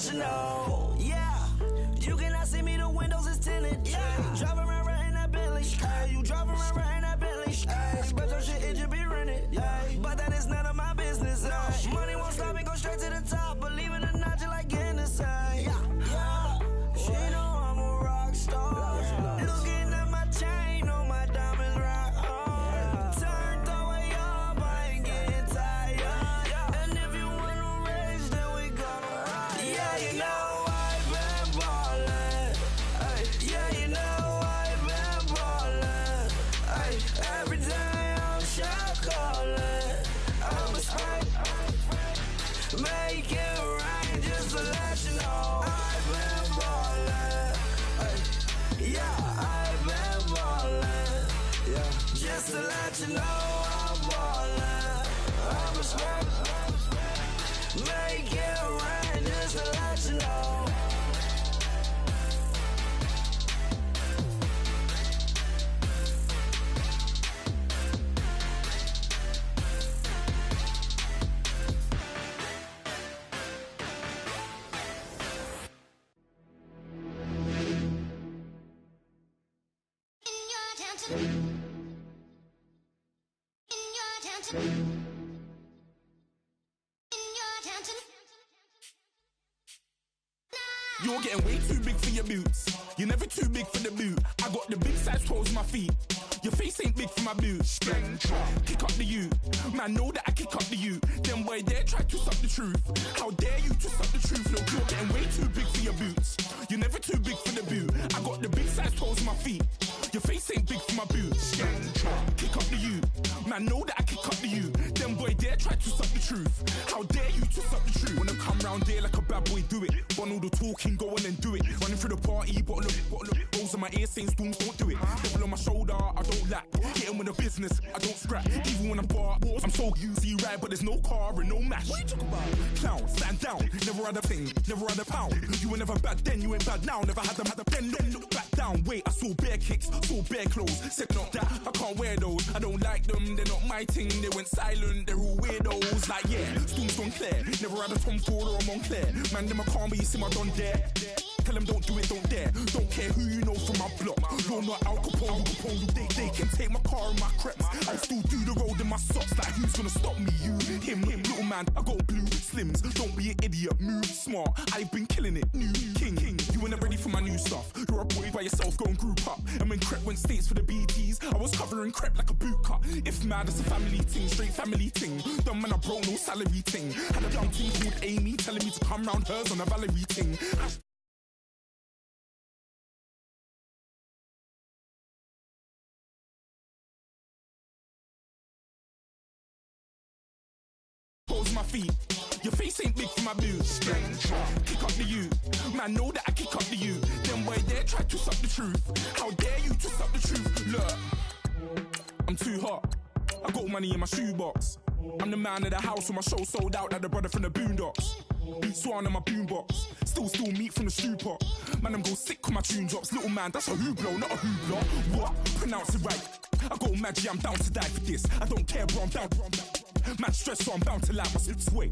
let you know. Yeah, you cannot see me, the windows is tinted. Yeah, driving around right in that Bentley. Hey, you driving around right in that Bentley. Hey, but your shit, it just be rented. Yeah, but that is none of my business. Money won't stop me, go straight to the top. Believe it or not, you like getting the same. Yeah, she know I'm a rock star. Looking at my chain, on my diamonds right hard. Turned the way up, I ain't getting tired. And if you wanna race, then we gonna ride. Yeah, you know I've been ballin'. Yeah, you know I've been ballin'. Every day I'm shot callin'. I'm a spray. Make it rain just to let you know. I've been ballin'. Yeah, I've been ballin'. Yeah, just to let you know I'm ballin'. I'm a spray. Make it rain just to let you know. You're getting way too big for your boots. You're never too big for the boot. I got the big size toes on my feet. Your face ain't big for my boots. Kick up the you. Man, know that I kick up the you. Them boy there try to suck the truth. How dare you to suck the truth? Look, you're getting way too big for your boots. You're never too big for the boot. I got the big size toes on my feet. Your face ain't big for my boots. Kick up the you. Man, know that I kick up the you. Them boy there try to suck the truth. How dare you to suck the truth? Wanna come round there like a bad boy, do it. Want all the talking, go on and do it. Running through the party, bottle up. Rolls on my ear saying storms, don't do it. Double on my shoulder, I don't lack. Getting with the business, I don't scrap. Even when I'm bar, I'm so easy right, but there's no car and no match. What you talk about? Clown, stand down. Never had a thing, never had a pound. You were never bad then, you ain't bad now. Never had a pen, then look back down. Wait, I saw bare kicks, saw bare clothes. Said not that, I can't wear those. I don't like them, they're not my thing. They went silent, they're all weirdos. Like yeah, storms gone clear. Never had a Tom Ford or a Montclair. Man, them I can't, but you see my done there. Tell them don't do it, don't dare. Don't care who you know from my block. You're not Al Capone, they can take my car and my creps. I still do the road in my socks. Like who's gonna stop me? You, him, little man. I got blue slims. Don't be an idiot, move smart. I've been killing it, new king. You ain't ready for my new stuff. You're a boy by yourself, go and group up. And when Crep went states for the BTs, I was covering Crep like a boot cut. If mad, it's a family thing, straight family thing. Dumb man, I broke no salary thing. Had a young thing called Amy telling me to come round hers on a Valerie thing. My feet, your face ain't big for my boots. Kick up the you, man, know that I kick up the you. Them boy there try to suck the truth. How dare you to suck the truth? Look, I'm too hot. I got money in my shoebox. I'm the man of the house when my show sold out like the brother from the Boondocks. Beat Swan in my boombox. Still meat from the stew pot. Man, I'm go sick when my tune drops. Little man, that's a hooplo, not a hoopla. What? Pronounce it right. I got magic, I'm down to die for this. I don't care, bro, I'm down. Man stressed, so I'm bound to like my slips. Wait,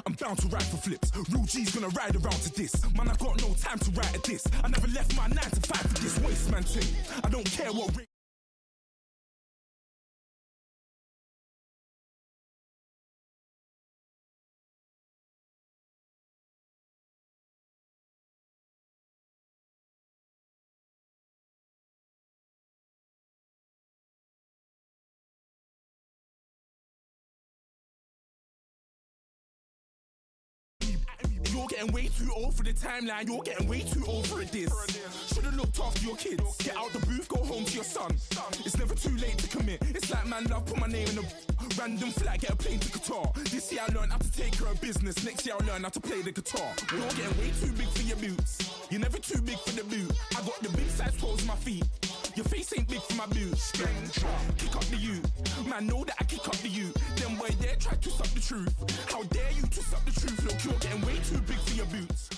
I'm bound to ride for flips. Real G's gonna ride around to this. Man, I got no time to write at this. I never left my 9 to 5 for this waste man thing. I don't care what You're getting way too old for the timeline. You're getting way too old for a diss. Should've looked after your kids. Get out the booth, go home to your son. It's never too late to commit. It's like man love, put my name in a random flag, get a plane to Qatar. This year I learned how to take care of business. Next year I'll learn how to play the guitar. You're getting way too big for your boots. You're never too big for the boot. I got the big size toes on my feet. Your face ain't big for my boots. Kick up the you. Man, know that I kick up the you. Them boy there try to suck the truth. How dare you to suck the truth? Look, you're getting way too big for your boots.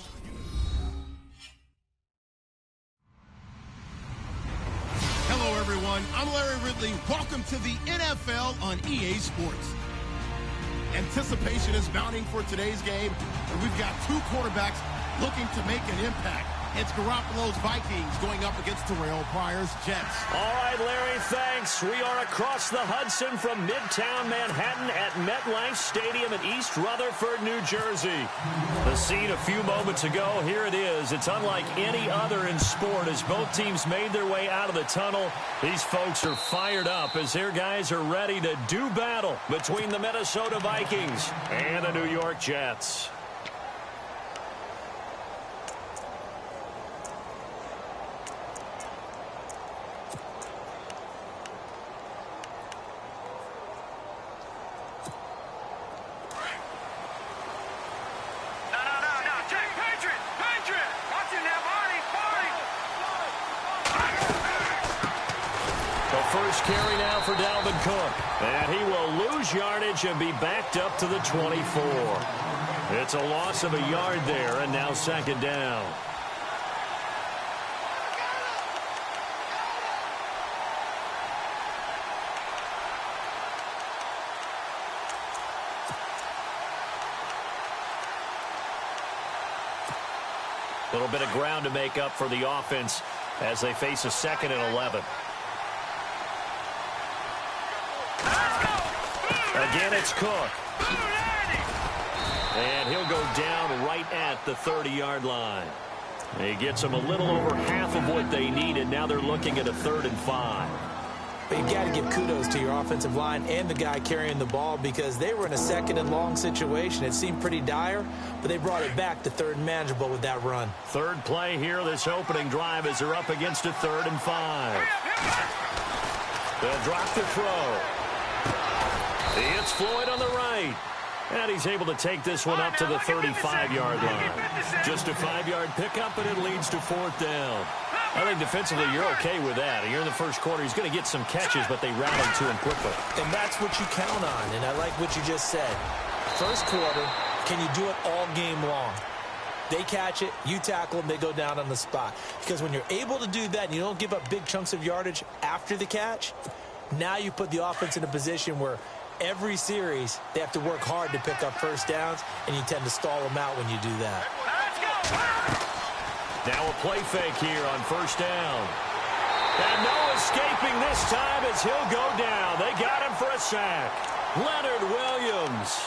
Hello, everyone. I'm Larry Ridley. Welcome to the NFL on EA Sports. Anticipation is mounting for today's game, and we've got two quarterbacks looking to make an impact. It's Garoppolo's Vikings going up against Terrell Pryor's Jets. All right, Larry, thanks. We are across the Hudson from Midtown Manhattan at MetLife Stadium in East Rutherford, New Jersey. The scene a few moments ago, here it is. It's unlike any other in sport as both teams made their way out of the tunnel. These folks are fired up as their guys are ready to do battle between the Minnesota Vikings and the New York Jets. First carry now for Dalvin Cook. And he will lose yardage and be backed up to the 24. It's a loss of a yard there, and now second down. A little bit of ground to make up for the offense as they face a 2nd and 11. Again, it's Cook. And he'll go down right at the 30-yard line. He gets them a little over half of what they needed. Now they're looking at a 3rd and 5. But you've got to give kudos to your offensive line and the guy carrying the ball because they were in a 2nd and long situation. It seemed pretty dire, but they brought it back to 3rd and manageable with that run. Third play here, this opening drive as they're up against a 3rd and 5. They'll drop the throw. It's Floyd on the right. And he's able to take this one up to the 35-yard line. Just a 5-yard pickup, and it leads to 4th down. I think defensively you're okay with that. You're in the first quarter. He's going to get some catches, but they rallied to him quickly. And that's what you count on, and I like what you just said. First quarter, can you do it all game long? They catch it, you tackle them, they go down on the spot. Because when you're able to do that and you don't give up big chunks of yardage after the catch, now you put the offense in a position where every series, they have to work hard to pick up first downs, and you tend to stall them out when you do that. Now a play fake here on first down. And no escaping this time as he'll go down. They got him for a sack. Leonard Williams.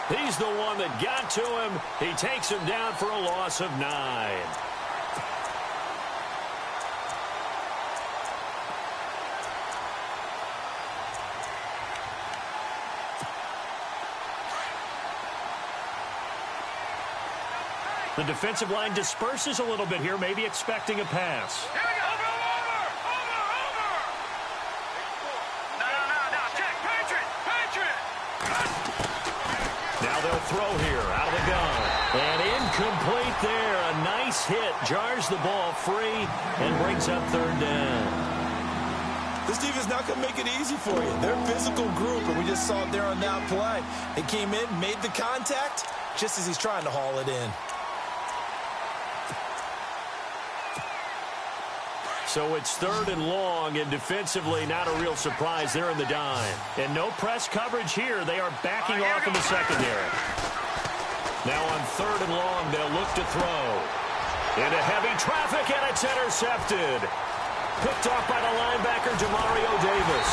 He's the one that got to him. He takes him down for a loss of 9. The defensive line disperses a little bit here, maybe expecting a pass. Here we go. Over. No. Check. Patriot. Now they'll throw here out of the gun. And incomplete there. A nice hit. Jars the ball free and brings up 3rd down. This defense not going to make it easy for you. They're a physical group, and we just saw it there on that play. They came in, made the contact, just as he's trying to haul it in. So it's 3rd and long, and defensively not a real surprise. They're in the dime. And no press coverage here. They are backing off in the secondary. Now on 3rd and long, they'll look to throw. Into heavy traffic, and it's intercepted. Picked off by the linebacker, Demario Davis.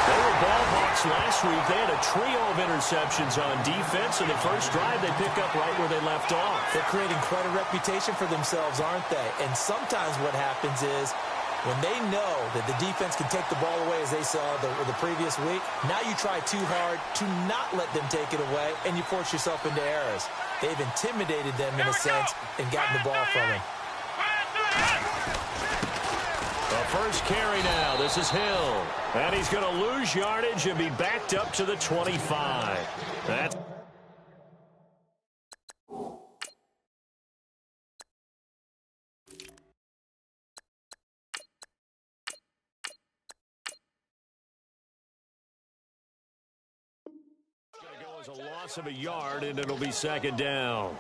They were ball hawks last week. They had a trio of interceptions on defense. In the first drive, they pick up right where they left off. They're creating quite a reputation for themselves, aren't they? And sometimes what happens is when they know that the defense can take the ball away, as they saw the previous week, now you try too hard to not let them take it away, and you force yourself into errors. They've intimidated them in a sense and gotten the ball from them. The first carry now. This is Hill. And he's going to lose yardage and be backed up to the 25. That's going to go as a loss of a yard, and it'll be 2nd down.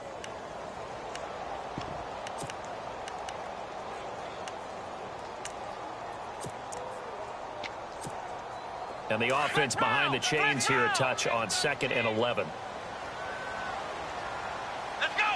And the offense behind the chains here a touch on 2nd and 11. Let's go.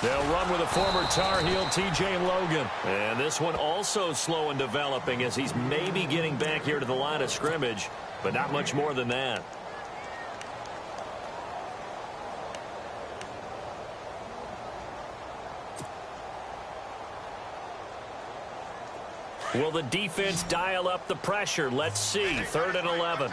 They'll run with a former Tar Heel, TJ Logan. And this one also slow and developing as he's maybe getting back here to the line of scrimmage, but not much more than that. Will the defense dial up the pressure? Let's see. 3rd and 11.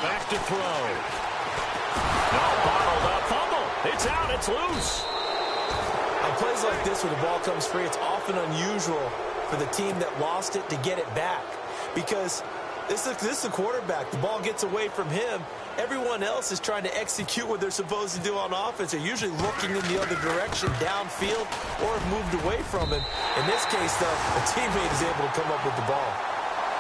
Back to throw. No, bottled up. Fumble. It's out. It's loose. On plays like this where the ball comes free, it's often unusual for the team that lost it to get it back. Because this is the quarterback. The ball gets away from him. Everyone else is trying to execute what they're supposed to do on offense. They're usually looking in the other direction, downfield, or have moved away from him. In this case, though, a teammate is able to come up with the ball.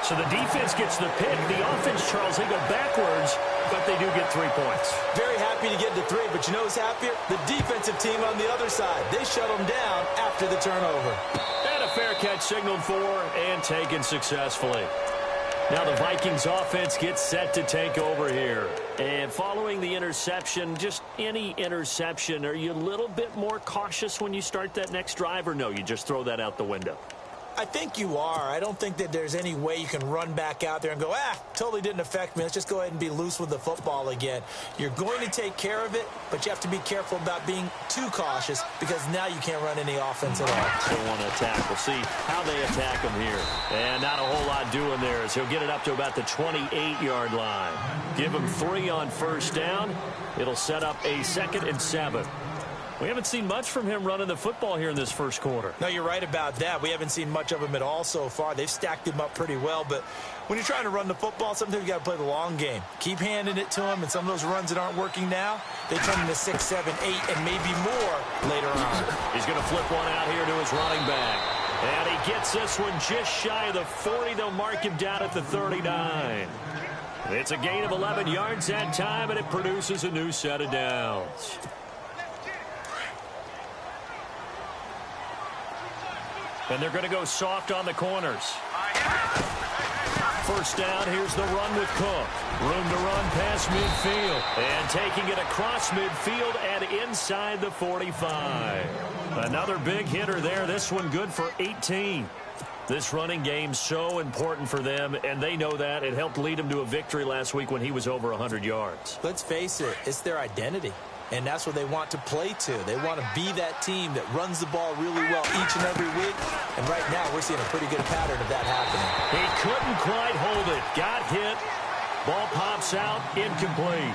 So the defense gets the pick. The offense, Charles, they go backwards, but they do get 3 points. Very happy to get to 3, but you know who's happier? The defensive team on the other side. They shut them down after the turnover. And a fair catch signaled for and taken successfully. Now the Vikings offense gets set to take over here. And following the interception, just any interception, are you a little bit more cautious when you start that next drive, or no, you just throw that out the window? I think you are. I don't think that there's any way you can run back out there and go, totally didn't affect me. Let's just go ahead and be loose with the football again. You're going to take care of it, but you have to be careful about being too cautious because now you can't run any offense at all. Still want to attack. We'll see how they attack him here. And not a whole lot doing there as he'll get it up to about the 28-yard line. Give him 3 on 1st down. It'll set up a 2nd and 7. We haven't seen much from him running the football here in this first quarter. No, you're right about that. We haven't seen much of him at all so far. They've stacked him up pretty well, but when you're trying to run the football, sometimes you got to play the long game. Keep handing it to him, and some of those runs that aren't working now, they turn into 6, 7, 8, and maybe more later on. He's going to flip one out here to his running back. And he gets this one just shy of the 40. They'll mark him down at the 39. It's a gain of 11 yards that time, and it produces a new set of downs. And they're going to go soft on the corners. 1st down, here's the run with Cook. Room to run past midfield. And taking it across midfield and inside the 45. Another big hitter there. This one good for 18. This running game so important for them, and they know that. It helped lead them to a victory last week when he was over 100 yards. Let's face it, it's their identity. And that's what they want to play to. They want to be that team that runs the ball really well each and every week. And right now, we're seeing a pretty good pattern of that happening. He couldn't quite hold it. Got hit. Ball pops out. Incomplete.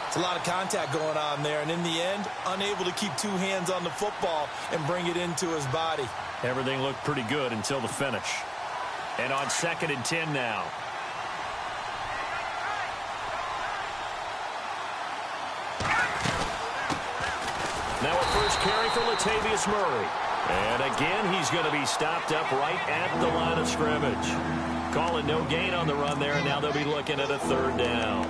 It's a lot of contact going on there. And in the end, unable to keep 2 hands on the football and bring it into his body. Everything looked pretty good until the finish. And on 2nd and 10 now. Now a first carry for Latavius Murray. And again, he's going to be stopped up right at the line of scrimmage. Calling no gain on the run there, and now they'll be looking at a 3rd down.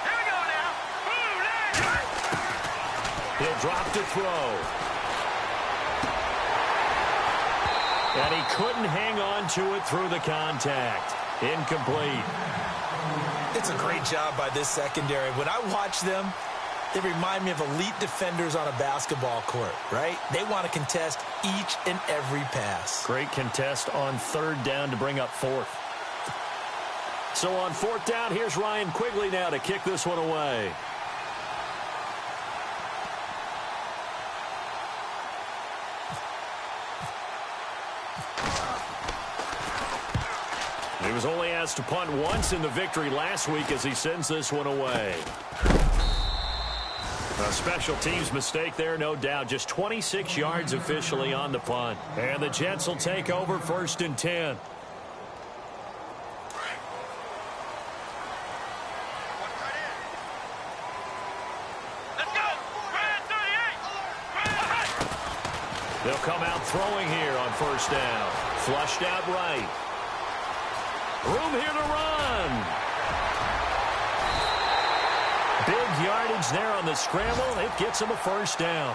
Here we go now. He'll drop to throw. And he couldn't hang on to it through the contact. Incomplete. It's a great job by this secondary. When I watch them, they remind me of elite defenders on a basketball court, right? They want to contest each and every pass. Great contest on 3rd down to bring up 4th. So on 4th down, here's Ryan Quigley now to kick this one away. He was only asked to punt once in the victory last week as he sends this one away. A special teams mistake there, no doubt. Just 26 yards officially on the punt. And the Jets will take over 1st and 10. Let's go. Brad 38. They'll come out throwing here on 1st down. Flushed out right. Room here to run. advantage there on the scramble. It gets him a first down.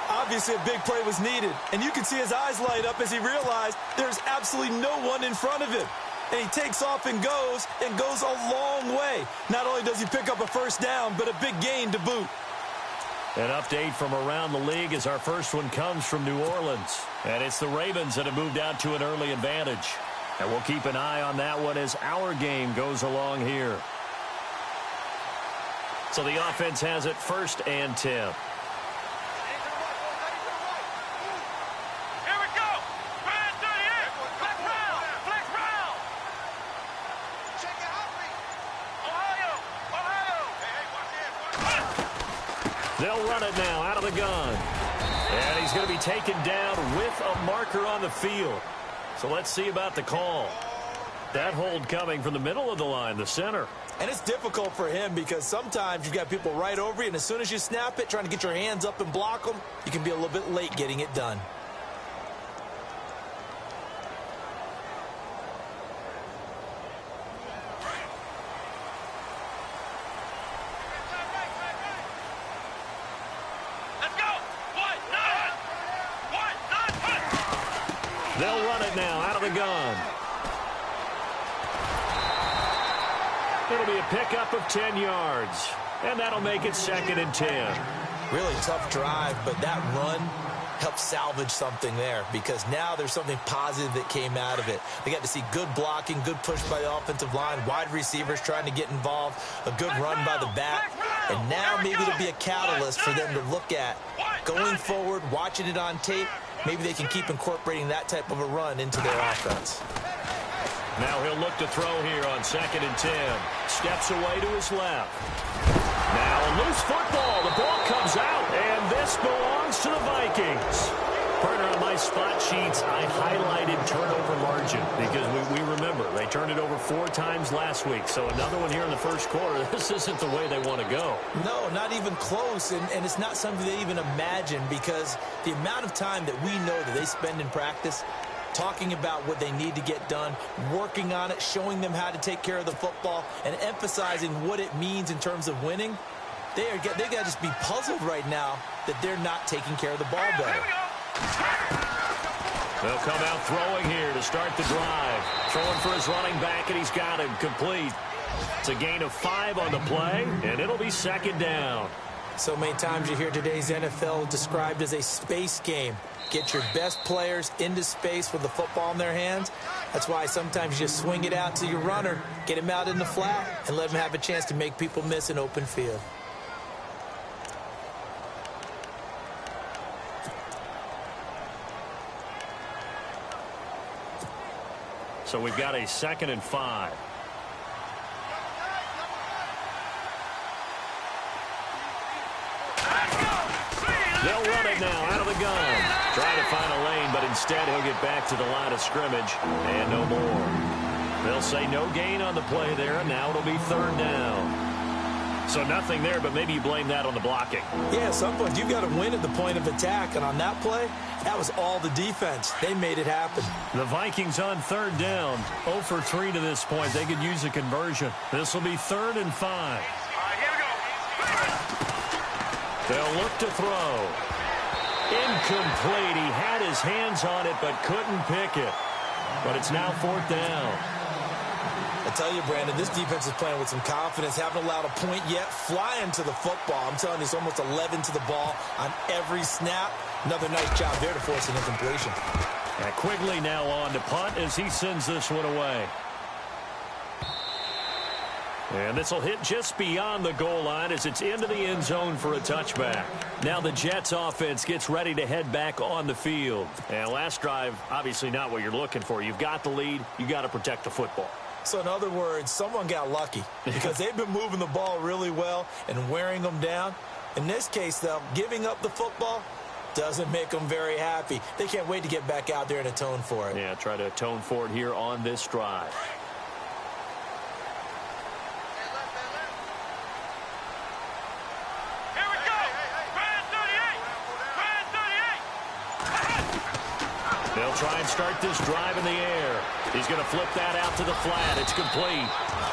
Obviously, a big play was needed, and you can see his eyes light up as he realized there's absolutely no one in front of him. And he takes off and goes a long way. Not only does he pick up a first down, but a big gain to boot. An update from around the league as our first one comes from New Orleans. And it's the Ravens that have moved out to an early advantage. And we'll keep an eye on that one as our game goes along here. So the offense has it 1st and 10. Here we go. Brand 38. Flex round. Flex round. Check it out. Ohio. They'll run it now out of the gun. And he's going to be taken down with a marker on the field. So let's see about the call. That hold coming from the middle of the line, the center. And it's difficult for him because sometimes you've got people right over you, and as soon as you snap it, trying to get your hands up and block them, you can be a little bit late getting it done. Let's go. They'll run it now out of the gun. It'll be a pickup of 10 yards. And that'll make it 2nd and 10. Really tough drive, but that run helped salvage something there because now there's something positive that came out of it. They got to see good blocking, good push by the offensive line, wide receivers trying to get involved, a good run by the back. And now maybe it'll be a catalyst for them to look at going forward, watching it on tape. Maybe they can keep incorporating that type of a run into their offense. Now he'll look to throw here on 2nd and 10. Steps away to his left. Now a loose football. The ball comes out, and this belongs to the Vikings. Partner, on my spot sheets, I highlighted turnover margin because we remember they turned it over 4 times last week. So another one here in the first quarter. This isn't the way they want to go. No, not even close, and it's not something they even imagine because the amount of time that we know that they spend in practice talking about what they need to get done, working on it, showing them how to take care of the football, and emphasizing what it means in terms of winning. They got to just be puzzled right now that they're not taking care of the ball better. They'll come out throwing here to start the drive. Throwing for his running back, and he's got him complete. It's a gain of 5 on the play, and it'll be 2nd down. So many times you hear today's NFL described as a space game. Get your best players into space with the football in their hands. That's why sometimes you just swing it out to your runner, get him out in the flat, and let him have a chance to make people miss an open field. So we've got a 2nd and 5. They'll run it now out of the gun. Try to find a lane, but instead he'll get back to the line of scrimmage and no more. They'll say no gain on the play there, and now it'll be 3rd down. So nothing there, but maybe you blame that on the blocking. Yeah, at some point you've got to win at the point of attack, and on that play, that was all the defense. They made it happen. The Vikings on 3rd down, 0 for 3 to this point. They could use a conversion. This will be 3rd and 5. All right, here we go. They'll look to throw. Incomplete. He had his hands on it but couldn't pick it. But it's now 4th down. I tell you, Brandon, this defense is playing with some confidence. Haven't allowed a point yet. Flying to the football. I'm telling you, it's almost 11 to the ball on every snap. Another nice job there to force an incompletion. And Quigley now on to punt as he sends this one away. And this will hit just beyond the goal line as it's into the end zone for a touchback. Now the Jets offense gets ready to head back on the field. And last drive, obviously not what you're looking for. You've got the lead. You got to protect the football. So in other words, someone got lucky because they've been moving the ball really well and wearing them down. In this case, though, giving up the football doesn't make them very happy. They can't wait to get back out there and atone for it. Yeah, try to atone for it here on this drive. Here we go. Brand 38. Brand 38. They'll try and start this drive in the air. He's going to flip that out to the flat. It's complete.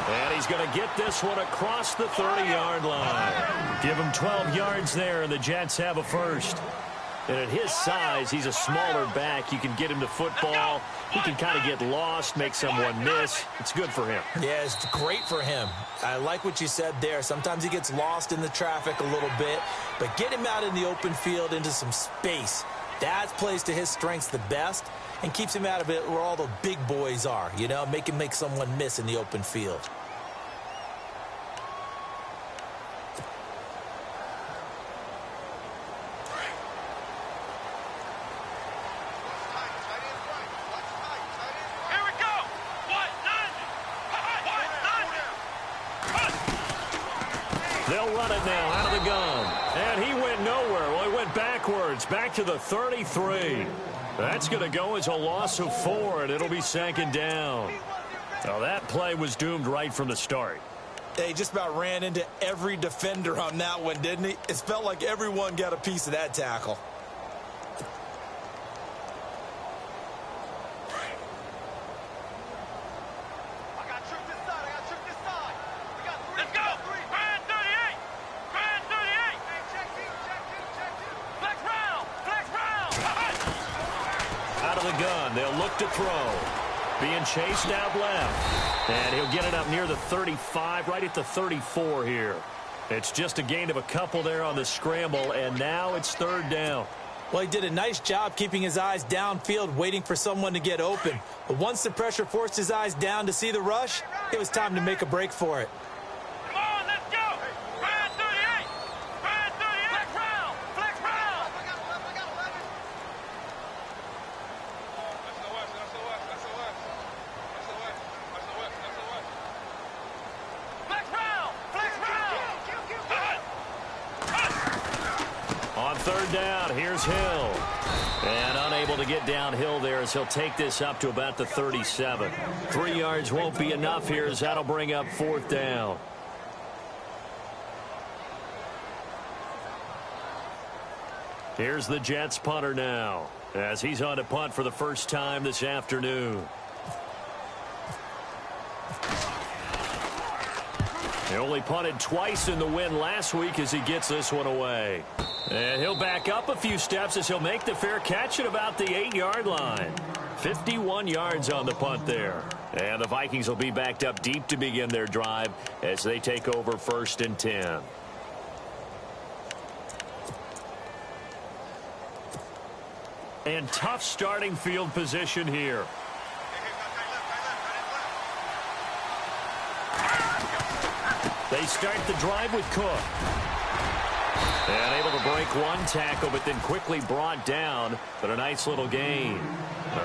And he's going to get this one across the 30-yard line. Give him 12 yards there, and the Jets have a first. And at his size, he's a smaller back. You can get him to football. He can kind of get lost, make someone miss. It's good for him. Yeah, it's great for him. I like what you said there. Sometimes he gets lost in the traffic a little bit, but get him out in the open field into some space. That plays to his strengths the best and keeps him out of it where all the big boys are, you know, make him make someone miss in the open field. They'll run it now out of the gun. And he went nowhere. Well, he went backwards, back to the 33. That's going to go as a loss of 4, and it'll be second down. Now, that play was doomed right from the start. He just about ran into every defender on that one, didn't he? It felt like everyone got a piece of that tackle. They'll look to throw. Being chased out left. And he'll get it up near the 35, right at the 34 here. It's just a gain of a couple there on the scramble, and now it's third down. Well, he did a nice job keeping his eyes downfield, waiting for someone to get open. But once the pressure forced his eyes down to see the rush, it was time to make a break for it. Third down, here's Hill. And unable to get downhill there as he'll take this up to about the 37. 3 yards won't be enough here as that'll bring up fourth down. Here's the Jets punter now as he's on to punt for the first time this afternoon. He only punted twice in the win last week as he gets this one away. And he'll back up a few steps as he'll make the fair catch at about the 8-yard line. 51 yards on the punt there. And the Vikings will be backed up deep to begin their drive as they take over 1st and 10. And tough starting field position here. They start the drive with Cook. And able to break one tackle, but then quickly brought down. But a nice little gain.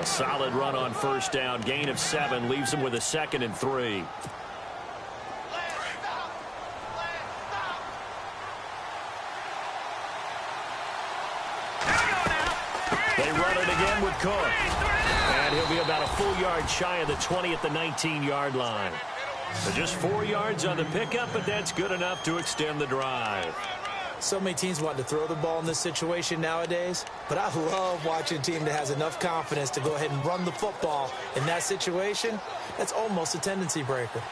A solid run on first down. Gain of 7 leaves him with a 2nd and 3. They run it again with Cook. And he'll be about a full yard shy of the 20 at the 19-yard line. So just 4 yards on the pickup, but that's good enough to extend the drive. So many teams want to throw the ball in this situation nowadays, but I love watching a team that has enough confidence to go ahead and run the football in that situation. That's almost a tendency breaker.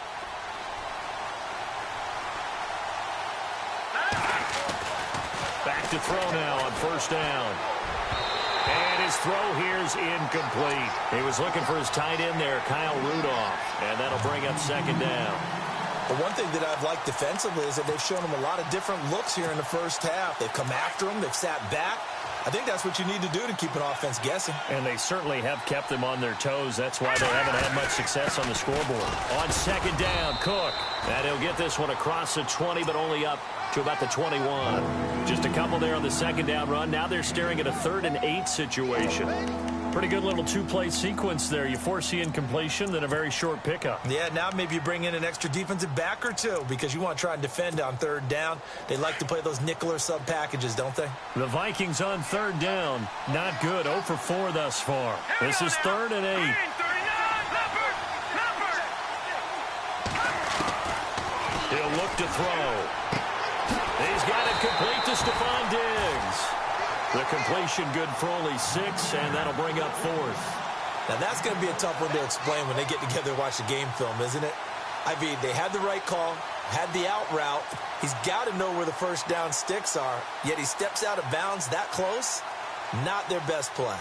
Back to throw now on first down. And his throw here's incomplete. He was looking for his tight end there, Kyle Rudolph, and that'll bring up second down. But one thing that I've liked defensively is that they've shown him a lot of different looks here in the first half. They've come after him. They've sat back. I think that's what you need to do to keep an offense guessing. And they certainly have kept them on their toes. That's why they haven't had much success on the scoreboard. On second down, Cook. And he'll get this one across the 20, but only up to about the 21. Just a couple there on the second down run. Now they're staring at a 3rd and 8 situation. Pretty good little 2-play sequence there. You foresee incompletion, then a very short pickup. Yeah, now maybe you bring in an extra defensive back or two because you want to try and defend on 3rd down. They like to play those nickel or sub packages, don't they? The Vikings on 3rd down. Not good. 0 for 4 thus far. This is 3rd and 8. He'll look to throw. He's got it complete to Stephon Diggs. The completion good for only 6, and that'll bring up 4th. Now, that's going to be a tough one to explain when they get together and watch the game film, isn't it? I mean, they had the right call, had the out route. He's got to know where the first down sticks are, yet he steps out of bounds that close. Not their best play.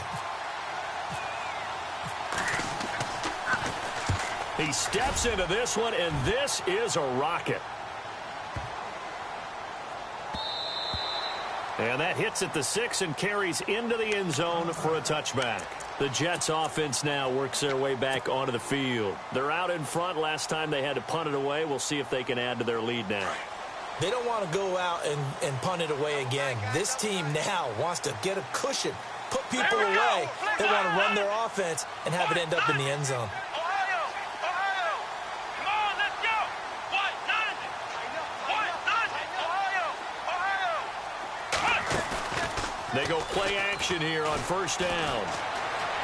He steps into this one, and this is a rocket. And that hits at the 6 and carries into the end zone for a touchback. The Jets offense now works their way back onto the field. They're out in front. Last time they had to punt it away. We'll see if they can add to their lead now. They don't want to go out and punt it away again. This team now wants to get a cushion, put people away. They want to run their offense and have it end up in the end zone. They go play action here on first down.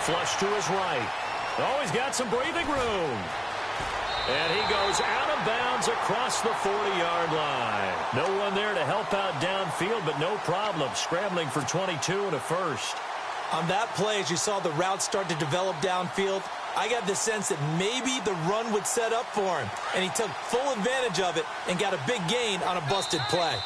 Flush to his right. Oh, he's got some breathing room. And he goes out of bounds across the 40-yard line. No one there to help out downfield, but no problem. Scrambling for 22 and a first. On that play, as you saw the route start to develop downfield, I got the sense that maybe the run would set up for him. And he took full advantage of it and got a big gain on a busted play.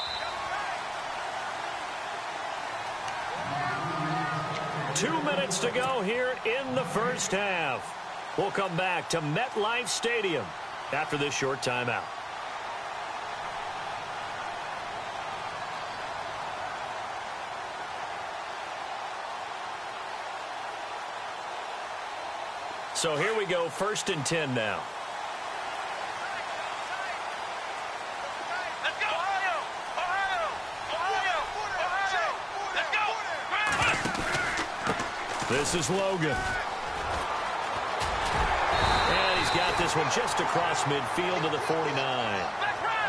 2 minutes to go here in the first half. We'll come back to MetLife Stadium after this short timeout. So here we go, 1st and 10 now. Let's go! Ohio! Let's go! This is Logan. And he's got this one just across midfield to the 49.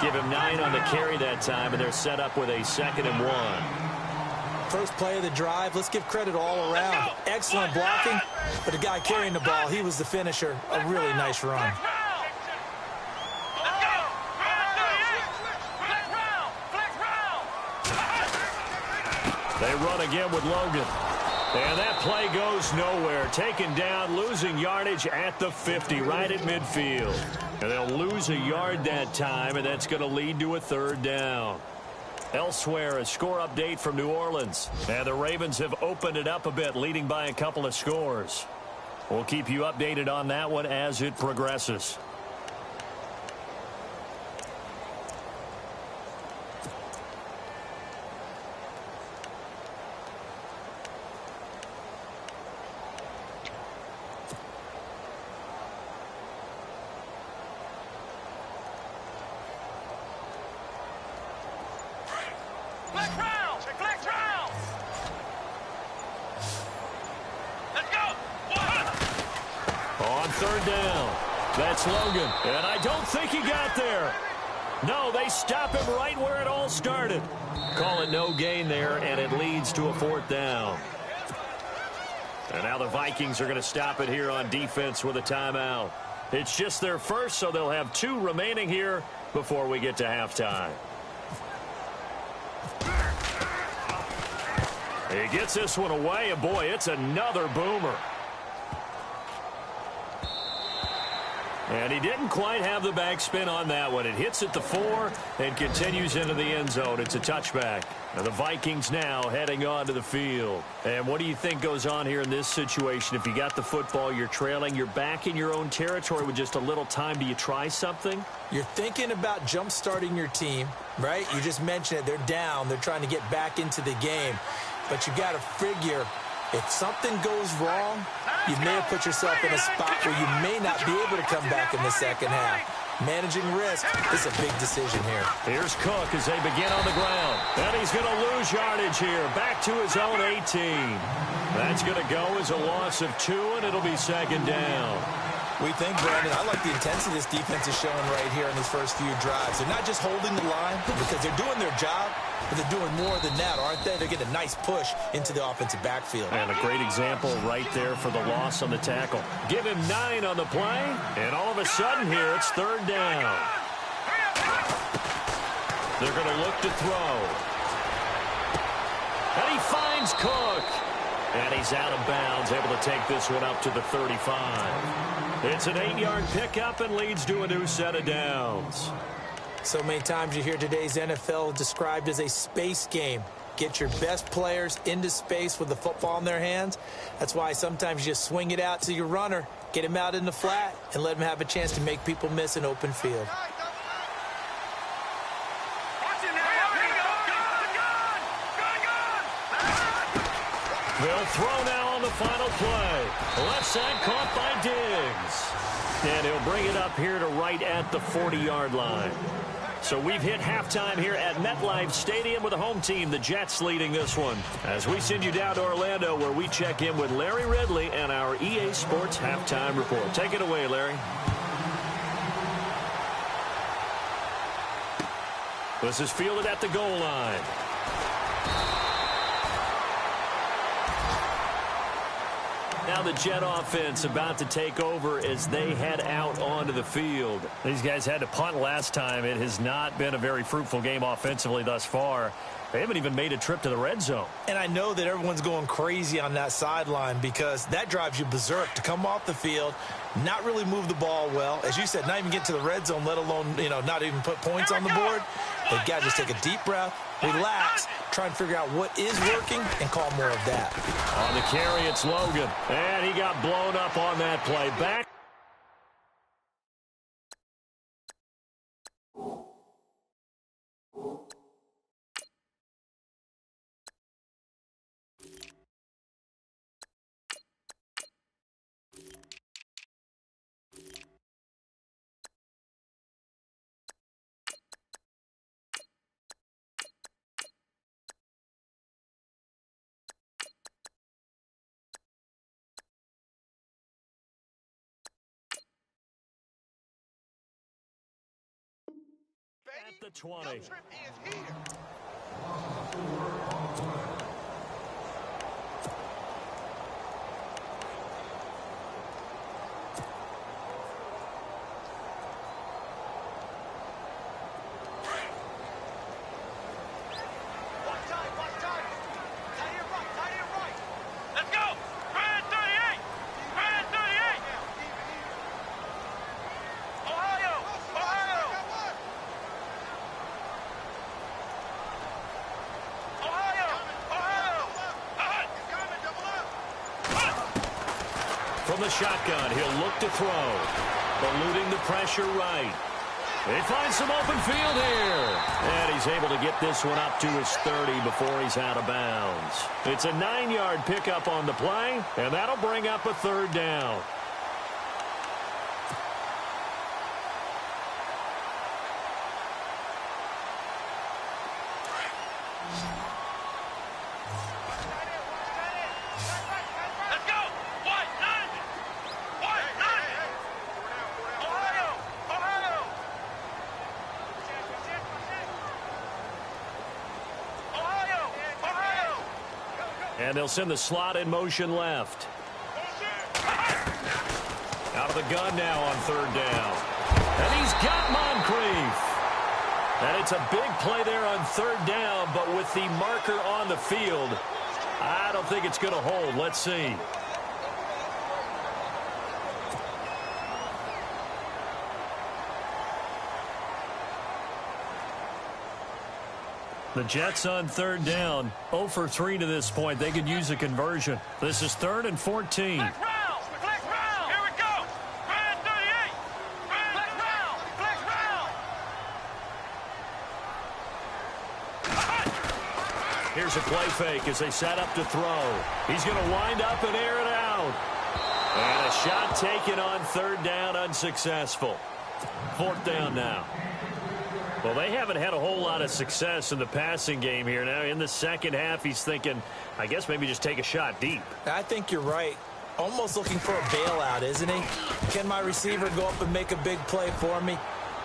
Give him 9 on the carry that time, and they're set up with a 2nd and 1. First play of the drive, let's give credit all around. Excellent blocking, but the guy carrying the ball, he was the finisher. A really nice run. They run again with Logan. And that play goes nowhere. Taken down, losing yardage at the 50, right at midfield. And they'll lose a yard that time, and that's going to lead to a 3rd down. Elsewhere, a score update from New Orleans. And the Ravens have opened it up a bit, leading by a couple of scores. We'll keep you updated on that one as it progresses. That's Logan, and I don't think he got there. No, they stop him right where it all started. Call it no gain there, and it leads to a 4th down. And now the Vikings are going to stop it here on defense with a timeout. It's just their first, so they'll have 2 remaining here before we get to halftime. He gets this one away, and boy, it's another boomer. And he didn't quite have the backspin on that one. It hits at the 4 and continues into the end zone. It's a touchback. And the Vikings now heading on to the field. And what do you think goes on here in this situation? If you got the football, you're trailing, you're back in your own territory with just a little time. Do you try something? You're thinking about jump-starting your team, right? You just mentioned it. They're down. They're trying to get back into the game. But you got to figure, if something goes wrong, you may have put yourself in a spot where you may not be able to come back in the second half. Managing risk is a big decision here. Here's Cook as they begin on the ground. And he's going to lose yardage here. Back to his own 18. That's going to go as a loss of 2, and it'll be 2nd down. We think, Brandon, I like the intensity this defense is showing right here in these first few drives. They're not just holding the line because they're doing their job, but they're doing more than that, aren't they? They're getting a nice push into the offensive backfield. And a great example right there for the loss on the tackle. Give him 9 on the play, and all of a sudden here it's 3rd down. They're going to look to throw. And he finds finds Cook. And he's out of bounds, able to take this one up to the 35. It's an 8-yard pickup and leads to a new set of downs. So many times you hear today's NFL described as a space game. Get your best players into space with the football in their hands. That's why sometimes you just swing it out to your runner, get him out in the flat, and let him have a chance to make people miss an open field. They'll throw now on the final play. Left side caught by Diggs. And he'll bring it up here to right at the 40-yard line. So we've hit halftime here at MetLife Stadium with the home team, the Jets, leading this one. As we send you down to Orlando, where we check in with Larry Ridley and our EA Sports halftime report. Take it away, Larry. This is fielded at the goal line. Now the Jet offense about to take over as they head out onto the field. These guys had to punt last time. It has not been a very fruitful game offensively thus far. They haven't even made a trip to the red zone. And I know that everyone's going crazy on that sideline because that drives you berserk to come off the field, not really move the ball well. As you said, not even get to the red zone, let alone, not even put points on the board. They've got to just take a deep breath, relax, try and figure out what is working, and call more of that. On the carry, it's Logan. And he got blown up on that play. Back. At the 20. From the shotgun, he'll look to throw. Eluding the pressure right. They find some open field here. And he's able to get this one up to his 30 before he's out of bounds. It's a 9-yard pickup on the play, and that'll bring up a third down. And they'll send the slot in motion left. Out of the gun now on third down. And he's got Moncrief. And it's a big play there on third down, but with the marker on the field, I don't think it's going to hold. Let's see. The Jets on third down, 0 for 3 to this point. They could use a conversion. This is 3rd and 14. Flex round! Flex round! Here we go! Grand 38! Flex round! Flex round! Here's a play fake as they set up to throw. He's going to wind up and air it out. And a shot taken on third down, unsuccessful. 4th down now. Well, they haven't had a whole lot of success in the passing game here. Now, in the second half, he's thinking, I guess maybe just take a shot deep. I think you're right. Almost looking for a bailout, isn't he? Can my receiver go up and make a big play for me?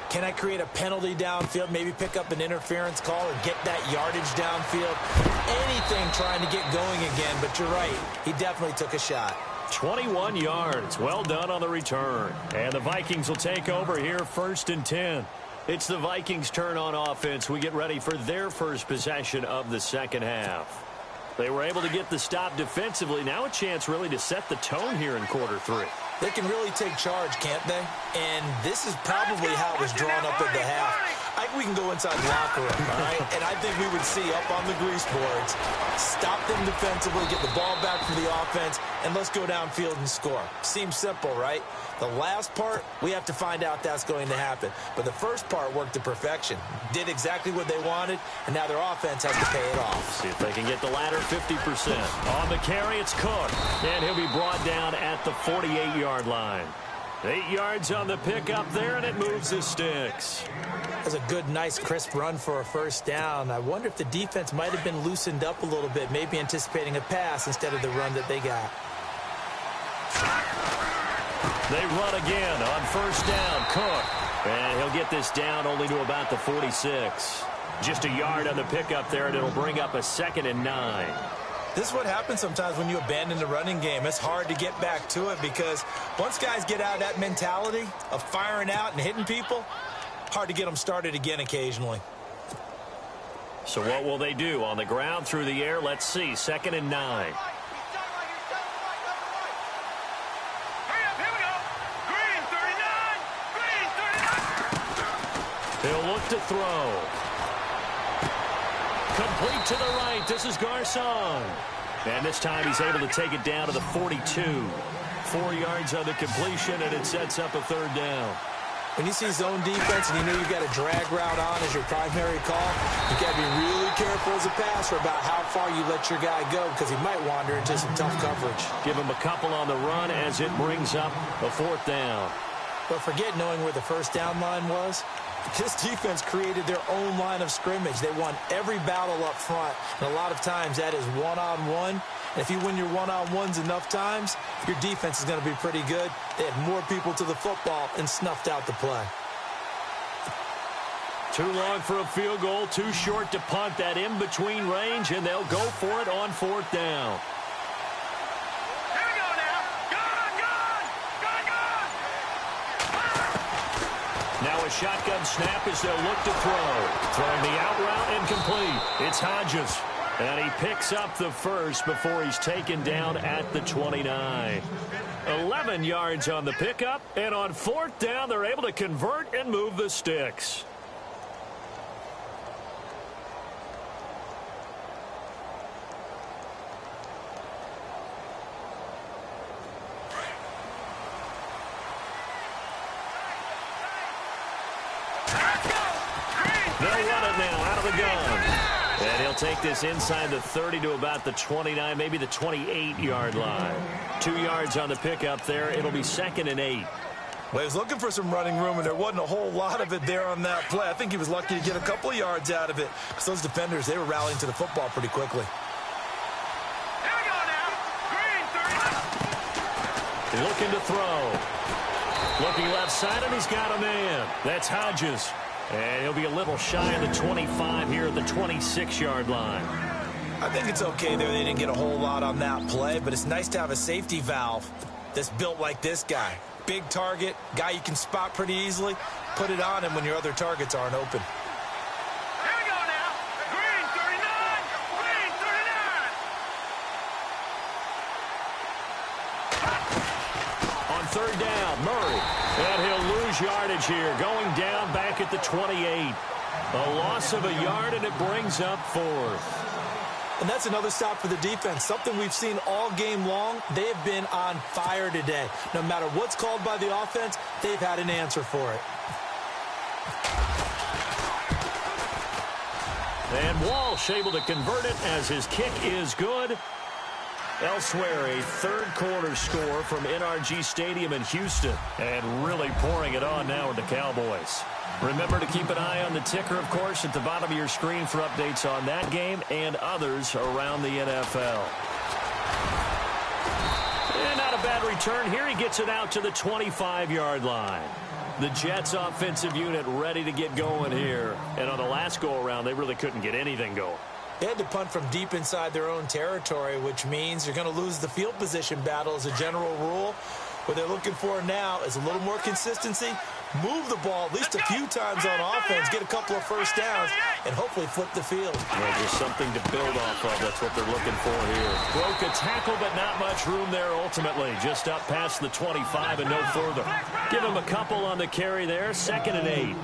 Can I create a penalty downfield, maybe pick up an interference call or get that yardage downfield? Anything trying to get going again, but you're right. He definitely took a shot. 21 yards. Well done on the return. And the Vikings will take over here, 1st and 10. It's the Vikings' turn on offense. We get ready for their first possession of the second half. They were able to get the stop defensively. Now a chance really to set the tone here in quarter 3. They can really take charge, can't they? And this is probably how it was drawn up at the half. I think we can go inside the locker room, all right? And I think we would see up on the grease boards, stop them defensively, get the ball back for the offense, and let's go downfield and score. Seems simple, right? The last part, we have to find out that's going to happen. But the first part worked to perfection. Did exactly what they wanted, and now their offense has to pay it off. See if they can get the latter 50%. On the carry, it's Cook. And he'll be brought down at the 48-yard line. 8 yards on the pickup there, and it moves the sticks. That's a good, nice, crisp run for a first down. I wonder if the defense might have been loosened up a little bit, maybe anticipating a pass instead of the run that they got. They run again on first down. Cook. And he'll get this down only to about the 46. Just a yard on the pickup there, and it'll bring up a 2nd and 9. This is what happens sometimes when you abandon the running game. It's hard to get back to it because once guys get out of that mentality of firing out and hitting people, hard to get them started again occasionally. So what will they do? On the ground, through the air, let's see. 2nd and 9. He'll look to throw. Complete to the right. This is Garcon. And this time he's able to take it down to the 42. 4 yards on the completion, and it sets up a 3rd down. When you see zone defense and you know you've got a drag route on as your primary call, you got to be really careful as a passer about how far you let your guy go because he might wander into some tough coverage. Give him a couple on the run as it brings up a 4th down. But forget knowing where the first down line was. This defense created their own line of scrimmage. They won every battle up front, and a lot of times that is one-on-one. And if you win your one-on-ones enough times, your defense is going to be pretty good. They had more people to the football and snuffed out the play. Too long for a field goal, too short to punt. That in-between range, and they'll go for it on 4th down. Now a shotgun snap as they'll look to throw. Throwing the out route and complete. It's Hodges. And he picks up the first before he's taken down at the 29. 11 yards on the pickup. And on 4th down, they're able to convert and move the sticks. They'll run it now out of the gun. And he'll take this inside the 30 to about the 29, maybe the 28-yard line. 2 yards on the pickup there. It'll be 2nd and 8. Well, he was looking for some running room, and there wasn't a whole lot of it there on that play. I think he was lucky to get a couple of yards out of it. Because those defenders, they were rallying to the football pretty quickly. Here we go now. Green 39. Looking to throw. Looking left side, and he's got a man. That's Hodges. And he'll be a little shy of the 25 here at the 26-yard line. I think it's okay there. They didn't get a whole lot on that play, but it's nice to have a safety valve that's built like this guy. Big target, guy you can spot pretty easily. Put it on him when your other targets aren't open. Here we go now. Green 39. Green 39. On 3rd down, Murray. And he'll lose yardage here, going down back at the 28. A loss of a yard, and it brings up 4th. And that's another stop for the defense, something we've seen all game long. They have been on fire today. No matter what's called by the offense, they've had an answer for it. And Walsh able to convert it as his kick is good. Elsewhere, a 3rd quarter score from NRG Stadium in Houston. And really pouring it on now with the Cowboys. Remember to keep an eye on the ticker, of course, at the bottom of your screen for updates on that game and others around the NFL. And not a bad return here. He gets it out to the 25-yard line. The Jets offensive unit ready to get going here. And on the last go-around, they really couldn't get anything going. They had to punt from deep inside their own territory, which means you're going to lose the field position battle as a general rule. What they're looking for now is a little more consistency, move the ball at least a few times on offense, get a couple of first downs, and hopefully flip the field. Well, just something to build off of. That's what they're looking for here. Broke a tackle, but not much room there ultimately. Just up past the 25 and no further. Give him a couple on the carry there. 2nd and 8.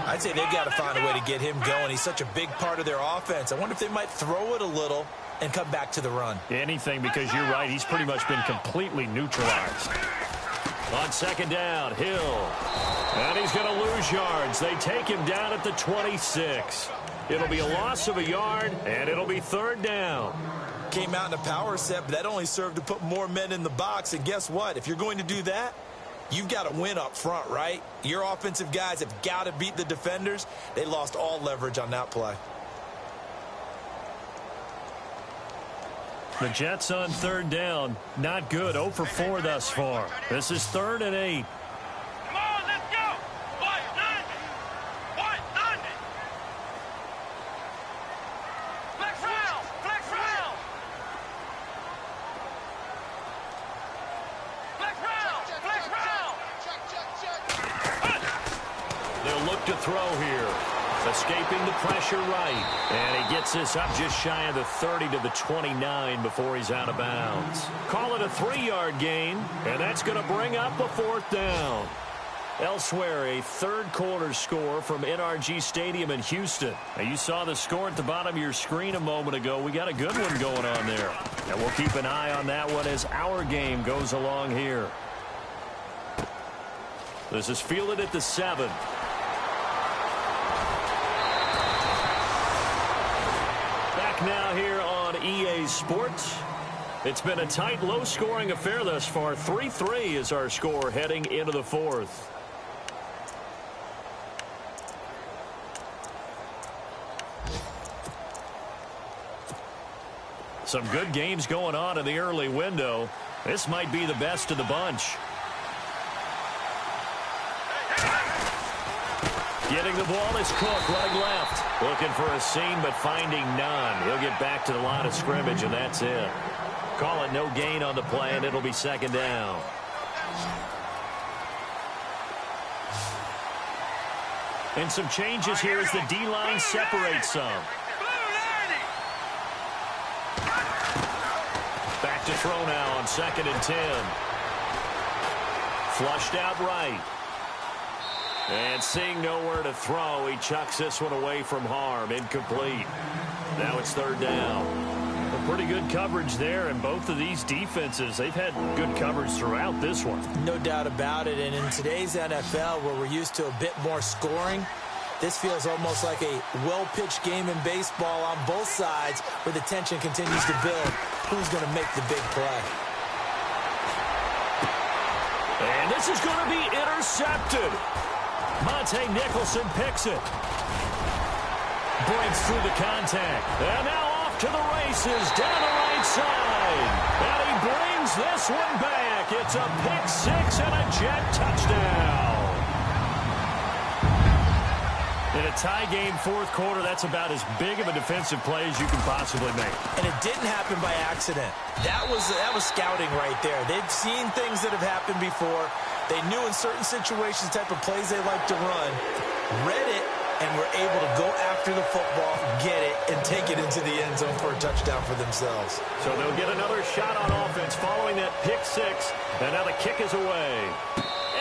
I'd say they've got to find a way to get him going. He's such a big part of their offense. I wonder if they might throw it a little and come back to the run. Anything, because you're right. He's pretty much been completely neutralized. On 2nd down, Hill. And he's going to lose yards. They take him down at the 26. It'll be a loss of a yard, and it'll be 3rd down. Came out in a power set, but that only served to put more men in the box. And guess what? If you're going to do that, you've got to win up front, right? Your offensive guys have got to beat the defenders. They lost all leverage on that play. The Jets on 3rd down. Not good. 0 for 4 thus far. This is 3rd and 8. Come on, let's go. What? Flex round. Flex round. Flex round. Flex round. They'll look to throw here. Escaping the pressure right. And he gets this up just shy of the 30 to the 29 before he's out of bounds. Call it a 3-yard gain, and that's going to bring up a 4th down. Elsewhere, a 3rd quarter score from NRG Stadium in Houston. Now, you saw the score at the bottom of your screen a moment ago. We got a good one going on there. And we'll keep an eye on that one as our game goes along here. This is fielded at the 7. Now here on EA Sports. It's been a tight, low-scoring affair thus far. 3-3 is our score heading into the 4th. Some good games going on in the early window. This might be the best of the bunch. Getting the ball is Cook, running left. Looking for a seam, but finding none. He'll get back to the line of scrimmage, and that's it. Call it no gain on the play, and it'll be 2nd down. And some changes here as the D-line separates some. Back to throw now on 2nd and 10. Flushed out right. And seeing nowhere to throw, he chucks this one away from harm. Incomplete. Now it's 3rd down. Well, pretty good coverage there, and both of these defenses, they've had good coverage throughout this one. No doubt about it, and in today's NFL, where we're used to a bit more scoring, this feels almost like a well-pitched game in baseball on both sides, where the tension continues to build. Who's going to make the big play? And this is going to be intercepted. Monte Nicholson picks it. Breaks through the contact. And now off to the races down the right side. And he brings this one back. It's a pick 6 and a Jet touchdown. In a tie game 4th quarter, that's about as big of a defensive play as you can possibly make. And it didn't happen by accident. That was scouting right there. They've seen things that have happened before. They knew in certain situations the type of plays they like to run, read it, and were able to go after the football, get it, and take it into the end zone for a touchdown for themselves. So they'll get another shot on offense following that pick 6, and now the kick is away.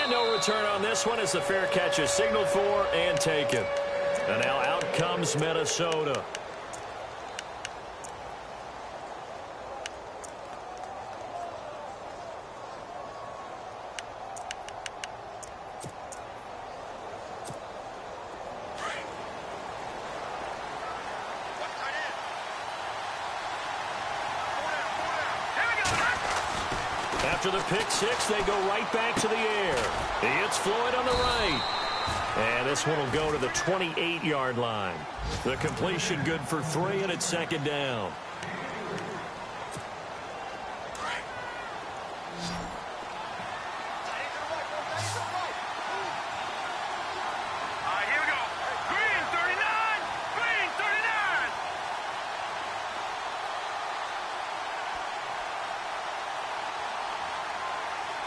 And no return on this one as the fair catch is signaled for and taken. And now out comes Minnesota. After the pick 6, they go right back to the air. It's Floyd on the right. And this one will go to the 28-yard line. The completion good for 3, and it's 2nd down. Here we go. Green 39. Green 39.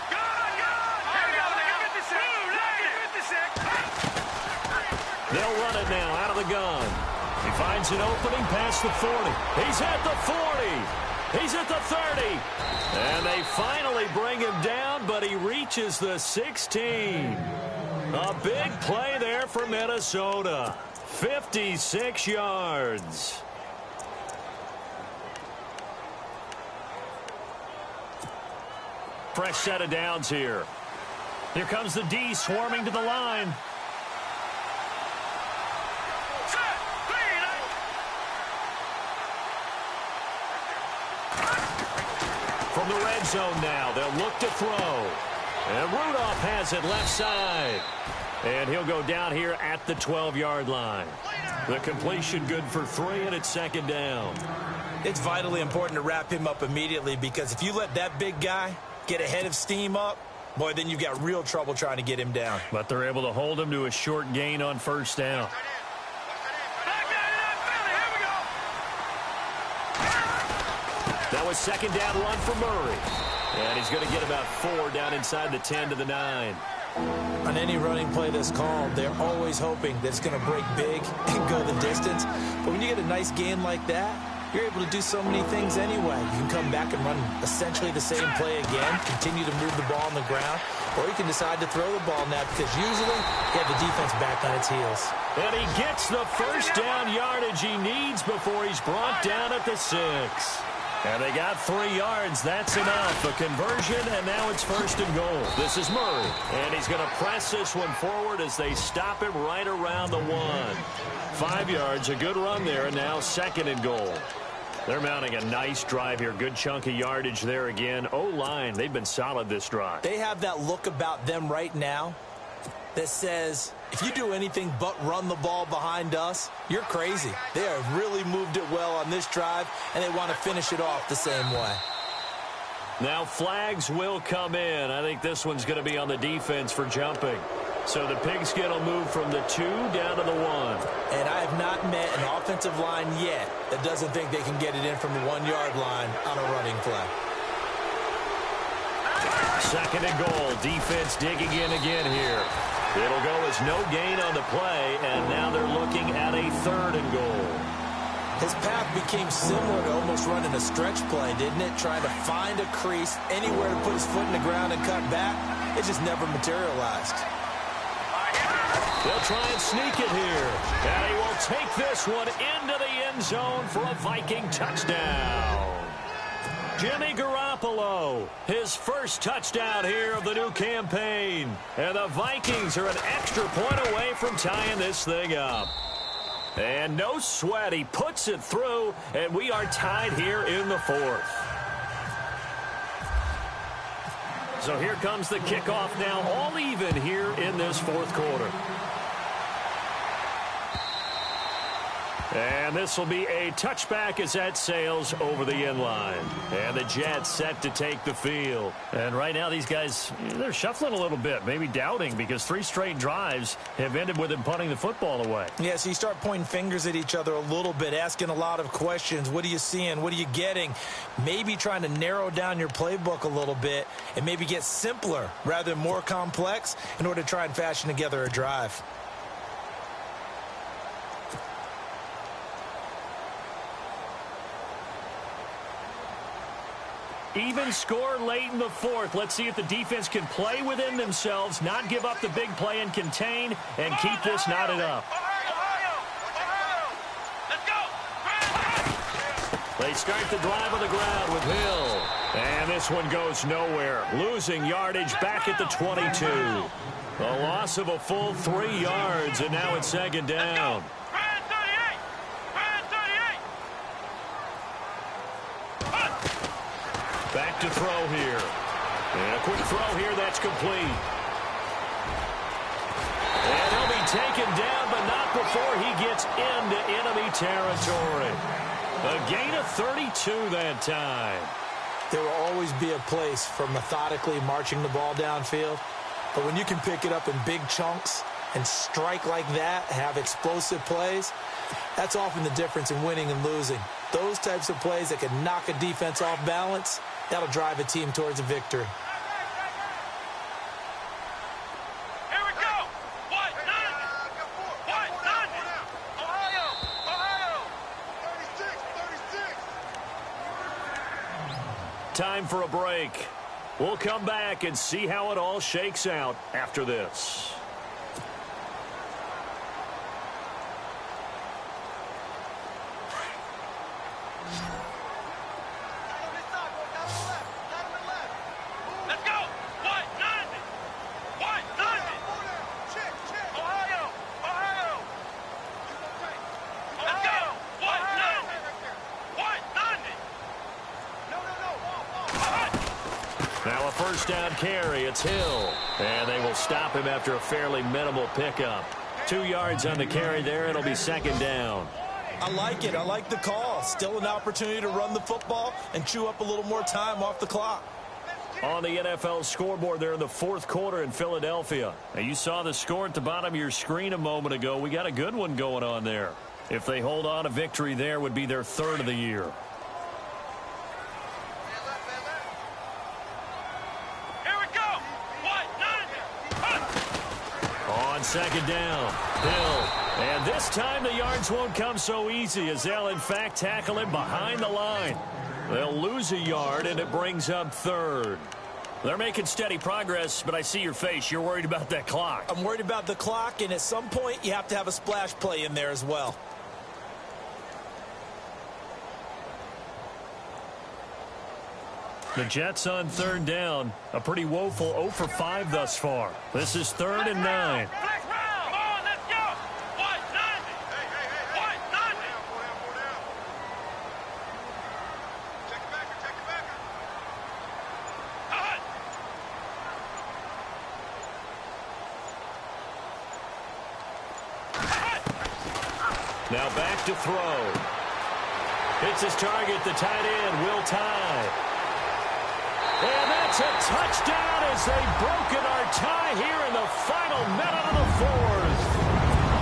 Good. Here we go. Look at 56. They'll run it now out of the gun. He finds an opening past the 40. He's at the 40. He's at the 30. And they finally bring him down, but he reaches the 16. A big play there for Minnesota. 56 yards. Fresh set of downs here. Here comes the D swarming to the line. From the red zone now, they'll look to throw. And Rudolph has it left side. And he'll go down here at the 12-yard line. The completion good for 3, and it's second down. It's vitally important to wrap him up immediately, because if you let that big guy get ahead of steam up, boy, then you've got real trouble trying to get him down. But they're able to hold him to a short gain on first down. That was second down run for Murray. And he's going to get about 4 down inside the 10 to the 9. On any running play that's called, they're always hoping that it's going to break big and go the distance. But when you get a nice gain like that, you're able to do so many things anyway. You can come back and run essentially the same play again, continue to move the ball on the ground, or you can decide to throw the ball now, because usually you have the defense back on its heels. And he gets the first down yardage he needs before he's brought down at the 6. And they got 3 yards. That's enough. A conversion, and now it's first and goal. This is Murray. And he's going to press this one forward as they stop him right around the 1. 5 yards, a good run there, and now second and goal. They're mounting a nice drive here. Good chunk of yardage there again. O-line, they've been solid this drive. They have that look about them right now that says, if you do anything but run the ball behind us, you're crazy. They have really moved it well on this drive, and they want to finish it off the same way. Now flags will come in. I think this one's going to be on the defense for jumping. So the pigskin will move from the 2 down to the 1. And I have not met an offensive line yet that doesn't think they can get it in from the 1-yard line on a running play. Second and goal. Defense digging in again here. It'll go as no gain on the play, and now they're looking at a 3rd and goal. His path became similar to almost running a stretch play, didn't it? Trying to find a crease, anywhere to put his foot in the ground and cut back. It just never materialized. They'll try and sneak it here. And he will take this one into the end zone for a Viking touchdown. Jimmy Garoppolo, his first touchdown here of the new campaign. And the Vikings are an extra point away from tying this thing up. And no sweat, he puts it through, and we are tied here in the 4th. So here comes the kickoff now, all even here in this 4th quarter. And this will be a touchback as that sails over the end line. And the Jets set to take the field. And right now these guys, they're shuffling a little bit, maybe doubting, because 3 straight drives have ended with them punting the football away. Yeah, so you start pointing fingers at each other a little bit, asking a lot of questions. What are you seeing? What are you getting? Maybe trying to narrow down your playbook a little bit and maybe get simpler rather than more complex in order to try and fashion together a drive. Even score late in the 4th. Let's see if the defense can play within themselves, not give up the big play and contain, and keep this knotted up. They start the drive on the ground with Hill. And this one goes nowhere. Losing yardage back at the 22. A loss of a full 3 yards, and now it's second down. Back to throw here. And a quick throw here that's complete. And he'll be taken down, but not before he gets into enemy territory. A gain of 32 that time. There will always be a place for methodically marching the ball downfield. But when you can pick it up in big chunks and strike like that, have explosive plays, that's often the difference in winning and losing. Those types of plays that can knock a defense off balance, that'll drive a team towards a victory. Here we go. 1, 9. 1, 9. time for a break. We'll come back and see how it all shakes out after this. Now a first down carry. It's Hill. And they will stop him after a fairly minimal pickup. 2 yards on the carry there. It'll be second down. I like it. I like the call. Still an opportunity to run the football and chew up a little more time off the clock. On the NFL scoreboard there in the fourth quarter in Philadelphia. Now you saw the score at the bottom of your screen a moment ago. We got a good one going on there. If they hold on, a victory there would be their third of the year. On second down, Hill. And this time the yards won't come so easy as they'll in fact tackle him behind the line. They'll lose a yard and it brings up third. They're making steady progress, but I see your face. You're worried about that clock. I'm worried about the clock, and at some point you have to have a splash play in there as well. The Jets on third down. A pretty woeful 0 for 5 thus far. This is 3rd and 9. Now back to throw. Hits his target, the tight end, Will Tye. And that's a touchdown as they've broken our tie here in the final minute of the fourth.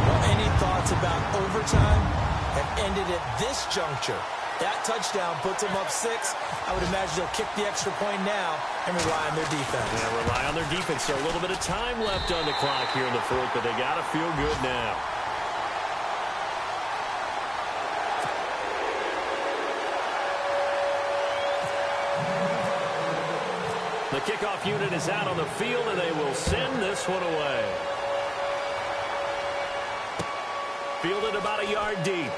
Well, any thoughts about overtime have ended at this juncture. That touchdown puts them up 6. I would imagine they'll kick the extra point now and rely on their defense. Yeah, rely on their defense. So a little bit of time left on the clock here in the fourth, but they got to feel good now. The kickoff unit is out on the field, and they will send this one away. Fielded about a yard deep.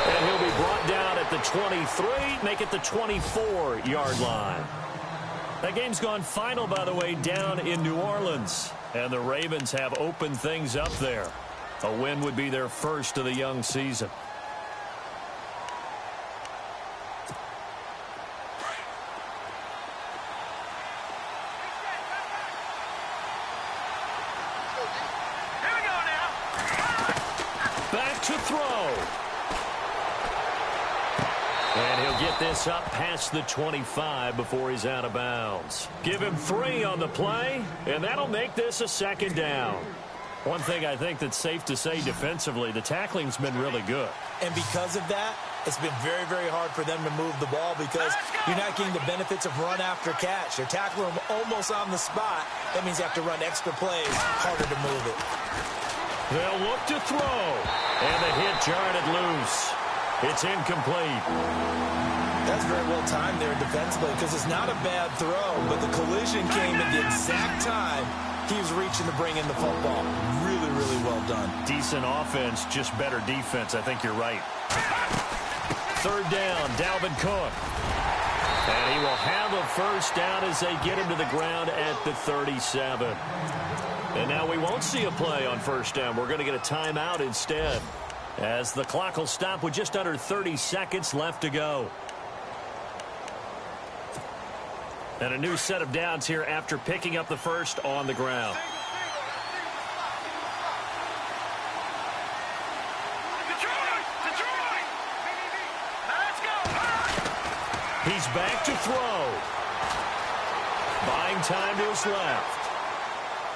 And he'll be brought down at the 23, make it the 24-yard line. That game's gone final, by the way, down in New Orleans. And the Ravens have opened things up there. A win would be their first of the young season. To throw. And he'll get this up past the 25 before he's out of bounds. Give him 3 on the play, and that'll make this a second down. One thing I think that's safe to say defensively, the tackling's been really good. And because of that, it's been very, very hard for them to move the ball because you're not getting the benefits of run after catch. They're tackling them almost on the spot. That means you have to run extra plays, harder to move it. They'll look to throw. And the hit jarred it loose. It's incomplete. That's very well timed there defensively because it's not a bad throw, but the collision came at the exact time he was reaching to bring in the football. Really, really well done. Decent offense, just better defense. I think you're right. Third down, Dalvin Cook. And he will have a first down as they get him to the ground at the 37. And now we won't see a play on first down. We're going to get a timeout instead as the clock will stop with just under 30 seconds left to go. And a new set of downs here after picking up the first on the ground. He's back to throw. Buying time to his left.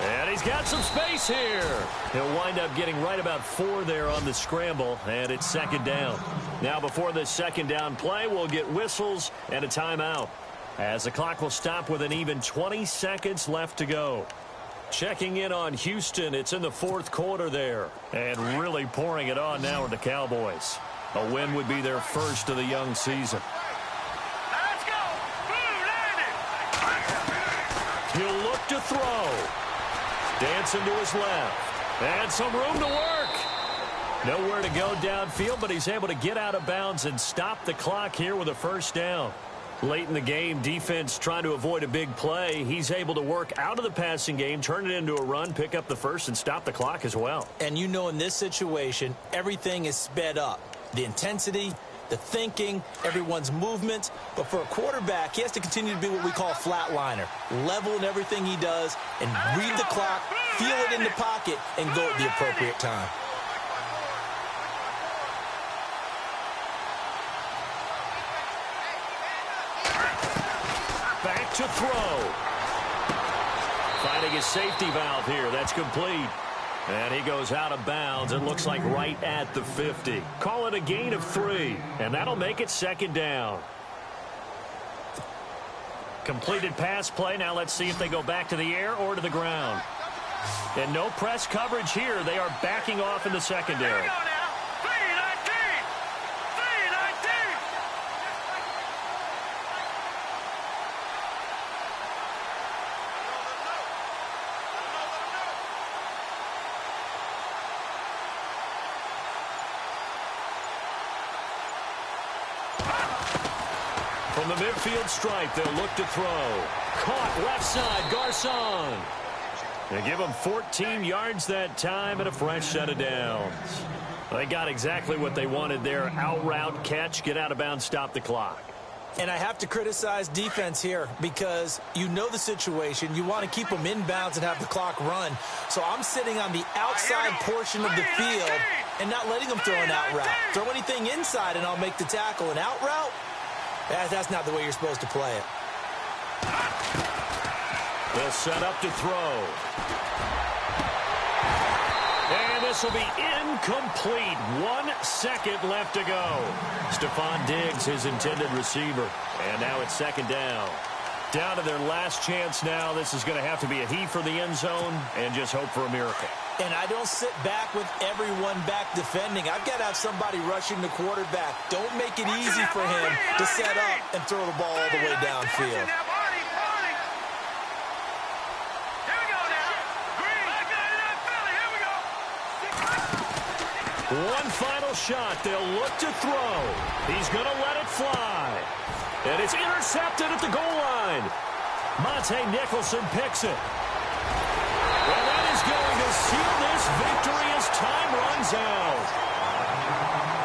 And he's got some space here. He'll wind up getting right about 4 there on the scramble, and it's second down. Now before this second down play, we'll get whistles and a timeout as the clock will stop with an even 20 seconds left to go. Checking in on Houston, it's in the fourth quarter there, and really pouring it on now with the Cowboys. A win would be their first of the young season. Let's go. Boom, landed. He'll look to throw. Dancing to his left. And some room to work. Nowhere to go downfield, but he's able to get out of bounds and stop the clock here with a first down. Late in the game, defense trying to avoid a big play. He's able to work out of the passing game, turn it into a run, pick up the first, and stop the clock as well. And you know in this situation, everything is sped up. The intensity, the thinking, everyone's movement. But for a quarterback, he has to continue to be what we call a flatliner. Level in everything he does and read the clock, feel it in the pocket, and go at the appropriate time. Back to throw. Finding his safety valve here. That's complete. And he goes out of bounds. It looks like right at the 50. Call it a gain of 3. And that'll make it second down. Completed pass play. Now let's see if they go back to the air or to the ground. And no press coverage here. They are backing off in the secondary. From the midfield stripe, they'll look to throw. Caught left side, Garcon. They give him 14 yards that time and a fresh set of downs. They got exactly what they wanted there. Out route, catch, get out of bounds, stop the clock. And I have to criticize defense here because you know the situation. You want to keep them in bounds and have the clock run. So I'm sitting on the outside portion of the field and not letting them throw an out route. Throw anything inside and I'll make the tackle. An out route? That's not the way you're supposed to play it. They'll set up to throw. And this will be incomplete. 1 second left to go. Stephon Diggs, his intended receiver. And now it's second down. Down to their last chance now. This is going to have to be a heave for the end zone and just hope for a miracle. And I don't sit back with everyone back defending. I've got to have somebody rushing the quarterback. Don't make it easy for him to set up and throw the ball all the way downfield. One final shot. They'll look to throw. He's going to let it fly. And it's intercepted at the goal line. Monte Nicholson picks it. Well, that is going to seal this victory as time runs out.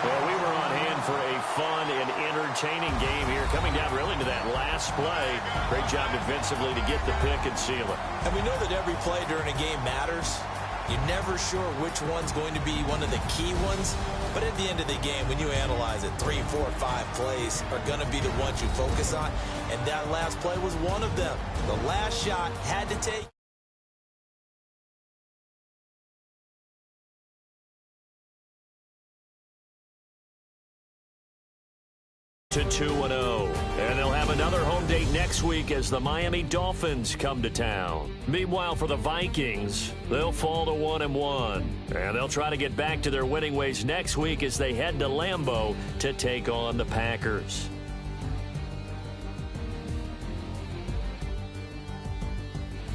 Well, we were on hand for a fun and entertaining game here, coming down really to that last play. Great job defensively to get the pick and seal it. And we know that every play during a game matters. You're never sure which one's going to be one of the key ones. But at the end of the game, when you analyze it, 3, 4, 5 plays are going to be the ones you focus on. And that last play was one of them. The last shot had to take. To 2-0, and they'll have another home date next week as the Miami Dolphins come to town. Meanwhile, for the Vikings, they'll fall to 1-1, and they'll try to get back to their winning ways next week as they head to Lambeau to take on the Packers.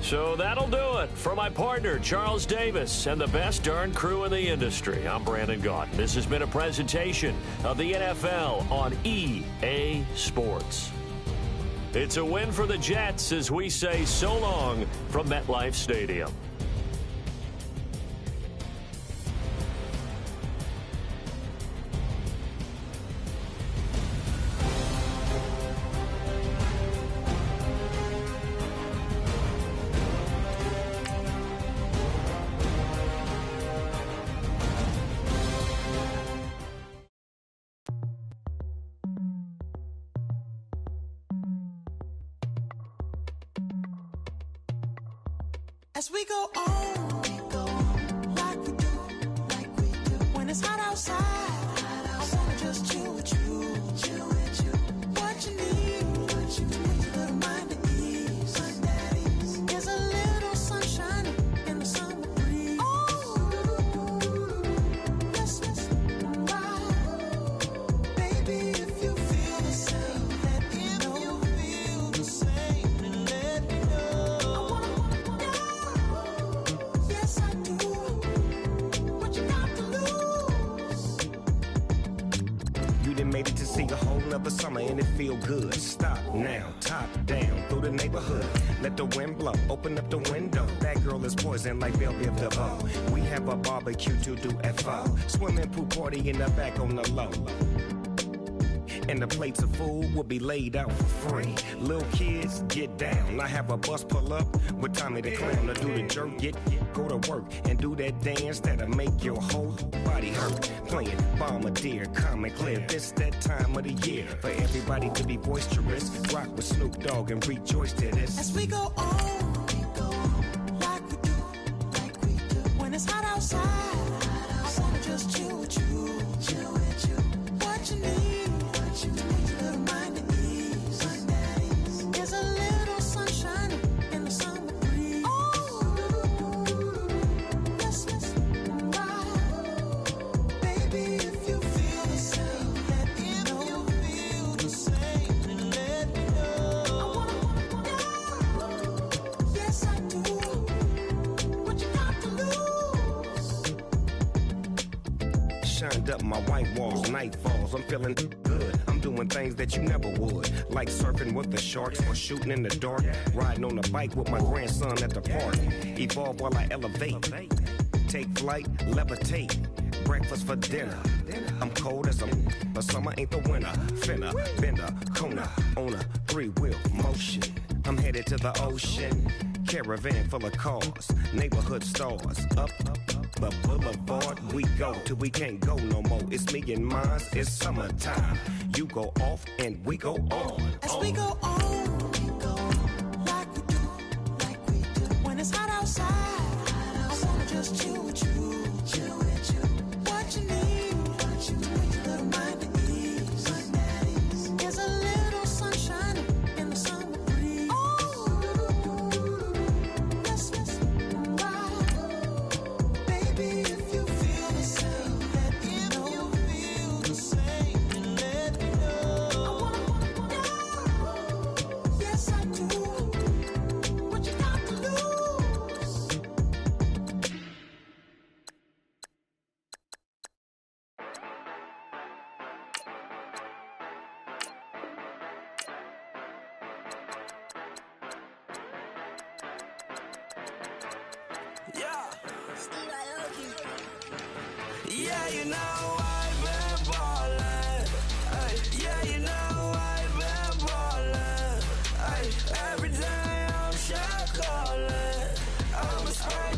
So that'll do it. For my partner, Charles Davis, and the best darn crew in the industry, I'm Brandon Gaudin. This has been a presentation of the NFL on EA Sports. It's a win for the Jets as we say so long from MetLife Stadium. As we go on, like we do, when it's hot outside, I wanna just chill with you, what you need, to put your mind at ease, there's a little sunshine in the summer breeze, oh, yes, right, feel good. Stop now, top down through the neighborhood. Let the wind blow, open up the window. That girl is poison like Belleville DeVoe. We have a barbecue to do FO. Swimming pool party in the back on the low. And the plates of food will be laid out for free. Little kids, get down. I have a bus pull up with Tommy the Clown to do the jerk. Go to work and do that dance that'll make your whole body hurt. Playing Bombardier, calm and clear. This that time of the year for everybody to be boisterous. Rock with Snoop Dogg and rejoice to this. As we go on, like we do. When it's hot outside, I wanna just chill with you. What you need. To make your little mind at ease. There's a little sunshine in the summer breeze. Let's ride. Baby, if you feel the same, let me know. If you feel the same, then let me know. I wanna yes, I do. What you got to lose? Shined up my white walls, night falls. I'm feeling good. I'm doing things that you never would, like surfing with the sharks or shooting in the dark, riding on a bike with my grandson at the park. Evolve while I elevate, take flight, levitate, breakfast for dinner. I'm cold as but summer ain't the winter. Finna, bender, Kona, on a 3-wheel motion. I'm headed to the ocean, caravan full of cars, neighborhood stars, up the boulevard we go till we can't go no more. It's me and mine, it's summertime. You go off and we go on. As we go on, like we do. When it's hot outside, I wanna just chill with you. What you need, to make your little mind at ease. There's a little sunshine in the summer breeze. Let's ride. Baby, if you feel the same, let me know. If you feel the same, then let me know. I wanna yes, I do. What you got to lose? Yeah, you know I've been ballin'. Ay, yeah, you know I've been ballin'. Ay, every day I'm shot callin'. I'm a spray,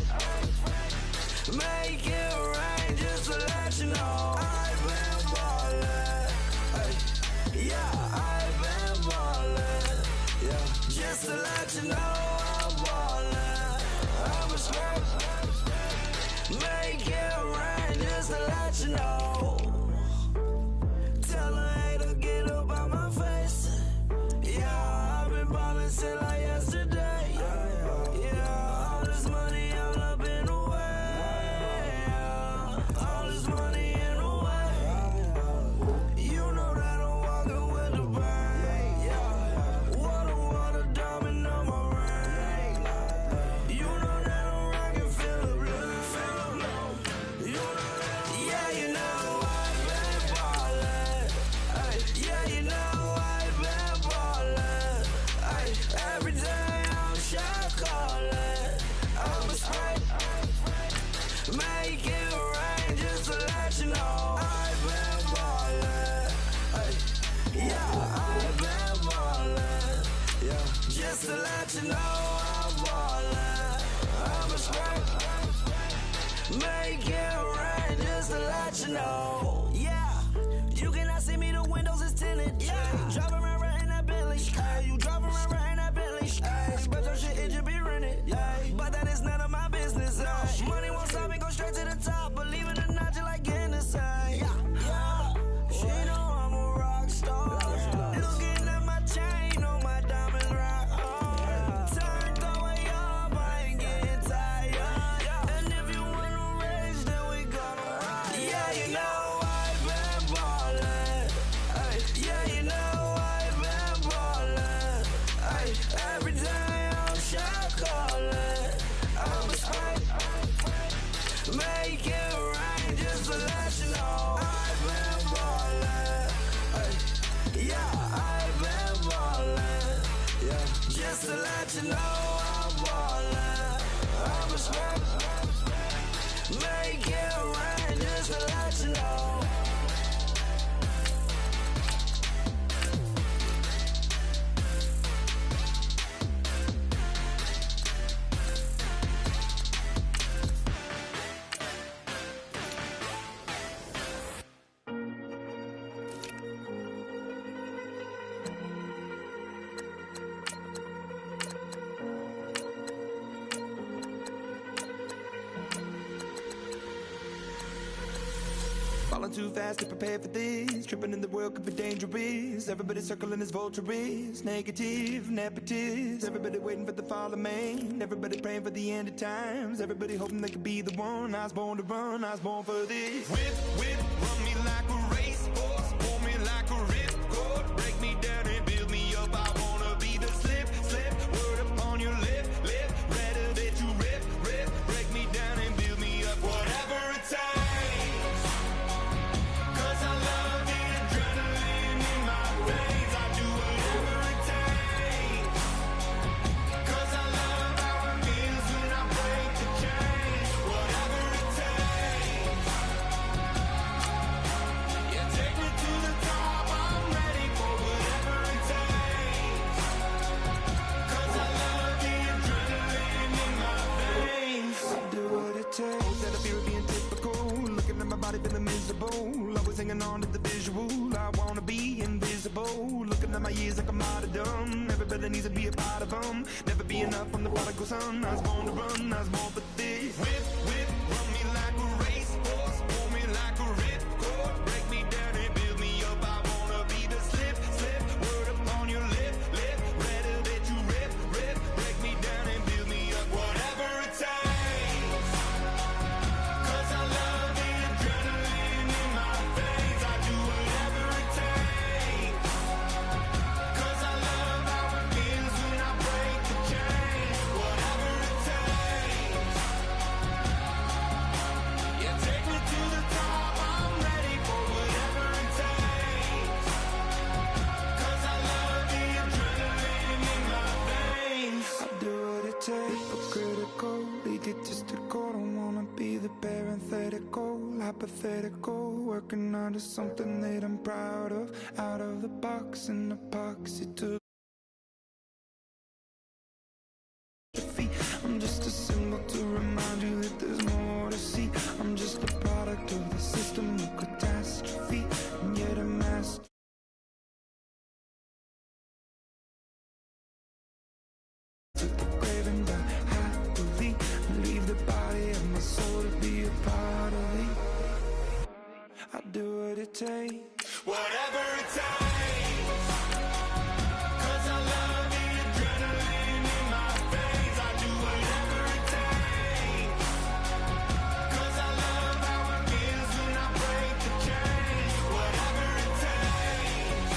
make it rain just to let you know I've been ballin'. Ay, yeah, I've been ballin'. Yeah, just to let you know I'm ballin'. I'm a spray, make it rain just to let you know. Tell her hater get up out my face. Yeah, I've been ballin' since like yesterday. Yeah, all this money all up in the way. All this money in the way. You know that I'm walking with the bang. Water, diamond on my ring. You know that I'm rockin' feel the blue. You know that, yeah, you know I've been ballin'. Ay, yeah, you know I've been ballin'. Ay, every day I'm shot callin'. I'm a spray, make it rain just to let you know I've been ballin'. Ay, yeah, I've been ballin'. Yeah, just to let you know I'm ballin'. I'm a spray, make it rain just to let you know. Yeah, you cannot see me, the windows is tinted. Yeah, driving around right in that Bentley. Hey, you driving around right in that Bentley. Hey, but your shit, it should be rented. Yeah, but that is none of my business. Money won't stop me, go straight to the top. Believe it or not, you like getting the same. Yeah, she know I'm a rock star. Looking at my chain on my diamonds right hard. Turned the way up, I ain't getting tired. And if you wanna raise, then we gonna ride. Yeah, you know I've been ballin'. Ay, yeah, you know I've just to let you know I'm ballin'. I'm a smoke. Make it rain just to let you know. Falling too fast to prepare for this. Tripping in the world could be dangerous. Everybody circling as vultures. Negative, nepotist. Everybody waiting for the fall of man. Everybody praying for the end of times. Everybody hoping they could be the one. I was born to run, I was born for this. Whip, run me like a racehorse. Pull me like a ripcord. Break me down and build me up. I wanna be the slip. Word upon your lip. Rather that you rip. Break me down and build me up. Whatever it takes. Feeling miserable, always hanging on to the visual. I wanna be invisible. Looking at my years like I'm martyrdom. Everybody needs to be a part of them. Never be enough from the prodigal son. I was born to run, I was born for this. Whip, run me like a racehorse. Pull me like a ripcord. Break me down and build me up. I wanna be the slip. Word upon your lip. Rather that you rip. Break me down and build me up. Whatever it takes. Hypothetical, working under something that I'm proud of. Out of the box and epoxy to feet. I'm just a symbol to remind you that there's more to see. I'm just a product of the system of catastrophe, and yet a master. To the grave and die happily, leave the body of my soul to be a part of me. I do what it takes. Whatever it takes. 'Cause I love the adrenaline in my veins. I do whatever it takes. 'Cause I love how it feels when I break the chains. Whatever it takes.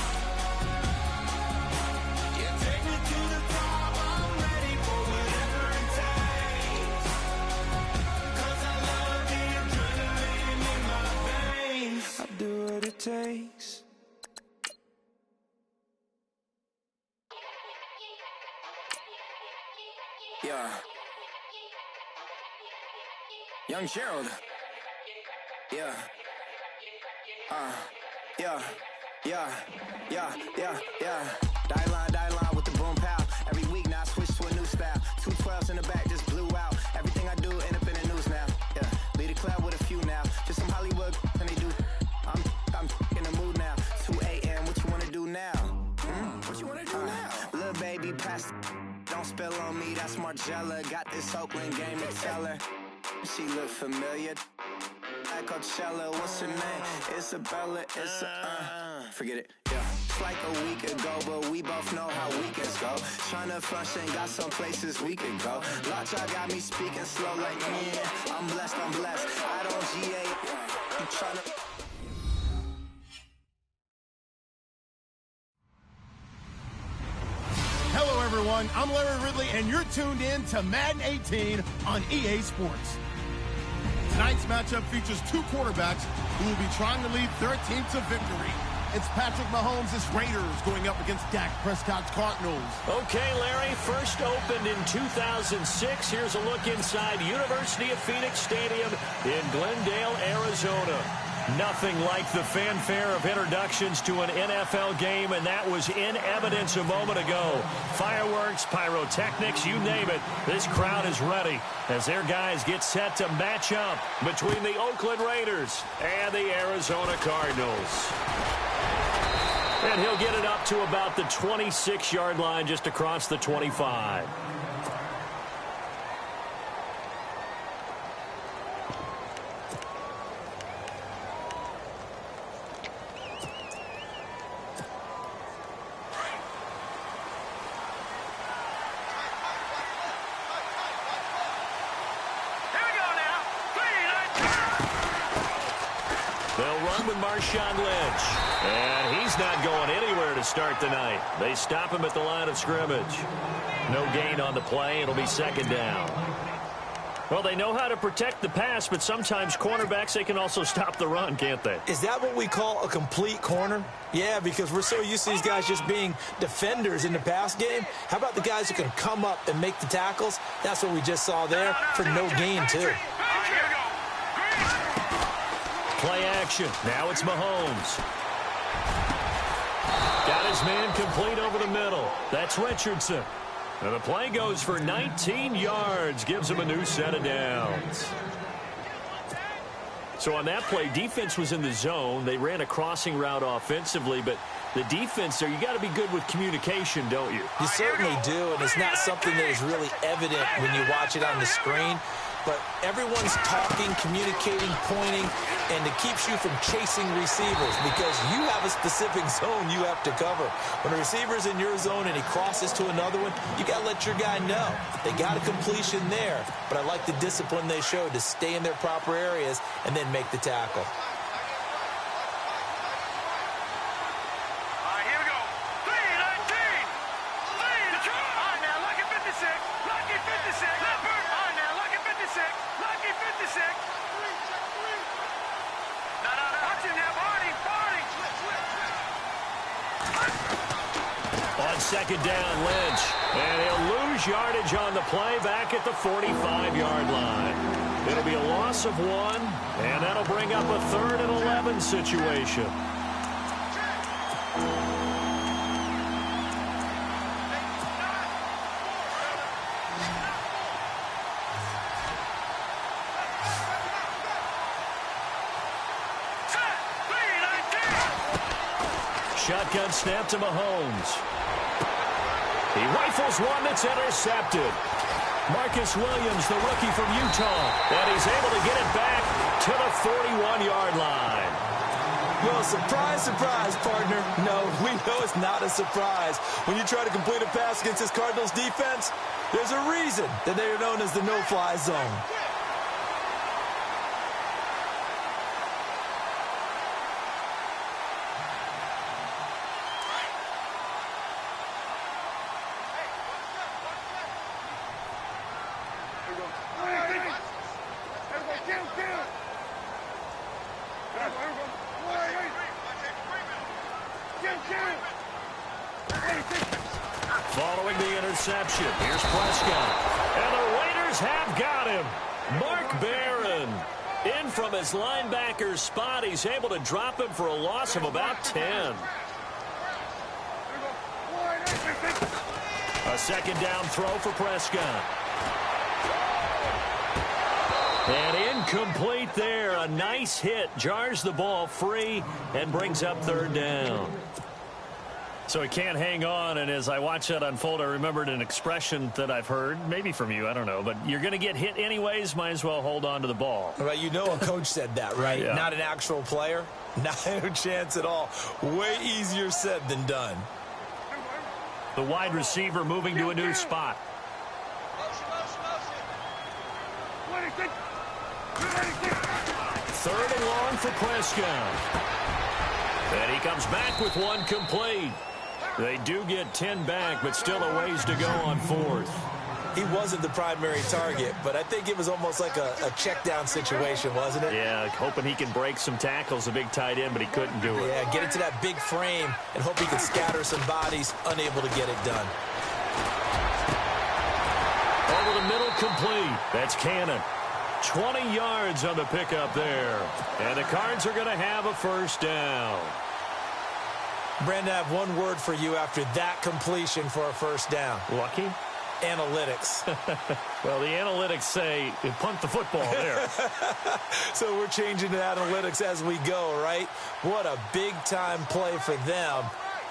Yeah, take me to the top. I'm ready for whatever it takes. 'Cause I love the adrenaline in my veins. I do what it takes. Yeah. Young Gerald. Yeah. Yeah. Die line with the boom pow. Every week now I switch to a new style. 212s in the back just blew out. Everything I do end up in the news now. Yeah. Lead the club with a few now. Just some Hollywood and they do. I'm in the mood now. 2 a.m. What you wanna do now? What you wanna do now? Little baby pass. Don't spill on me, that's Margella. Got this Oakland game to tell her. She look familiar. Like Coachella, what's her name? Isabella, forget it, yeah. It's like a week ago, but we both know how weekends go. Tryna function, got some places we could go. Lot y'all got me speaking slow like, yeah, I'm blessed. I don't GA, you tryna... Hello, everyone. I'm Larry Ridley, and you're tuned in to Madden 18 on EA Sports. Tonight's matchup features two quarterbacks who will be trying to lead their team to victory. It's Patrick Mahomes' Raiders going up against Dak Prescott's Cardinals. Okay, Larry, first opened in 2006. Here's a look inside University of Phoenix Stadium in Glendale, Arizona. Nothing like the fanfare of introductions to an NFL game, and that was in evidence a moment ago. Fireworks, pyrotechnics, you name it. This crowd is ready as their guys get set to match up between the Oakland Raiders and the Arizona Cardinals. And he'll get it up to about the 26-yard line, just across the 25. Marshawn Lynch. And he's not going anywhere to start the night. They stop him at the line of scrimmage. No gain on the play. It'll be second down. Well, they know how to protect the pass, but sometimes cornerbacks, they can also stop the run, can't they? Is that what we call a complete corner? Yeah, because we're so used to these guys just being defenders in the pass game. How about the guys who can come up and make the tackles? That's what we just saw there for no gain, too. Play action. Now it's Mahomes. Got his man complete over the middle. That's Richardson. And the play goes for 19 yards. Gives him a new set of downs. So on that play, defense was in the zone. They ran a crossing route offensively, but the defense there, you got to be good with communication, don't you? You certainly do, and it's not something that is really evident when you watch it on the screen. But everyone's talking, communicating, pointing, and it keeps you from chasing receivers because you have a specific zone you have to cover. When a receiver's in your zone and he crosses to another one, you got to let your guy know. They got a completion there, but I like the discipline they showed to stay in their proper areas and then make the tackle. Second down, Lynch. And he'll lose yardage on the play back at the 45-yard line. It'll be a loss of 1, and that'll bring up a 3rd and 11 situation. Shotgun snap to Mahomes. He rifles one that's intercepted. Marcus Williams, the rookie from Utah, and he's able to get it back to the 41-yard line. Well, surprise, surprise, partner. No, we know it's not a surprise. When you try to complete a pass against this Cardinals defense, there's a reason that they are known as the no-fly zone. Following the interception, here's Prescott. And the Raiders have got him. Mark Barron in from his linebacker spot. He's able to drop him for a loss of about 10. A second down throw for Prescott. And incomplete there. A nice hit. Jars the ball free and brings up 3rd down. So he can't hang on, and as I watch that unfold, I remembered an expression that I've heard, maybe from you, I don't know, but you're going to get hit anyways, might as well hold on to the ball. Right, you know a coach said that, right? Yeah. Not an actual player? No chance at all. Way easier said than done. The wide receiver moving to a new spot. Third and long for Prescott. And he comes back with one complete. They do get 10 back, but still a ways to go on 4th. He wasn't the primary target, but I think it was almost like a check down situation, wasn't it? Yeah, hoping he can break some tackles, a big tight end, but he couldn't do it. Yeah, get into that big frame and hope he can scatter some bodies, unable to get it done. Over the middle, complete. That's Cannon. 20 yards on the pickup there. And the Cards are going to have a first down. Brandon, I have one word for you after that completion for a first down. Lucky? Analytics. Well, the analytics say punt the football there. So we're changing to analytics as we go, right? What a big-time play for them,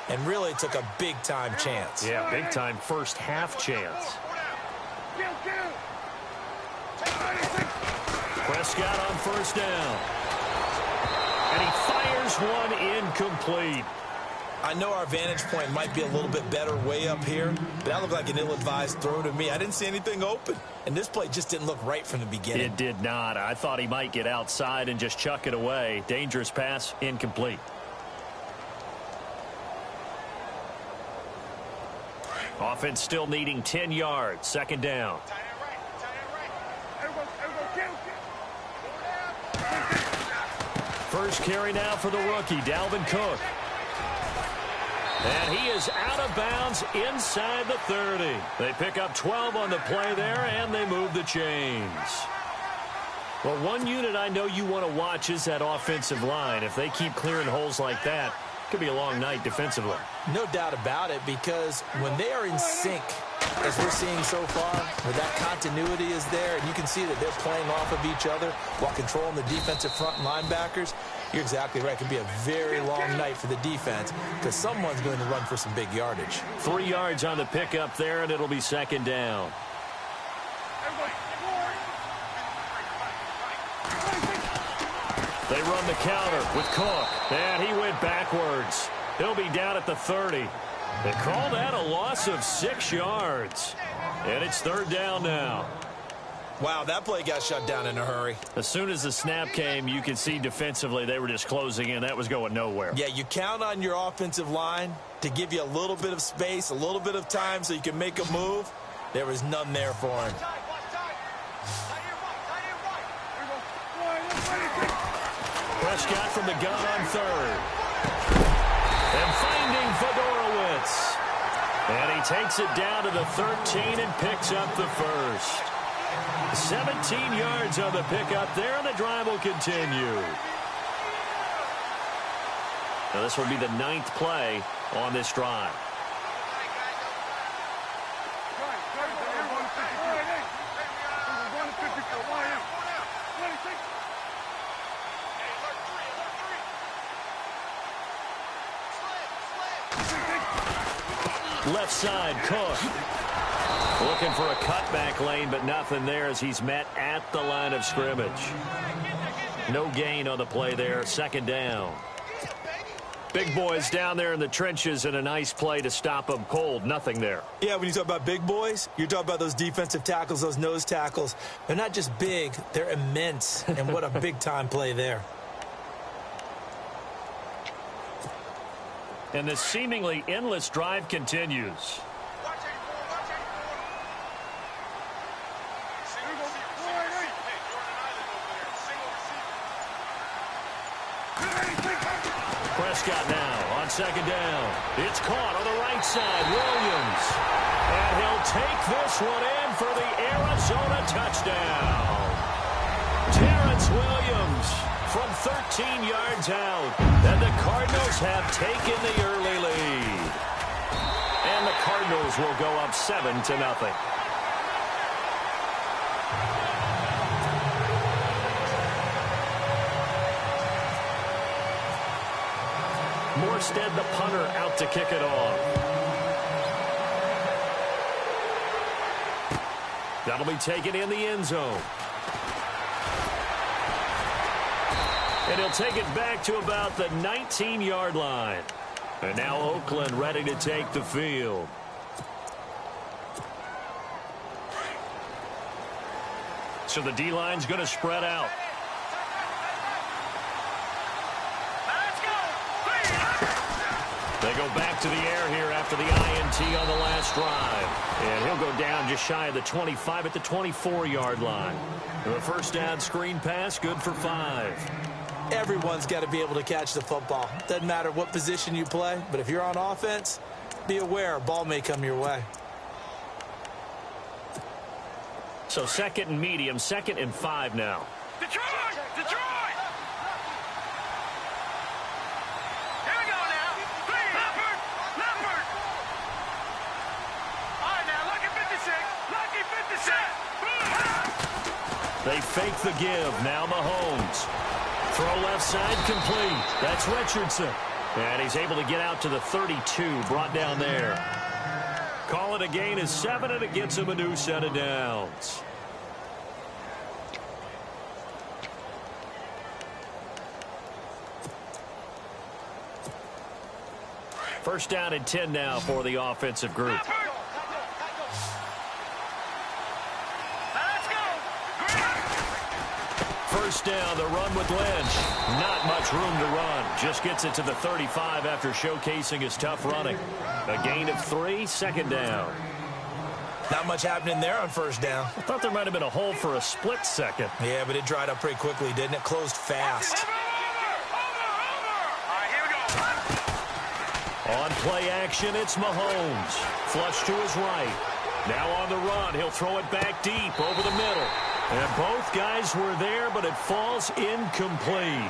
and really took a big-time chance. Yeah, big-time first half chance. Prescott on first down. And he fires one incomplete. I know our vantage point might be a little bit better way up here, but that looked like an ill-advised throw to me. I didn't see anything open, and this play just didn't look right from the beginning. It did not. I thought he might get outside and just chuck it away. Dangerous pass, incomplete. Offense still needing 10 yards. Second down. First carry now for the rookie, Dalvin Cook. And he is out of bounds inside the 30. They pick up 12 on the play there, and they move the chains. Well, one unit I know you want to watch is that offensive line. If they keep clearing holes like that, it could be a long night defensively. No doubt about it, because when they are in sync, as we're seeing so far, where that continuity is there, and you can see that they're playing off of each other while controlling the defensive front linebackers, you're exactly right. It could be a very long night for the defense because someone's going to run for some big yardage. 3 yards on the pickup there, and it'll be second down. They run the counter with Cook, and he went backwards. He'll be down at the 30. They call that a loss of 6 yards. And it's third down now. Wow, that play got shut down in a hurry. As soon as the snap came, you could see defensively they were just closing in. That was going nowhere. Yeah, you count on your offensive line to give you a little bit of space, a little bit of time so you can make a move. There was none there for him. Prescott from the gun on third. And finding Fedorowicz. And he takes it down to the 13 and picks up the first. 17 yards on the pickup there, and the drive will continue. Now this will be the 9th play on this drive. Left side, Cook. Looking for a cutback lane, but nothing there as he's met at the line of scrimmage. No gain on the play there. Second down. Big boys down there in the trenches, and a nice play to stop them cold. Nothing there. Yeah, when you talk about big boys, you're talking about those defensive tackles, those nose tackles. They're not just big, they're immense. And what a big-time play there. And the seemingly endless drive continues. Prescott now on second down. It's caught on the right side. Williams. And he'll take this one in for the Arizona touchdown. Terrence Williams from 13 yards out. And the Cardinals have taken the early lead. And the Cardinals will go up 7-0. Morstead, the punter, out to kick it off. That'll be taken in the end zone. And he'll take it back to about the 19-yard line. And now Oakland ready to take the field. So the D-line's going to spread out. They go back to the air here after the INT on the last drive. And he'll go down just shy of the 25 at the 24-yard line. The first down screen pass, good for 5. Everyone's got to be able to catch the football. Doesn't matter what position you play, but if you're on offense, be aware a ball may come your way. So second and medium, 2nd and 5 now. Detroit! Detroit! Here we go now. Please. Leopard! Leopard! All right, now, lucky 56. Lucky 56. They fake the give. Now Mahomes. Throw left side complete. That's Richardson. And he's able to get out to the 32, brought down there. Call it a gain of 7, and it gets him a new set of downs. First down and 10 now for the offensive group. First down, the run with Lynch. Not much room to run. Just gets it to the 35 after showcasing his tough running. A gain of 3, 2nd down. Not much happening there on first down. I thought there might have been a hole for a split second. Yeah, but it dried up pretty quickly, didn't it? Closed fast. On play action, it's Mahomes. Flush to his right. Now on the run, he'll throw it back deep over the middle. And both guys were there, but it falls incomplete.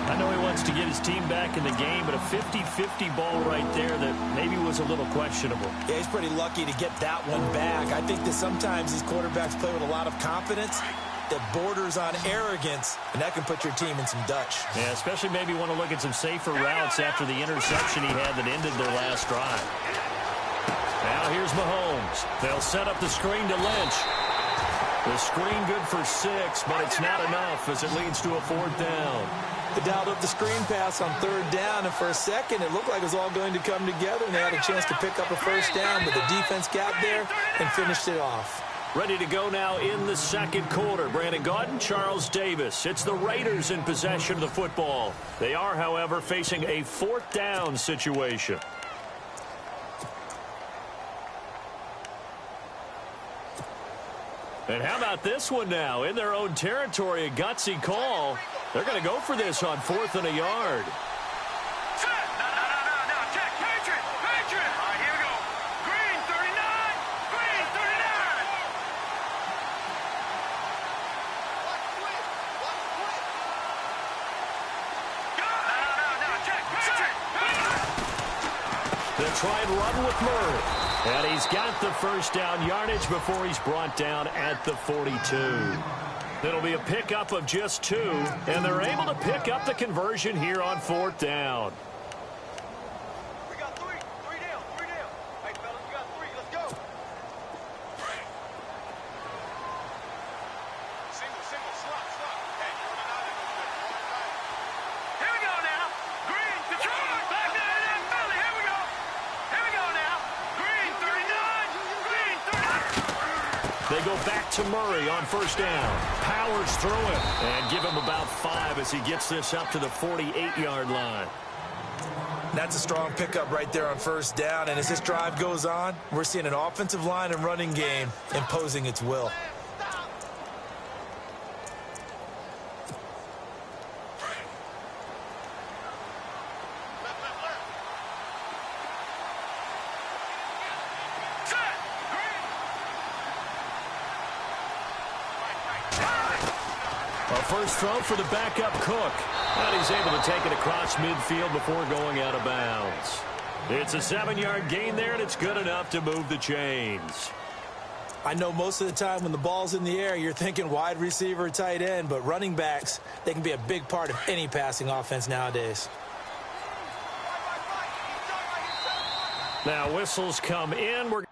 I know he wants to get his team back in the game, but a 50-50 ball right there that maybe was a little questionable. Yeah, he's pretty lucky to get that one back. I think that sometimes these quarterbacks play with a lot of confidence that borders on arrogance, and that can put your team in some Dutch. Yeah, especially maybe want to look at some safer routes after the interception he had that ended their last drive. Now here's Mahomes. They'll set up the screen to Lynch. The screen good for 6, but it's not enough as it leads to a 4th down. They dialed up the screen pass on 3rd down, and for a second it looked like it was all going to come together, and they had a chance to pick up a first down, but the defense got there and finished it off. Ready to go now in the 2nd quarter. Brandon Gaudin, Charles Davis. It's the Raiders in possession of the football. They are, however, facing a 4th down situation. And how about this one now? In their own territory, a gutsy call. They're going to go for this on 4th and a yard. No, check. Patriot. All right, here we go. Green 39. Green 39. No, check. Patriot. They'll try and run with Murray. And he's got the first down yardage before he's brought down at the 42. It'll be a pickup of just 2, and they're able to pick up the conversion here on 4th down. We got 3. 3 down. Hey, fellas, we got 3. Let's go. Single, slot. Hey, here we go now. Green, Detroit. Back there in that Philly. Here we go. Here we go now. Green 39. They go back to Murray on first down. Powers through it and give him about 5 as he gets this up to the 48-yard line. That's a strong pickup right there on first down, and as this drive goes on, we're seeing an offensive line and running game imposing its will. First throw for the backup Cook. And he's able to take it across midfield before going out of bounds. It's a 7-yard gain there, and it's good enough to move the chains. I know most of the time when the ball's in the air, you're thinking wide receiver, tight end, but running backs, they can be a big part of any passing offense nowadays. Now whistles come in. We're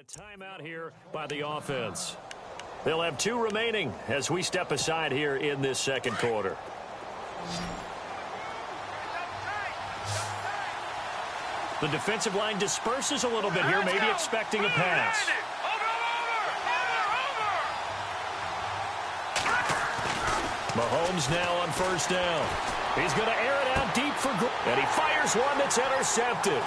A timeout here by the offense. They'll have 2 remaining as we step aside here in this second quarter. The defensive line disperses a little bit here, maybe expecting a pass. Mahomes now on first down. He's going to air it out deep for Grant, and he fires one that's intercepted.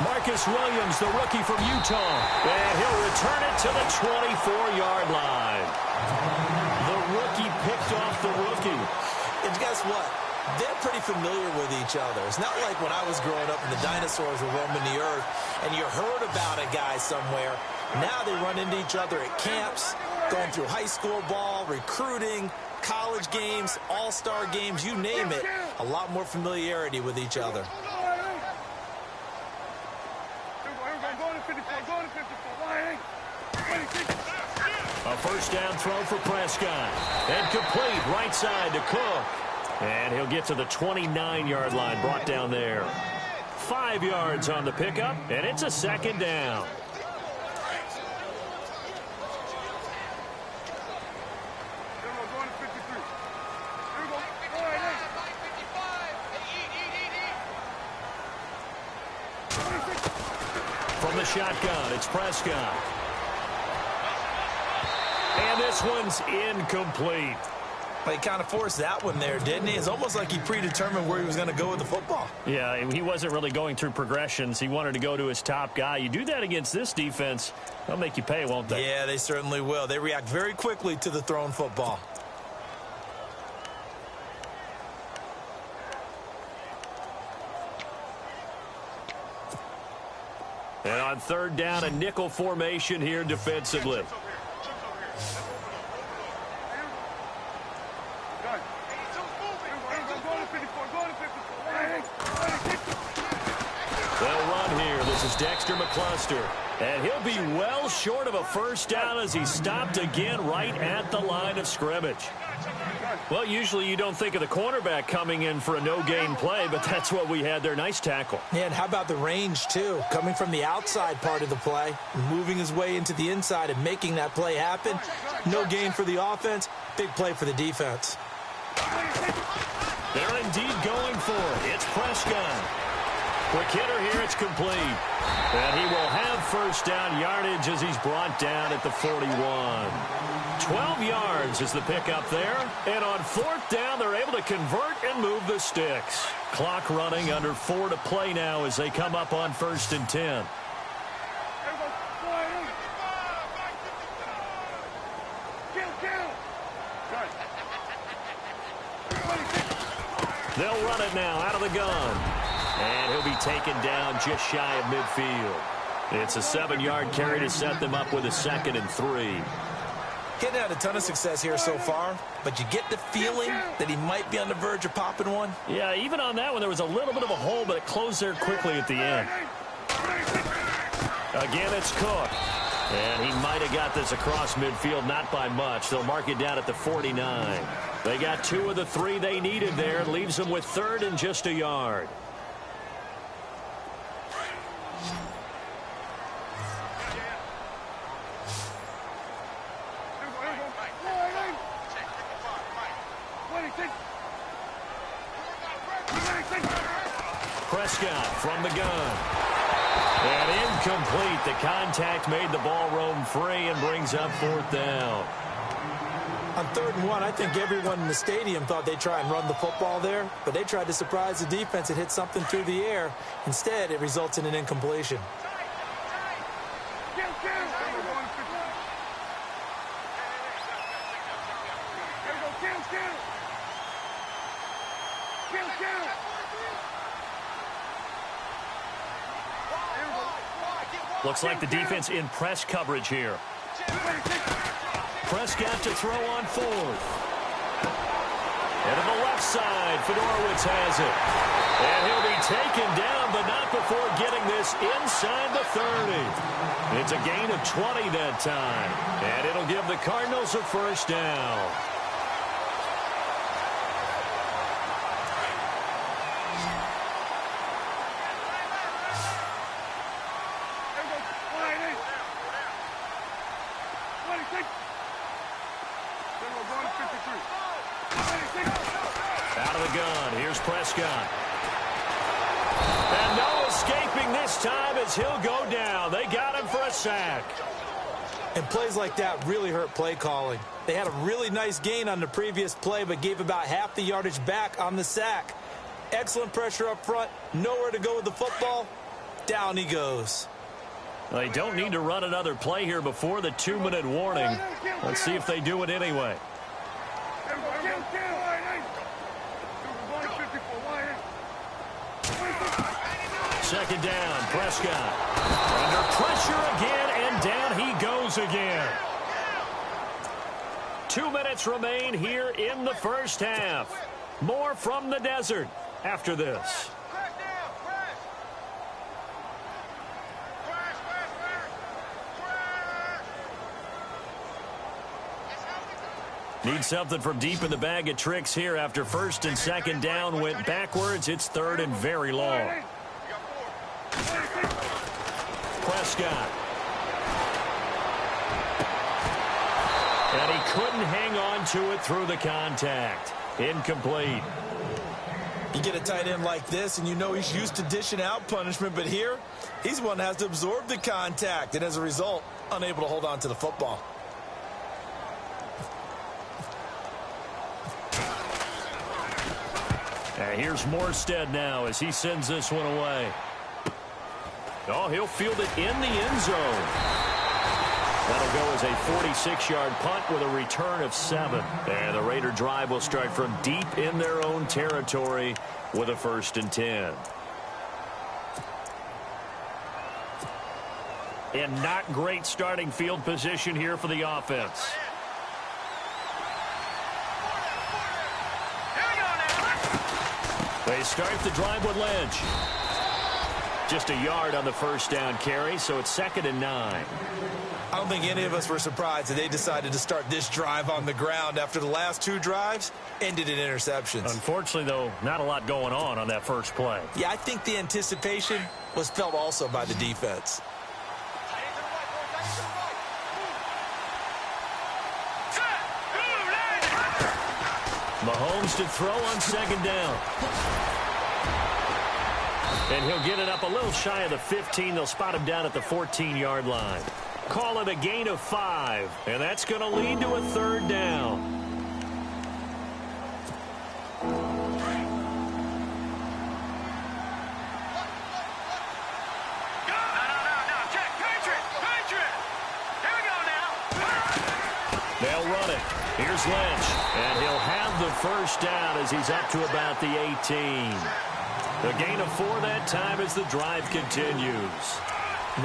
Marcus Williams, the rookie from Utah, and he'll return it to the 24-yard line. The rookie picked off the rookie. And guess what? They're pretty familiar with each other. It's not like when I was growing up and the dinosaurs were roaming the earth and you heard about a guy somewhere. Now they run into each other at camps, going through high school ball, recruiting, college games, all-star games, you name it. A lot more familiarity with each other. A first down throw for Prescott. And complete right side to Cook. And he'll get to the 29-yard line, brought down there. 5 yards on the pickup, and it's a second down. From the shotgun, it's Prescott. And this one's incomplete. Well, he kind of forced that one there, didn't he? It's almost like he predetermined where he was going to go with the football. Yeah, he wasn't really going through progressions. He wanted to go to his top guy. You do that against this defense, they'll make you pay, won't they? Yeah, they certainly will. They react very quickly to the thrown football. And on third down, a nickel formation here defensively. They'll run here. This is Dexter McCluster. And he'll be well short of a first down as he stopped again right at the line of scrimmage. Well, usually you don't think of the cornerback coming in for a no-gain play, but that's what we had there. Nice tackle. Yeah, and how about the range, too? Coming from the outside part of the play, moving his way into the inside and making that play happen. No gain for the offense, big play for the defense. They're indeed going for it. It's Prescott. Quick hitter here, it's complete. And he will have first down yardage as he's brought down at the 41. 12 yards is the pickup there. And on fourth down, they're able to convert and move the sticks. Clock running, under 4 to play now as they come up on 1st and 10. They'll run it now out of the gun. And he'll be taken down just shy of midfield. It's a 7-yard carry to set them up with a 2nd and 3. Getting had a ton of success here so far, but you get the feeling that he might be on the verge of popping one. Yeah, even on that one, there was a little bit of a hole, but it closed there quickly at the end. Again, it's Cook. And he might have got this across midfield, not by much. They'll mark it down at the 49. They got 2 of the 3 they needed there. Leaves them with 3rd and just a yard. Prescott from the gun. And incomplete. The contact made the ball roam free and brings up 4th down. On 3rd and 1, I think everyone in the stadium thought they'd try and run the football there, but they tried to surprise the defense and hit something through the air. Instead, it results in an incompletion. Looks like the defense in press coverage here. Prescott to throw on 4th. And to the left side, Fedorowicz has it. And he'll be taken down, but not before getting this inside the 30. It's a gain of 20 that time. And it'll give the Cardinals a first down. of the gun. Here's Prescott. And no escaping this time as he'll go down. They got him for a sack. And plays like that really hurt play calling. They had a really nice gain on the previous play, but gave about half the yardage back on the sack. Excellent pressure up front. Nowhere to go with the football. Down he goes. They don't need to run another play here before the 2-minute warning. Let's see if they do it anyway. Second down, Prescott. Under pressure again, and down he goes again. 2 minutes remain here in the first half. More from the desert after this. Need something from deep in the bag of tricks here after first and second down went backwards. It's third and very long. Prescott. And he couldn't hang on to it through the contact. Incomplete. You get a tight end like this, and you know he's used to dishing out punishment, but here, he's the one that has to absorb the contact, and as a result, unable to hold on to the football. And here's Morstead now as he sends this one away. Oh, he'll field it in the end zone. That'll go as a 46-yard punt with a return of 7. And the Raider drive will start from deep in their own territory with a 1st and 10. And not great starting field position here for the offense. They start the drive with Lynch. Just a yard on the first down carry, so it's 2nd and 9. I don't think any of us were surprised that they decided to start this drive on the ground after the last 2 drives ended in interceptions. Unfortunately, though, not a lot going on that first play. Yeah, I think the anticipation was felt also by the defense. Mahomes to throw on 2nd down. And he'll get it up a little shy of the 15. They'll spot him down at the 14-yard line. Call it a gain of 5. And that's going to lead to a 3rd down. They'll run it. Here's Lynch. And he'll have the first down as he's up to about the 18. A gain of 4 that time as the drive continues.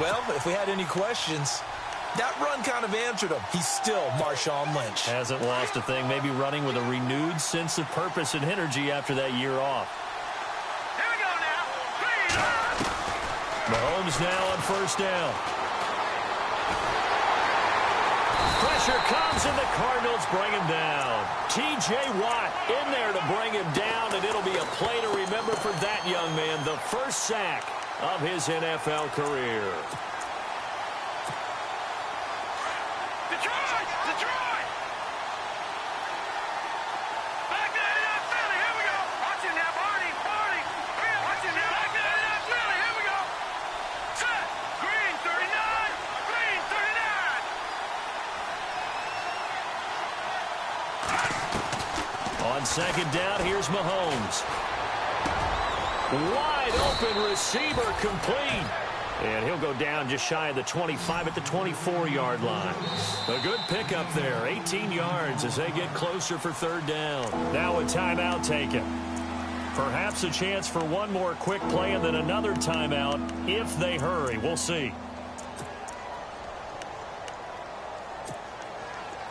Well, if we had any questions, that run kind of answered him. He's still Marshawn Lynch. Hasn't lost a thing. Maybe running with a renewed sense of purpose and energy after that year off. Here we go now. Mahomes now on 1st down. Pressure comes, and the Cardinals bring him down. T.J. Watt in there to bring him down, and it'll be a play to remember for that young man. The first sack of his NFL career. Detroit! Detroit! Back there in Philly. Here we go. Watch it now, Barney. Barney. Watch it now. Back there in Philly. Here we go. Set. Green 39. Green 39. On 2nd down, here's Mahomes. Wide open receiver complete. And he'll go down just shy of the 25 at the 24-yard line. A good pickup there. 18 yards as they get closer for 3rd down. Now a timeout taken. Perhaps a chance for one more quick play and then another timeout if they hurry. We'll see.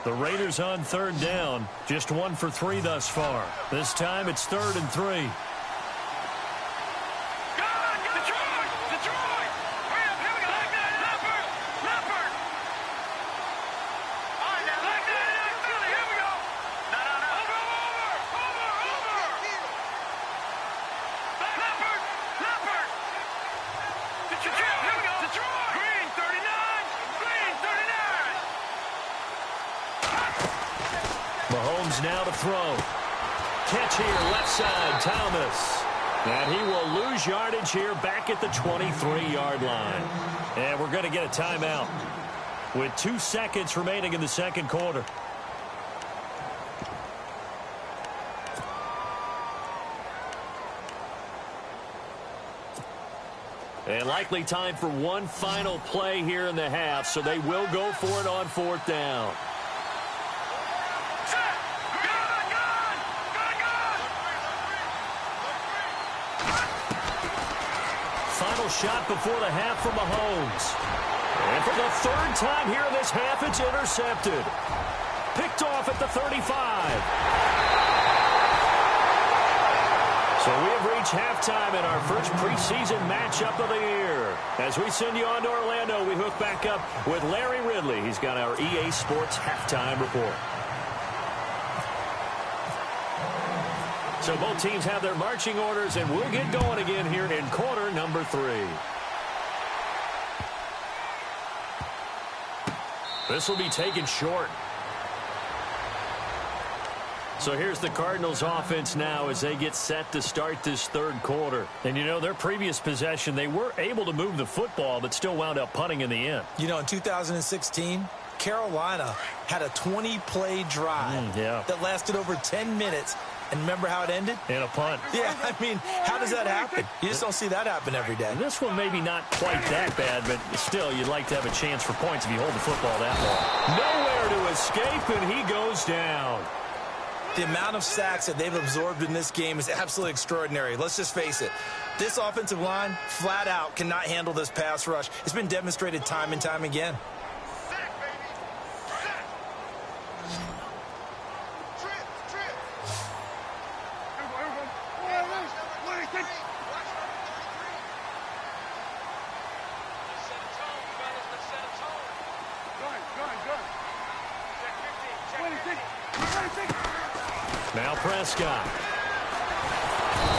The Raiders on 3rd down. Just 1 for 3 thus far. This time it's 3rd and 3. Mahomes now to throw. Catch here, left side, Thomas. And he will lose yardage here back at the 23-yard line. And we're going to get a timeout with 2 seconds remaining in the second quarter. And likely time for one final play here in the half, so they will go for it on 4th down. Final shot before the half from Mahomes. And for the 3rd time here in this half, it's intercepted. Picked off at the 35. So we have reached halftime in our first preseason matchup of the year. As we send you on to Orlando, we hook back up with Larry Ridley. He's got our EA Sports halftime report. So both teams have their marching orders, and we'll get going again here in quarter number 3. This will be taken short. So here's the Cardinals offense now as they get set to start this 3rd quarter. And, you know, their previous possession, they were able to move the football, but still wound up punting in the end. You know, in 2016, Carolina had a 20-play drive that lasted over 10 minutes. And remember how it ended? In a punt. Yeah, I mean, how does that happen? You just don't see that happen every day. This one maybe not quite that bad, but still, you'd like to have a chance for points if you hold the football that long. Nowhere to escape, and he goes down. The amount of sacks that they've absorbed in this game is absolutely extraordinary. Let's just face it. This offensive line, flat out, cannot handle this pass rush. It's been demonstrated time and time again. Now Prescott.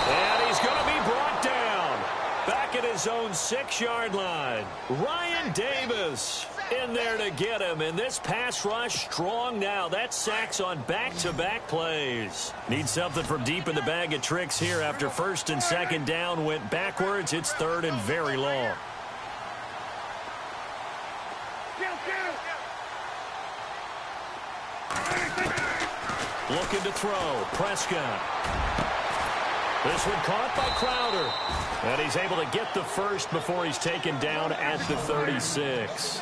And he's going to be brought down. Back at his own 6-yard line. Ryan Davis in there to get him. And this pass rush strong now. That's sacks on back-to-back plays. Need something from deep in the bag of tricks here after 1st and 2nd down went backwards. It's 3rd and very long. Looking to throw. Prescott. This one caught by Crowder. And he's able to get the first before he's taken down at the 36.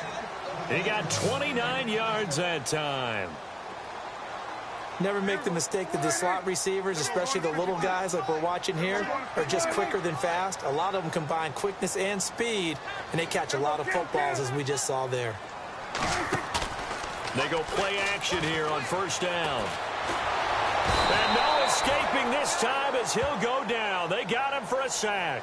He got 29 yards that time. Never make the mistake that the slot receivers, especially the little guys like we're watching here, are just quicker than fast. A lot of them combine quickness and speed, and they catch a lot of footballs, as we just saw there. They go play action here on 1st down. And no escaping this time as he'll go down. They got him for a sack.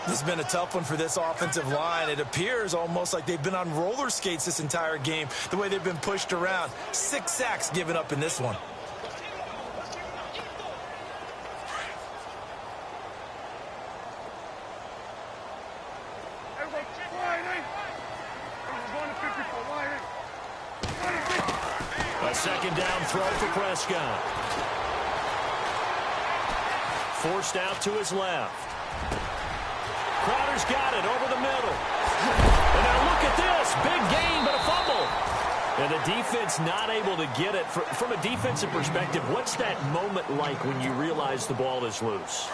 This has been a tough one for this offensive line. It appears almost like they've been on roller skates this entire game, the way they've been pushed around. 6 sacks given up in this one. A 2nd down throw for Prescott. Forced out to his left. Crowder's got it over the middle. And now look at this. Big gain, but a fumble. And the defense not able to get it. From a defensive perspective, what's that moment like when you realize the ball is loose?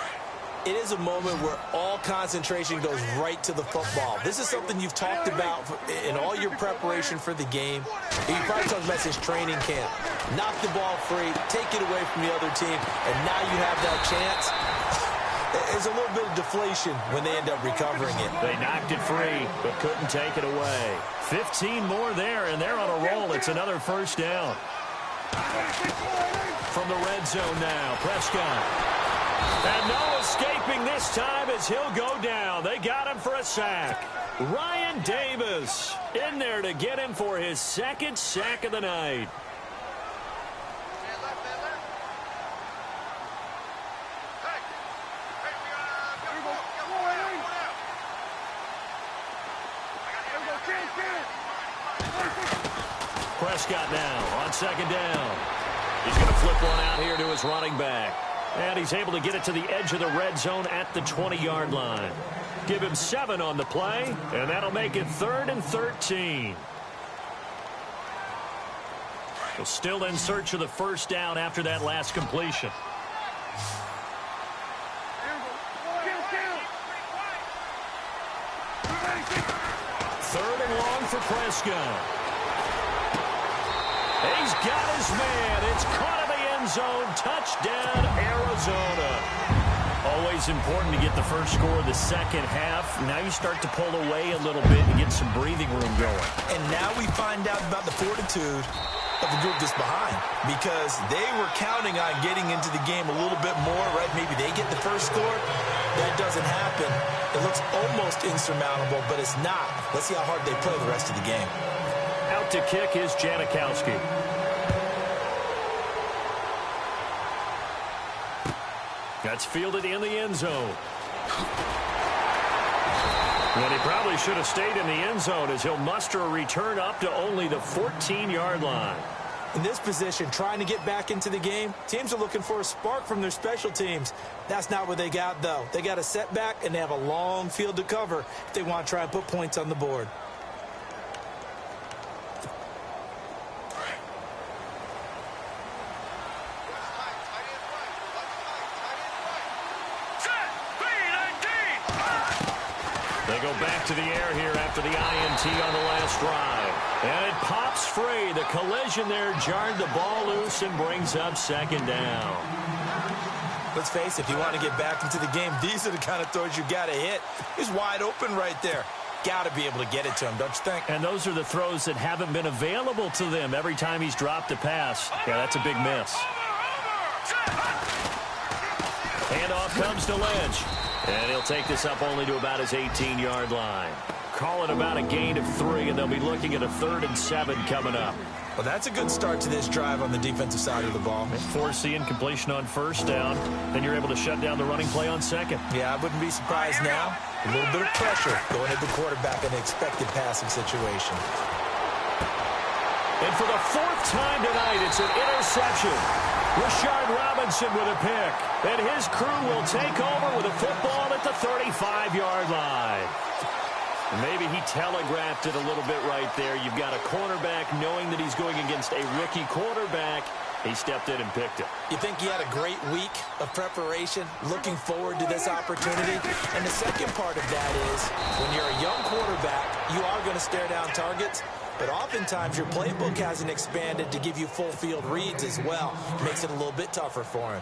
It is a moment where all concentration goes right to the football. This is something you've talked about in all your preparation for the game. You probably talked about since training camp. Knock the ball free, take it away from the other team, and now you have that chance. There's a little bit of deflation when they end up recovering it. They knocked it free, but couldn't take it away. 15 more there, and they're on a roll. It's another 1st down. From the red zone now, Prescott. And no escaping this time as he'll go down. They got him for a sack. Ryan Davis in there to get him for his 2nd sack of the night. Prescott now on 2nd down. He's going to flip one out here to his running back. And he's able to get it to the edge of the red zone at the 20-yard line. Give him 7 on the play, and that'll make it 3rd and 13. So still in search of the first down after that last completion. 3rd and long for Prescott. He's got his man. It's caught in the end zone. Touchdown, Arizona. Always important to get the first score of the second half. Now you start to pull away a little bit and get some breathing room going. And now we find out about the fortitude of the group that's behind, because they were counting on getting into the game a little bit more, right? Maybe they get the first score. That doesn't happen. It looks almost insurmountable, but it's not. Let's see how hard they play the rest of the game. Out to kick is Janikowski. That's fielded in the end zone. And he probably should have stayed in the end zone as he'll muster a return up to only the 14-yard line. In this position, trying to get back into the game, teams are looking for a spark from their special teams. That's not what they got, though. They got a setback, and they have a long field to cover if they want to try and put points on the board. They go back to the air here after the INT on the last drive. And it pops free. The collision there jarred the ball loose and brings up 2nd down. Let's face it, if you want to get back into the game, these are the kind of throws you got to hit. He's wide open right there. Got to be able to get it to him, don't you think? And those are the throws that haven't been available to them every time he's dropped a pass. Yeah, that's a big miss. Handoff comes to Lynch. And he'll take this up only to about his 18-yard line. Call it about a gain of 3, and they'll be looking at a 3rd and 7 coming up. Well, that's a good start to this drive on the defensive side of the ball. Force the incompletion on 1st down. Then you're able to shut down the running play on 2nd. Yeah, I wouldn't be surprised now. A little bit of pressure going at the quarterback in an expected passing situation. And for the 4th time tonight, it's an interception. Rashard Robinson with a pick. And his crew will take over with a football at the 35-yard line. Maybe he telegraphed it a little bit right there. You've got a cornerback knowing that he's going against a rookie quarterback. He stepped in and picked it. You think he had a great week of preparation, looking forward to this opportunity? And the second part of that is, when you're a young quarterback, you are going to stare down targets. But oftentimes your playbook hasn't expanded to give you full field reads as well. Makes it a little bit tougher for him.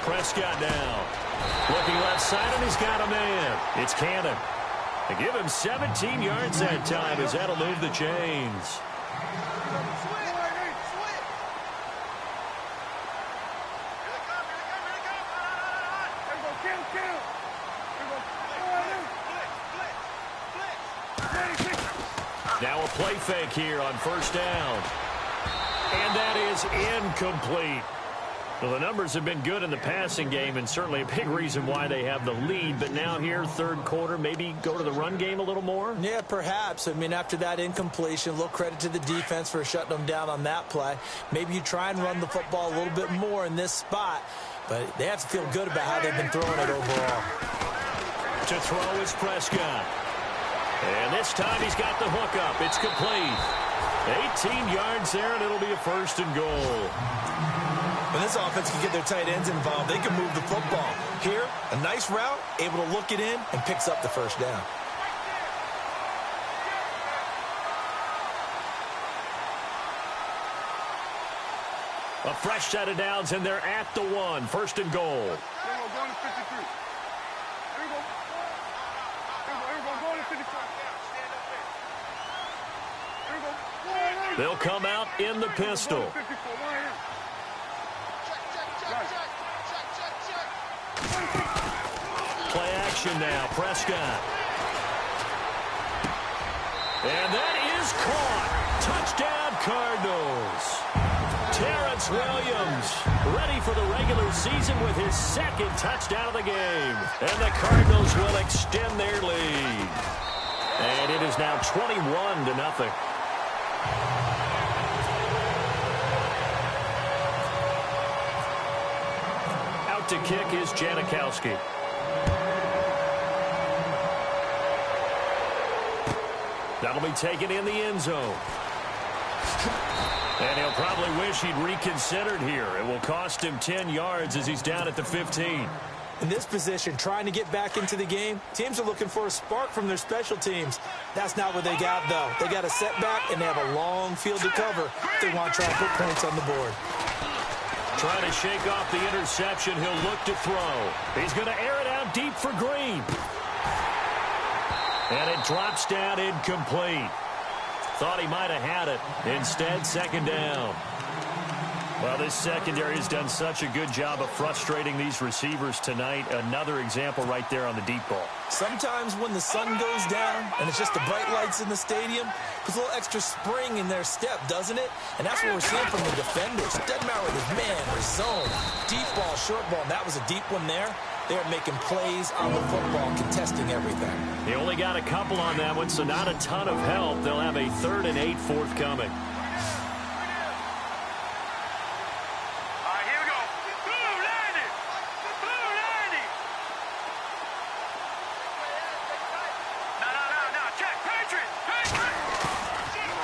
Prescott now. Looking left side, and he's got a man. It's Cannon. They give him 17 yards that time as that'll move the chains. Now a play fake here on 1st down. And that is incomplete. Well, the numbers have been good in the passing game, and certainly a big reason why they have the lead. But now here, 3rd quarter, maybe go to the run game a little more? Yeah, perhaps. I mean, after that incompletion, a little credit to the defense for shutting them down on that play. Maybe you try and run the football a little bit more in this spot. But they have to feel good about how they've been throwing it overall. To throw is Prescott. And this time he's got the hook up. It's complete. 18 yards there, and it'll be a 1st and goal. When this offense can get their tight ends involved, they can move the football. Here, a nice route, able to look it in, and picks up the 1st down. A fresh set of downs, and they're at the 1. 1st and goal. They'll come out in the pistol. Play action now, Prescott. And that is caught. Touchdown, Cardinals. Terrence Williams, ready for the regular season with his second touchdown of the game. And the Cardinals will extend their lead. And it is now 21-0. Out to kick is Janikowski. That'll be taken in the end zone. And he'll probably wish he'd reconsidered here. It will cost him 10 yards as he's down at the 15. In this position, trying to get back into the game, teams are looking for a spark from their special teams. That's not what they got, though. They got a setback, and they have a long field to cover if they want to try to put points on the board. Trying to shake off the interception, he'll look to throw. He's going to air it out deep for Green. And it drops down incomplete. Thought he might have had it. Instead, second down. Well, this secondary has done such a good job of frustrating these receivers tonight. Another example right there on the deep ball. Sometimes when the sun goes down and it's just the bright lights in the stadium, puts a little extra spring in their step, doesn't it? And that's what we're seeing from the defenders. Doesn't matter whether it's man or zone, deep ball, short ball. And that was a deep one there. They're making plays on the football, contesting everything. He only got a couple on that one, so not a ton of help. They'll have a 3rd and 8 forthcoming.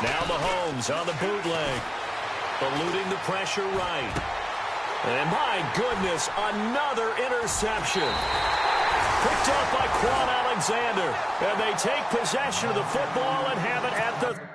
Now Mahomes on the bootleg, eluding the pressure right. And my goodness, another interception. Picked up by Quan Alexander. And they take possession of the football and have it at the...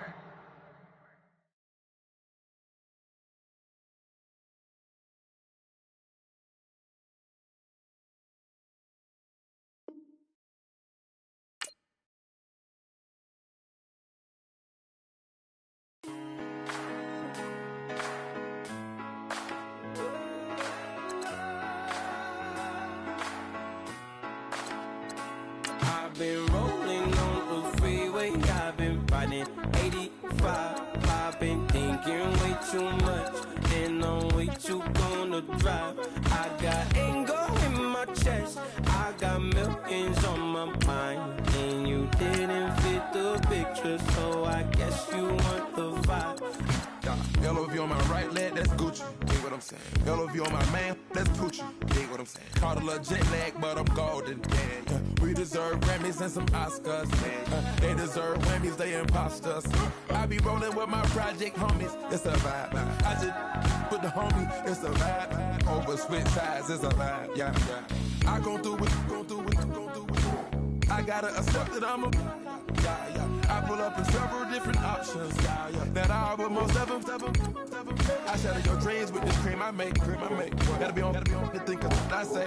I've been rolling on the freeway, I've been riding 85. I've been thinking way too much, and I'm way too gonna drive. I got anger in my chest, I got millions on my mind, and you didn't fit the picture, so I guess you want the vibe. Yellow if you on my right leg, that's Gucci. Dig what I'm saying. Yellow if you on my man, that's Poochie. Dig what I'm saying. Caught a little jet lag, but I'm golden. Yeah. We deserve Grammys and some Oscars. They deserve Whammies, they imposters. I be rolling with my project homies. It's a vibe. I just put the homie. It's a vibe. Over switch sides, it's a vibe. Yeah. I gon' do it. I gotta accept that I'm a. Yeah. I pull up in several different options. That I would most ever. I shatter your dreams with this cream I make. Gotta be on the thinker. I say.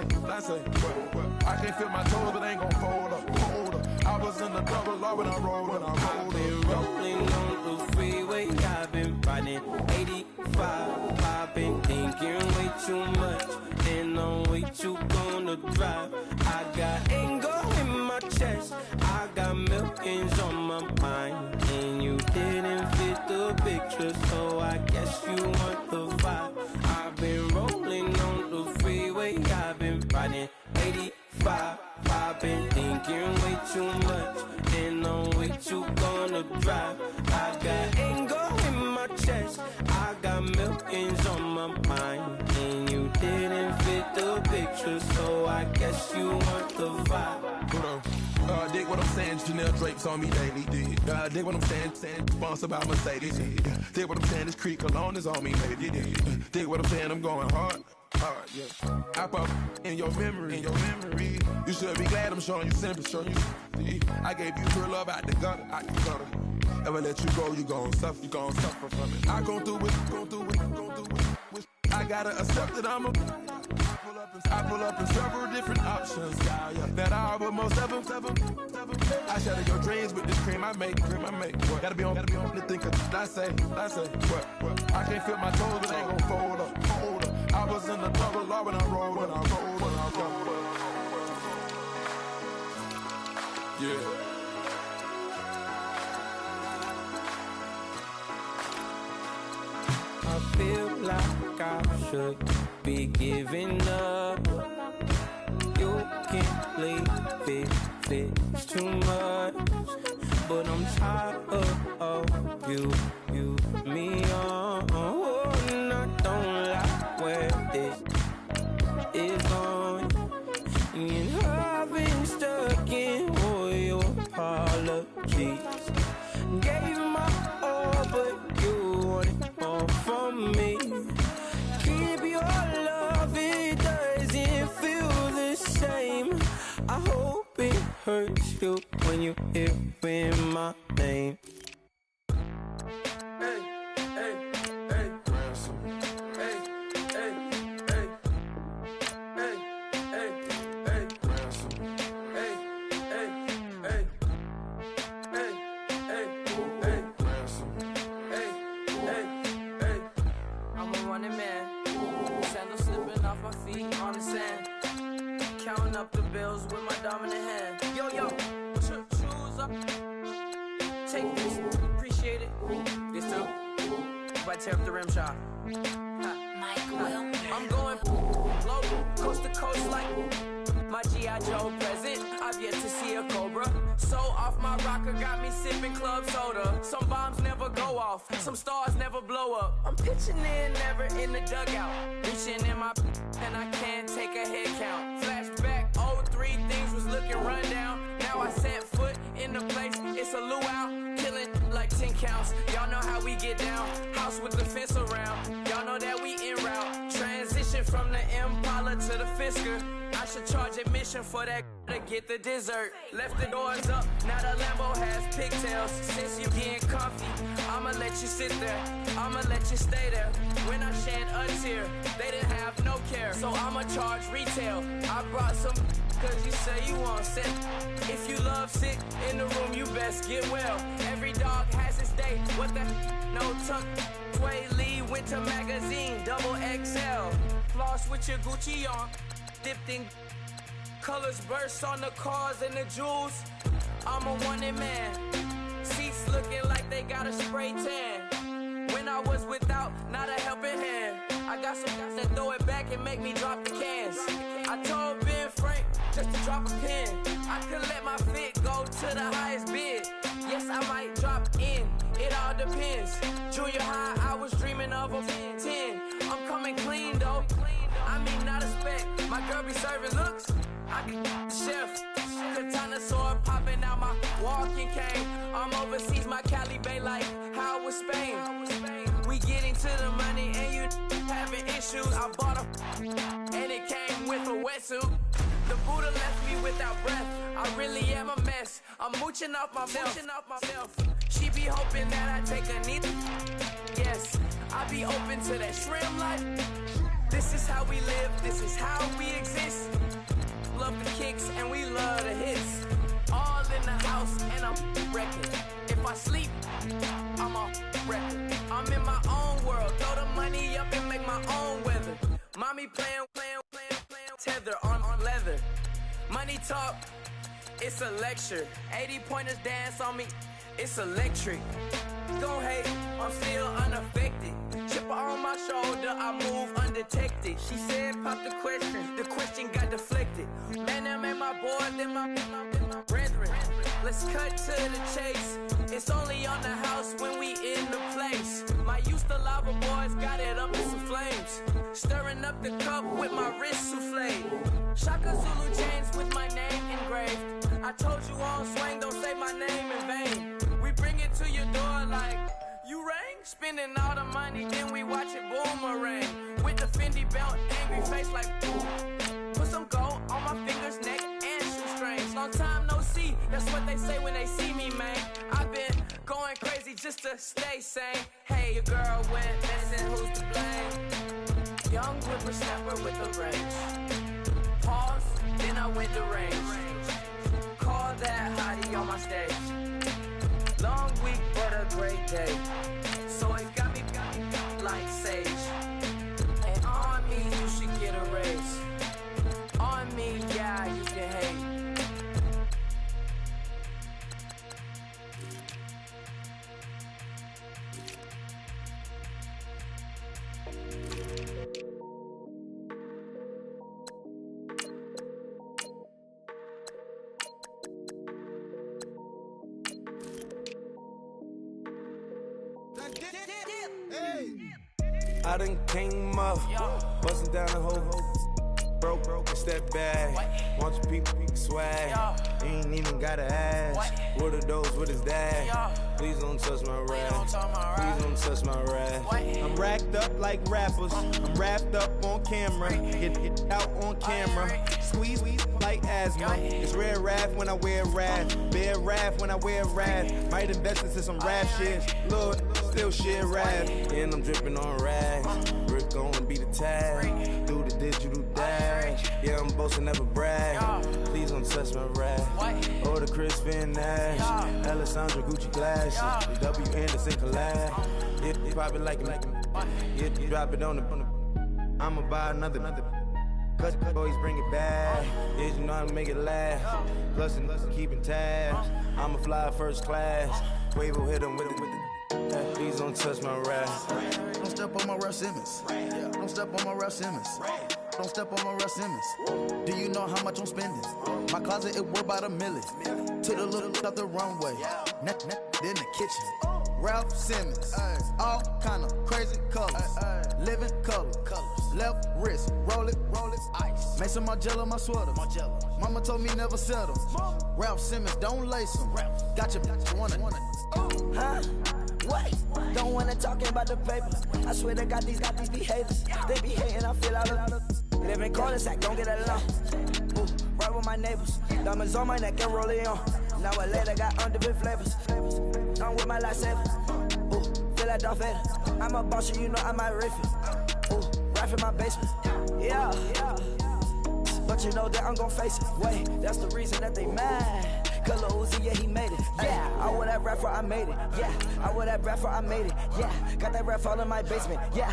I can't feel my toes, but ain't gon' fold up. I was in the double law when I rolled. I've been rolling on the freeway, I've been riding 85. I've been thinking way too much, and I'm way too gonna drive. I got anger in my chest, I got millions on my mind, and you didn't fit the picture, so I guess you want the vibe. I've been rolling on the freeway, I've been riding 85. I've been thinking way too much, and I'm way too gonna drive. I got anger in my chest, I got millions on my mind, and you didn't fit the picture, so I guess you want the vibe. Dig what I'm saying, Chanel drapes on me daily. Dig what I'm saying, sponsored by Mercedes. Dig what I'm saying, this Creek Cologne is on me, baby. Dig what I'm saying, I'm going hard, yeah. I pop in your memory. You should be glad I'm showing you sympathy. I gave you real love out the gutter. Ever let you go, you gon' suffer from it. I gon' do it. I gotta accept that I'm a. I pull up in several different options. That I would most ever. I shatter your dreams with this cream I make. Gotta be on the thinker. I say. What? I can't feel my toes, but ain't gon' fold up. I was in the double law when I rolled. Yeah. I feel like I should be giving up. You can't leave it, it's too much. But I'm tired of you, me on. Oh, and I don't like where this is going. And I've been stuck in all your apologies. Gave my all, but you wanted more from me. Keep your love, it doesn't feel the same. I hope it hurts you when you hear my name. Hey, hey, hey, ransom. Hey, hey, hey, hey, hey, hey, ransom. Hey, hey, hey, hey, hey, hey, ransom. Hey, hey, hey. I'm a running man. Sandals slipping off my feet on the sand. Counting up the bills with my dominant hand. Yo, yo, choose up. Take this, appreciate it. This too. If I tear up the rim shot. I'm going global, coast to coast like my G.I. Joe present. I've yet to see a Cobra. So off my rocker got me sipping club soda. Some bombs never go off, some stars never blow up. I'm pitching in, never in the dugout. Reaching in my and I can't take a head count. Flashback, 03, things was looking run down. Now I set foot in the place, it's a luau. Killing like 10 counts, y'all know how we get down. House with the fence around, y'all know that we en route. Transition from the Impala to the Fisker. I should charge admission for that to get the dessert. Left the doors up, now the Lambo has pigtails. Since you getting comfy, I'ma let you sit there, I'ma let you stay there. When I shed a tear, they didn't have no care, so I'ma charge retail. I brought some cause you say you want set. If you love sick in the room, you best get well. Every dog has its day, what the no tuck. Sway Lee, Winter Magazine, double XL. Floss with your Gucci on, dipped in colors burst on the cars and the jewels. I'm a wanted man. Seats looking like they got a spray tan. When I was without, not a helping hand. I got some guys that throw it back and make me drop the cans. I told Ben Frank just to drop a pin. I could let my fit go to the highest bid. Yes, I might drop in, it all depends. Junior high, I was dreaming of a 10. I'm coming clean though, I mean not a spec. My girl be serving looks, I can the chef. Katana sword popping out my walking cane. I'm overseas, my Cali Bay like how was Spain. We getting to the money and you having issues. I bought a and it came with a wetsuit. The Buddha left me without breath. I really am a mess. I'm mooching off myself. She be hoping that I take a knee. Yes, I be open to that shrimp life. This is how we live. This is how we exist. Love the kicks and we love the hits. All in the house and I'm wrecking. If I sleep, I'm on record. I'm in my own world. Throw the money up and make my own weather. Mommy playing tether on leather. Money talk, it's a lecture. 80 pointers dance on me, it's electric. Don't hate, I'm still unaffected. Chipper on my shoulder, I move undetected. She said pop the question got deflected. Man, that made my boy, then my brethren. Let's cut to the chase. It's only on the house when we in the place. My used to lava boys got it up in some flames. Stirring up the cup with my wrist souffle. Shaka Zulu chains with my name engraved. I told you on swing, don't say my name in vain. We bring it to your door like, you rang? Spending all the money, then we watch it boomerang. With the Fendi belt, angry face like, put some gold on my fingers, neck, and shoestrings. Long time no see, that's what they say when they see me, man. I've been going crazy just to stay sane. Hey, your girl went missing, who's to blame? Young whippersnapper with a range. Pause, then I went to range. Call that hottie on my stage. Long week, but a great day. So it got me like sage. And on me, you should get a raise. On me, yeah, you can hate. I done came up, bustin' down the whole broke and step back. Want your people swag. You ain't even gotta ask. What are those? What is that? Please don't touch my rap. Please don't touch my rap. I'm racked up like rappers. I'm wrapped up on camera. Get out on camera. Squeeze like asthma. It's rare wrath when I wear wrath. Bear wrath when I wear wrath. Might invest into some rap shit. Lord, still shit rap. And I'm dripping on rags. Rick gon' be the tag. Do the digital dash. Yeah, I'm boasting, never brag. Please don't touch my rap. Or the Chris Van Nash. Alessandra Gucci glasses. The W Anderson collab. Yeah, you pop it like it. Yeah, you drop it on the. I'ma buy another. Cut, always bring it back. Yeah, you know how to make it last. Plus and keeping tabs. I'ma fly first class. Wave will hit him with it. Please don't touch my rap. Don't step on my Ralph Simmons. Don't step on my Ralph Simmons. Don't step on my Ralph Simmons. Do you know how much I'm spending? My closet, it worth about $1 million. To the little up the runway. Then the kitchen. Ralph Simmons. All kind of crazy colors. Living color. Left wrist. Roll it. Ice. Mason Margiela, my sweater. Mama told me never settle. Ralph Simmons, don't lace them. Got your wanna. Huh? What? Don't wanna talking about the paper. I swear they got these be haters. They be hating, I feel out of live in cul-de-sac, don't get along. Ooh, right with my neighbors. Diamonds on my neck and roll it on. Now I later got underbit flavors. I'm with my lifesaver. Ooh, feel like Darth Vader. I'm a boss, you know I might riff it. Ooh, right in my basement. Yeah. But you know that I'm gon' face it. Wait, that's the reason that they mad. Color Uzi, yeah, he made it. Yeah, I wear that rap for I made it. Yeah, I wear that rap for I made it. Yeah, got that rap all in my basement. Yeah,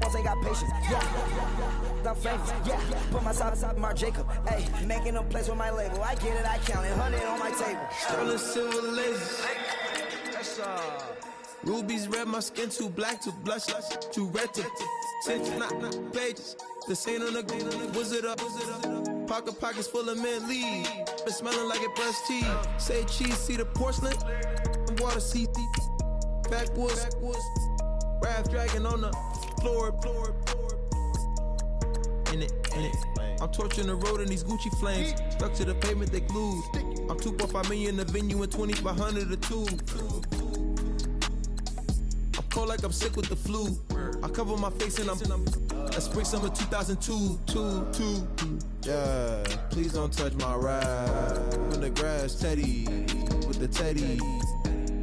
once I got patience. Yeah, I'm famous. Yeah, put my side beside Marc Jacob. Hey, making them plays with my label. I get it, I count it. 100 on my table. Sterling silver lasers. That's rubies red, my skin too black to blush, too red to tint, not pages. The saint on the wizard up. Pockets full of mint leaves. Been smelling like it brushed teeth. Say cheese, see the porcelain. Water, see backwoods. Wrath dragging on the floor. In it. I'm torching the road in these Gucci flames. Stuck to the pavement, they glued. I'm 2.5 million in the venue and 2,500 a tube. I'm cold like I'm sick with the flu. I cover my face and I'm spring summer 2002. Yeah, please don't touch my ride. In the grass, Teddy, with the Teddy.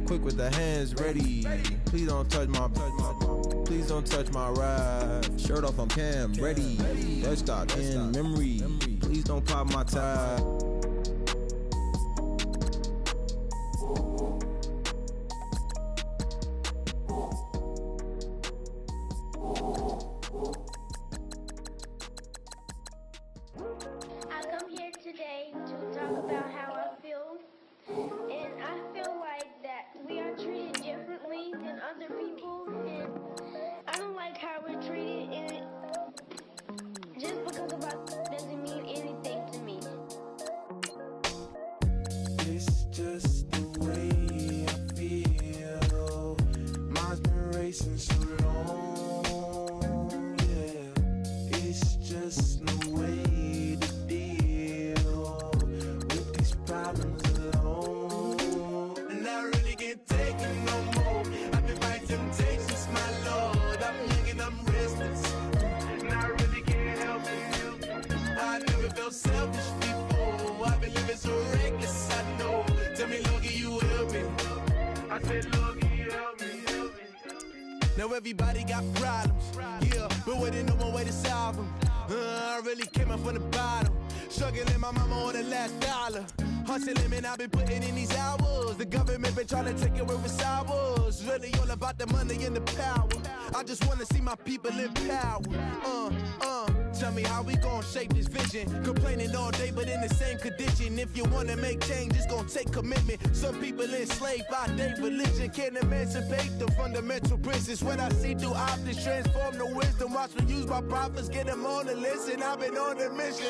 Quick with the hands ready. Please don't touch my ride. Shirt off, I'm Cam, ready. Dead stock in memory. Please don't pop my tie. Now everybody got problems, yeah, but waiting no one way to solve them. I really came up from the bottom, struggling my mama on the last dollar. Hustling, man, I've been putting in these hours. The government been trying to take away with ours. Really all about the money and the power. I just wanna see my people in power. Tell me how we gon' shape this vision. Complaining all day, but in the same condition. If you wanna make change, it's gon' take commitment. Some people enslaved by their religion can't emancipate the fundamental principles. When I see through optics, transform the wisdom. Watch me use my prophets, get them on the listen. I've been on a mission,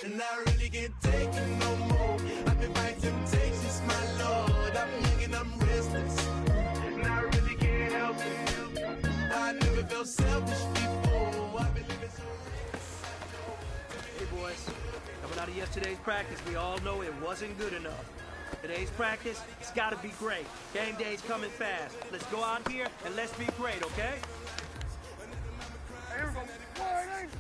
and I really can't take it no more. I've been fighting temptations, my Lord. I'm young and I'm restless, and I really can't help it. I never felt selfish Yesterday's practice, we all know it wasn't good enough. Today's practice, it's got to be great. Game day's coming fast. Let's go out here and let's be great, okay? Here we go. Fighting!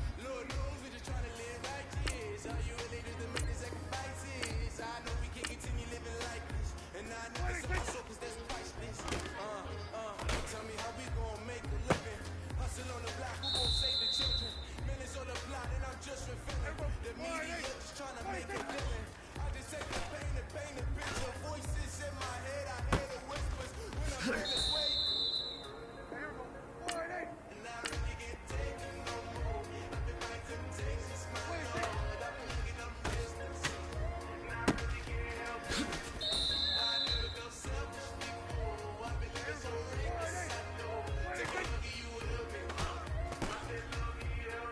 Tell me how we gon' make a living. Hustle on the block, who gon' save the children? Millions on the plot, and I'm just refilling. The media just trying to make a living. I just take the pain and paint a picture. Voices in my head, I hear the whispers. When I'm in this way. Here we go. Fighting! And I really can't take it no more. I've been by temptations, my Lord. I've been looking up business. And I really can't help it. I never felt selfish before. I've been living so reckless, I know. Take a look at you a little bit. I've been looking at you.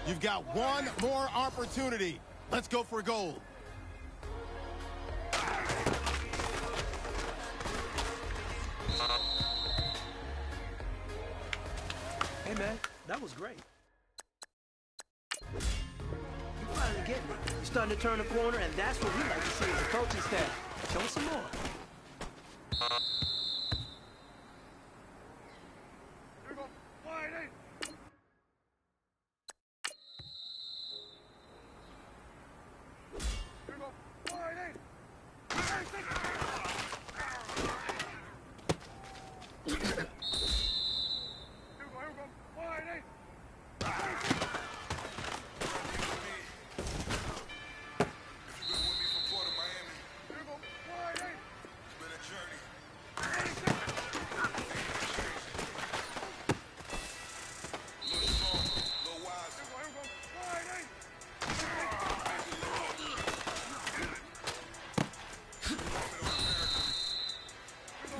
You've got one more opportunity. Let's go for gold. Hey, man, that was great. You finally get me. You're starting to turn the corner, and that's what we like to see as a coaching staff. Show us some more. Here we go. Fighting! Here we go. Fighting! Here we go. Fighting!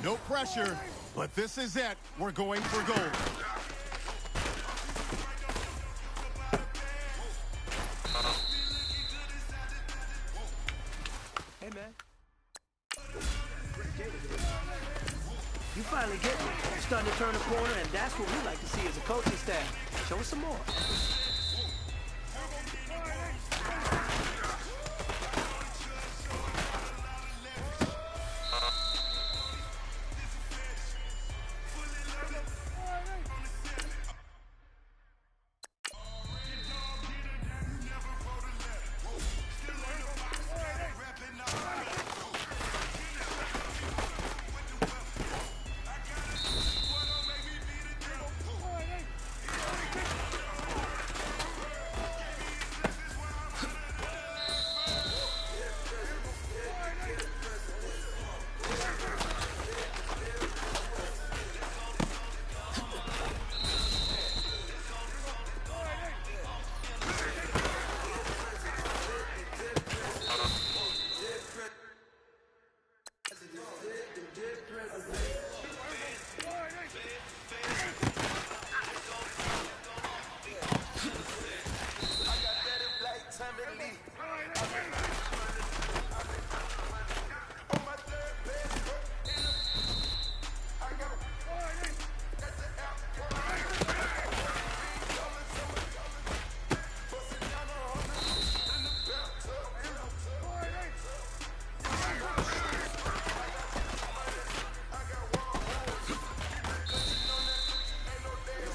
No pressure, but this is it. We're going for gold. Hey, man. You finally get me. You're starting to turn the corner, and that's what we like to see as a coaching staff. Show us some more.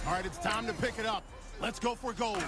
All right, it's time to pick it up. Let's go for gold.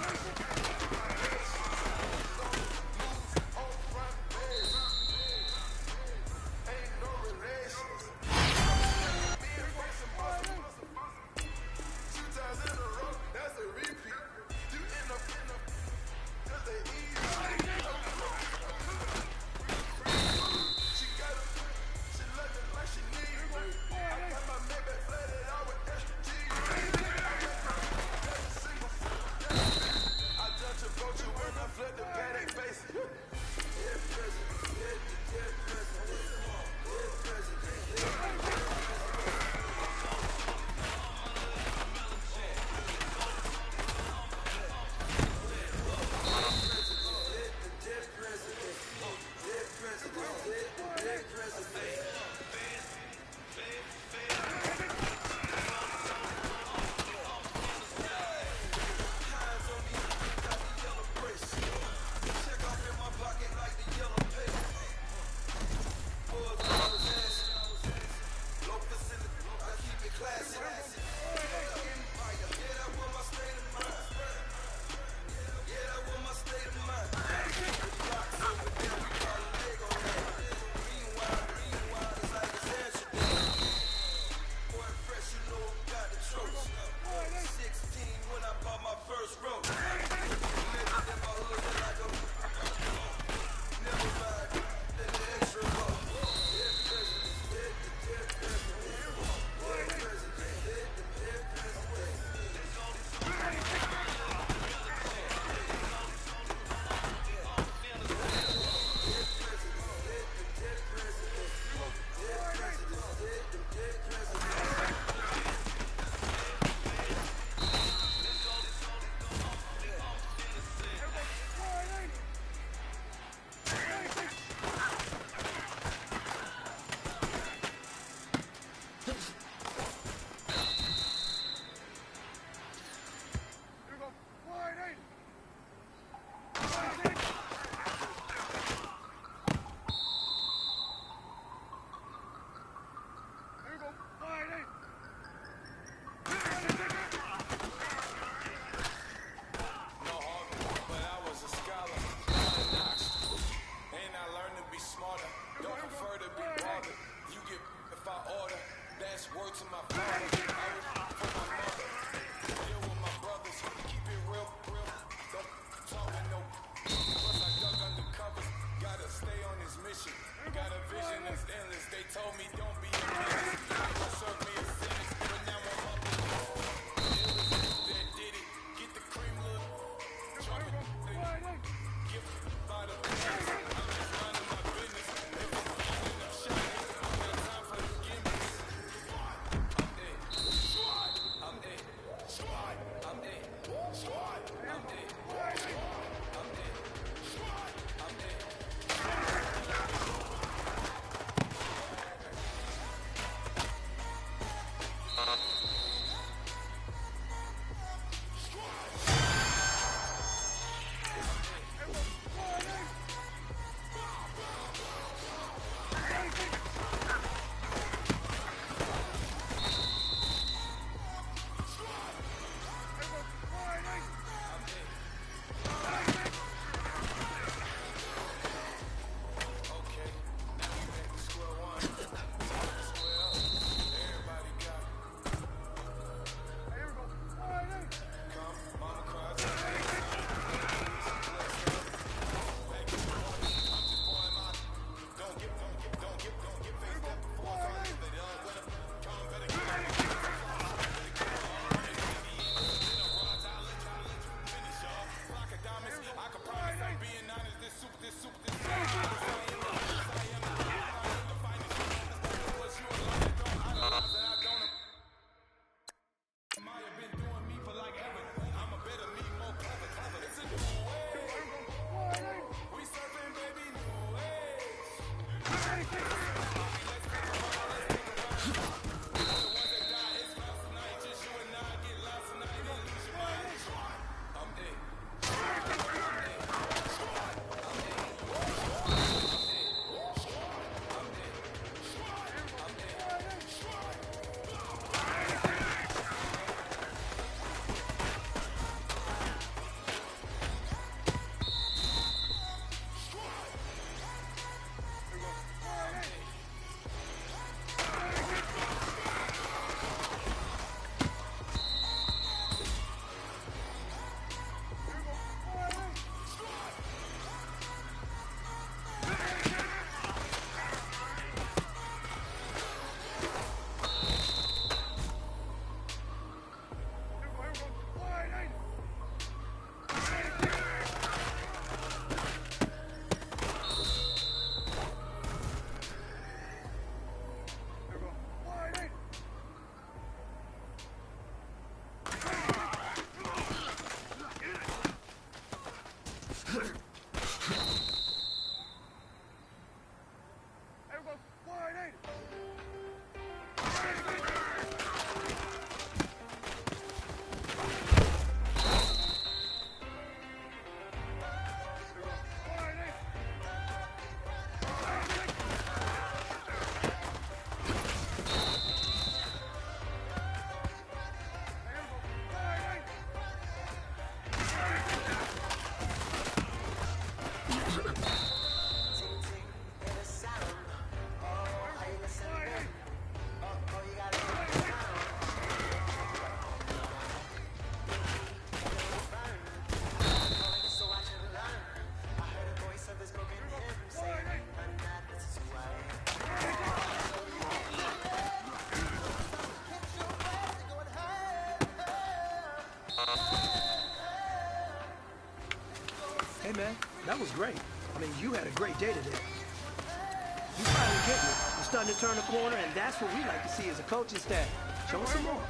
Hey, man, that was great. I mean, you had a great day today. You finally getting it. You're starting to turn the corner, and that's what we like to see as a coaching staff. Show us some more.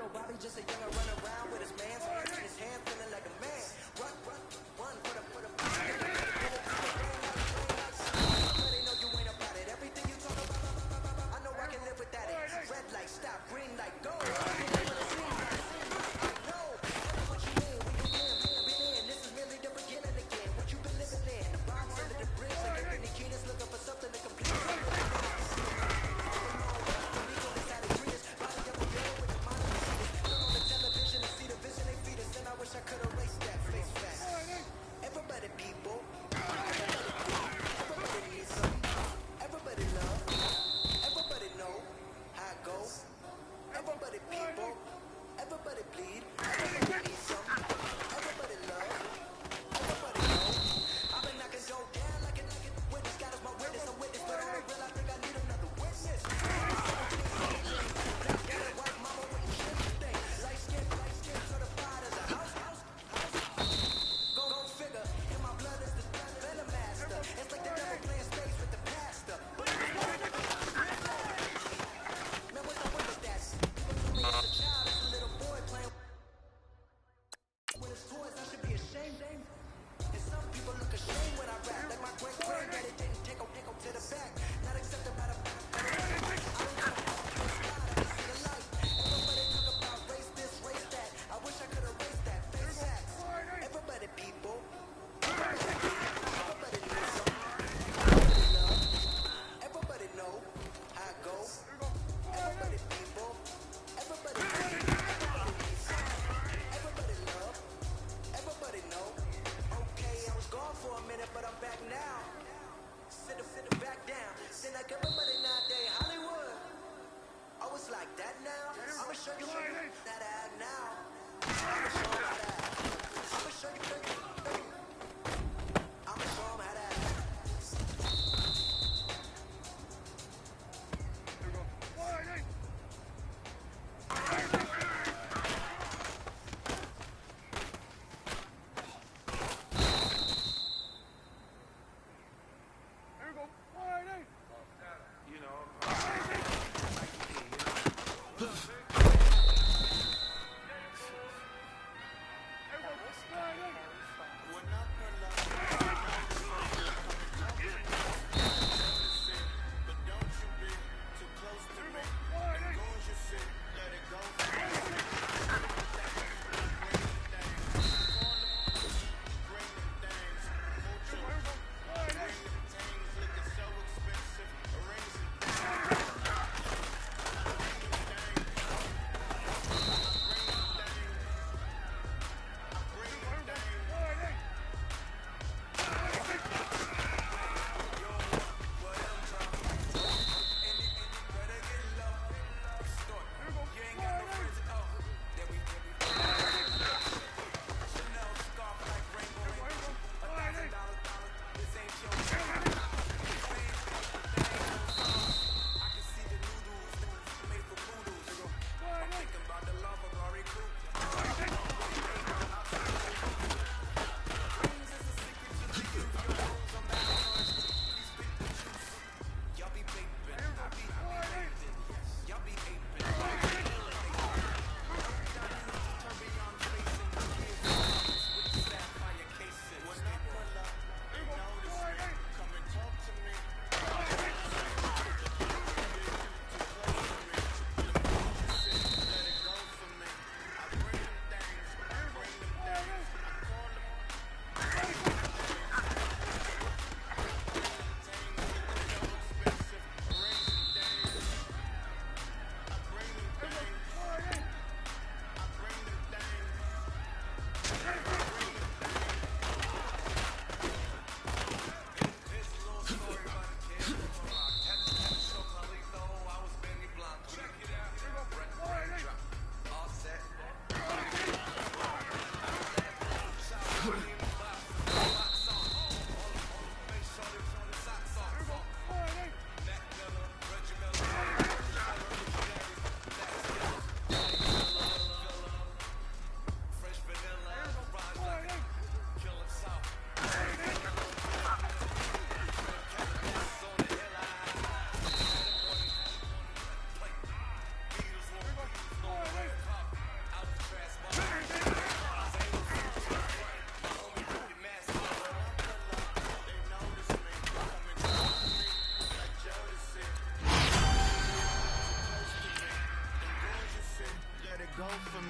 no Bobby, just a younger run around with his man's hands in his hand, feeling like a man. Run for the Everybody know you ain't about it. Everything you talk about, I know I can live without it. Red light, stop, green light, go.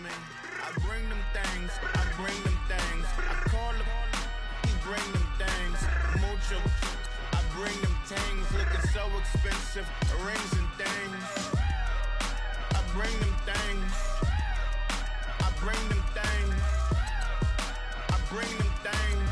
me. I bring them things, I bring them things. I call him, he bring them things. Mucho, I bring them things. Looking so expensive, rings and things. I bring them things. I bring them things. I bring them things.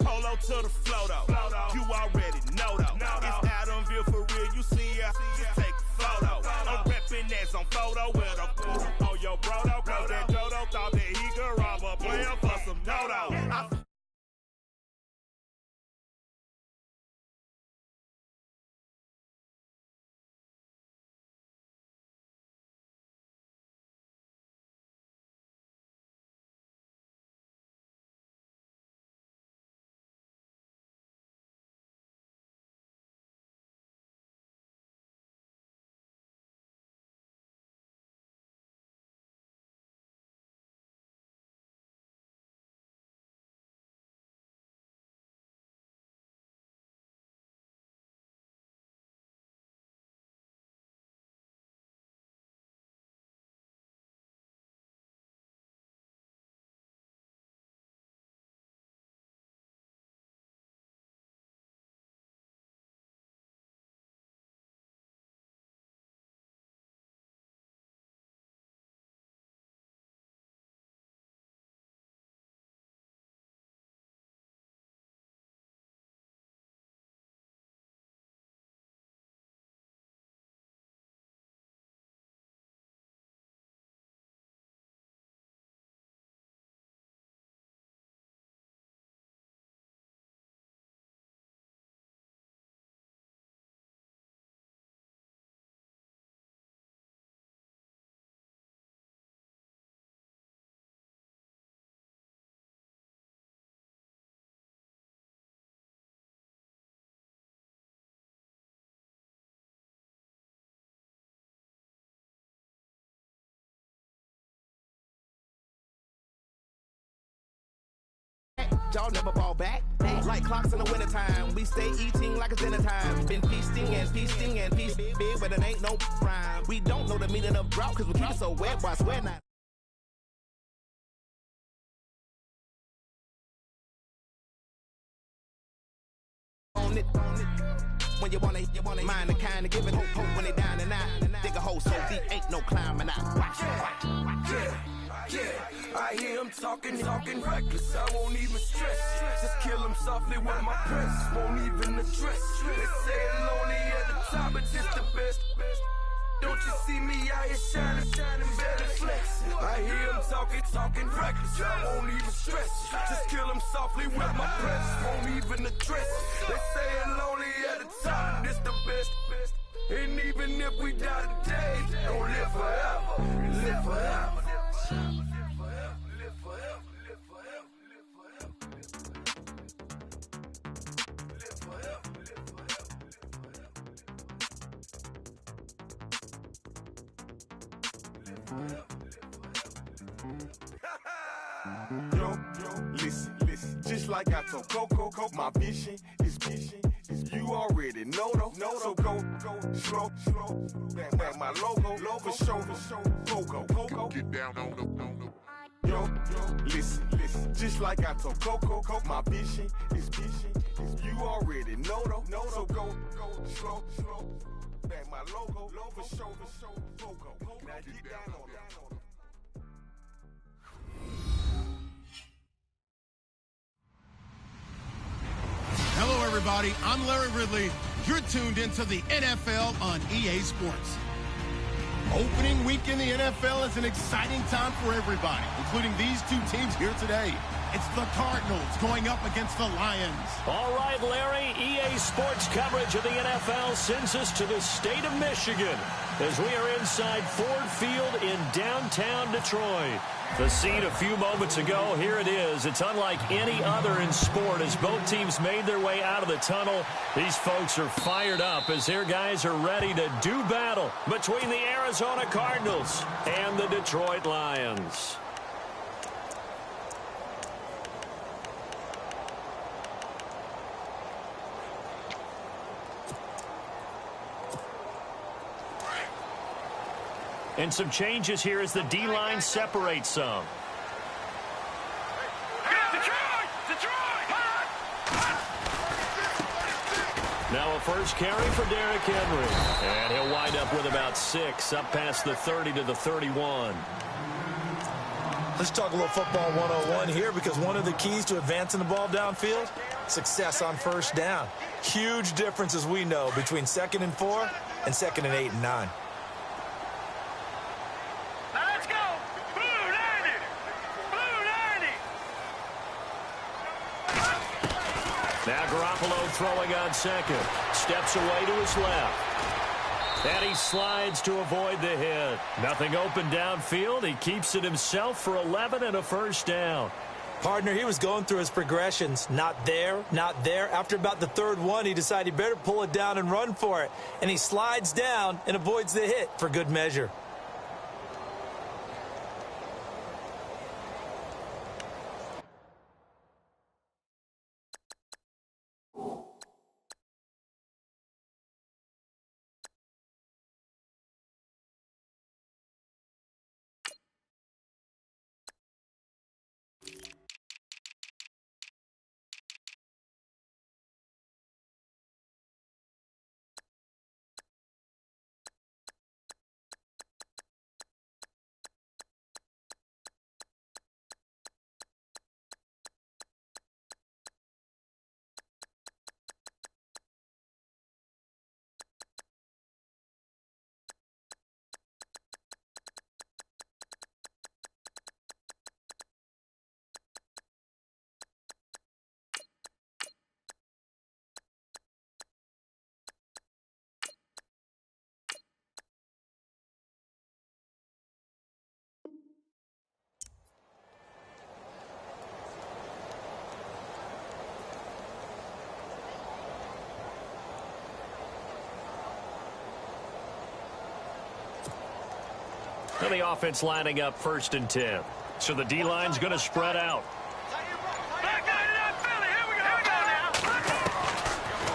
Polo to the flow though. You already know though. It's Adamville for real. You see ya, just take a photo. I'm reppin' that's on photo with a on your bro though. Cause that Jodo thought that he could rob a player for some no-no. Y'all never ball back. Like clocks in the wintertime. We stay eating like it's dinner time. Been feasting and feasting and feasting big, but it ain't no rhyme. We don't know the meaning of drought because we keep it so wet, but I swear not. On it. When you wanna mind the kind of give it hope when they down and out. Dig a hole so deep, ain't no climbing out. Watch. Yeah, I hear him talking reckless. I won't even stress. Just kill him softly with my press. Won't even address. They say it lonely at the top, but just the best. Don't you see me out here shining, better flex. I hear him talking reckless. I won't even stress. Just kill him softly with my press. Won't even address. They say it lonely at the top, this the best. And even if we die today, don't live forever. Live forever. Yo, listen, just like I told Coco, my vision is you already know though. So go, slow, back my logo, for show, Coco, get down on the. Yo, listen, just like I told Coco, my vision is you already know though. So go, slow, back my logo, for show, Coco, now get down on the. Hello, everybody. I'm Larry Ridley. You're tuned into the NFL on EA Sports. Opening week in the NFL is an exciting time for everybody, including these two teams here today. It's the Cardinals going up against the Lions. All right, Larry, EA Sports coverage of the NFL sends us to the state of Michigan as we are inside Ford Field in downtown Detroit. The scene a few moments ago, here it is. It's unlike any other in sport as both teams made their way out of the tunnel. These folks are fired up as their guys are ready to do battle between the Arizona Cardinals and the Detroit Lions. And some changes here as the D-line separates some. Now a first carry for Derrick Henry. And he'll wind up with about 6, up past the 30 to the 31. Let's talk a little football 101 here, because one of the keys to advancing the ball downfield, success on first down. Huge difference, as we know, between 2nd and 4 and 2nd and 8 and 9. Now Garoppolo throwing on second. Steps away to his left. And he slides to avoid the hit. Nothing open downfield. He keeps it himself for 11 and a first down. Partner, he was going through his progressions. Not there, not there. After about the 3rd one, he decided he better pull it down and run for it. And he slides down and avoids the hit for good measure. And the offense lining up 1st and 10. So the D-line's going to spread out.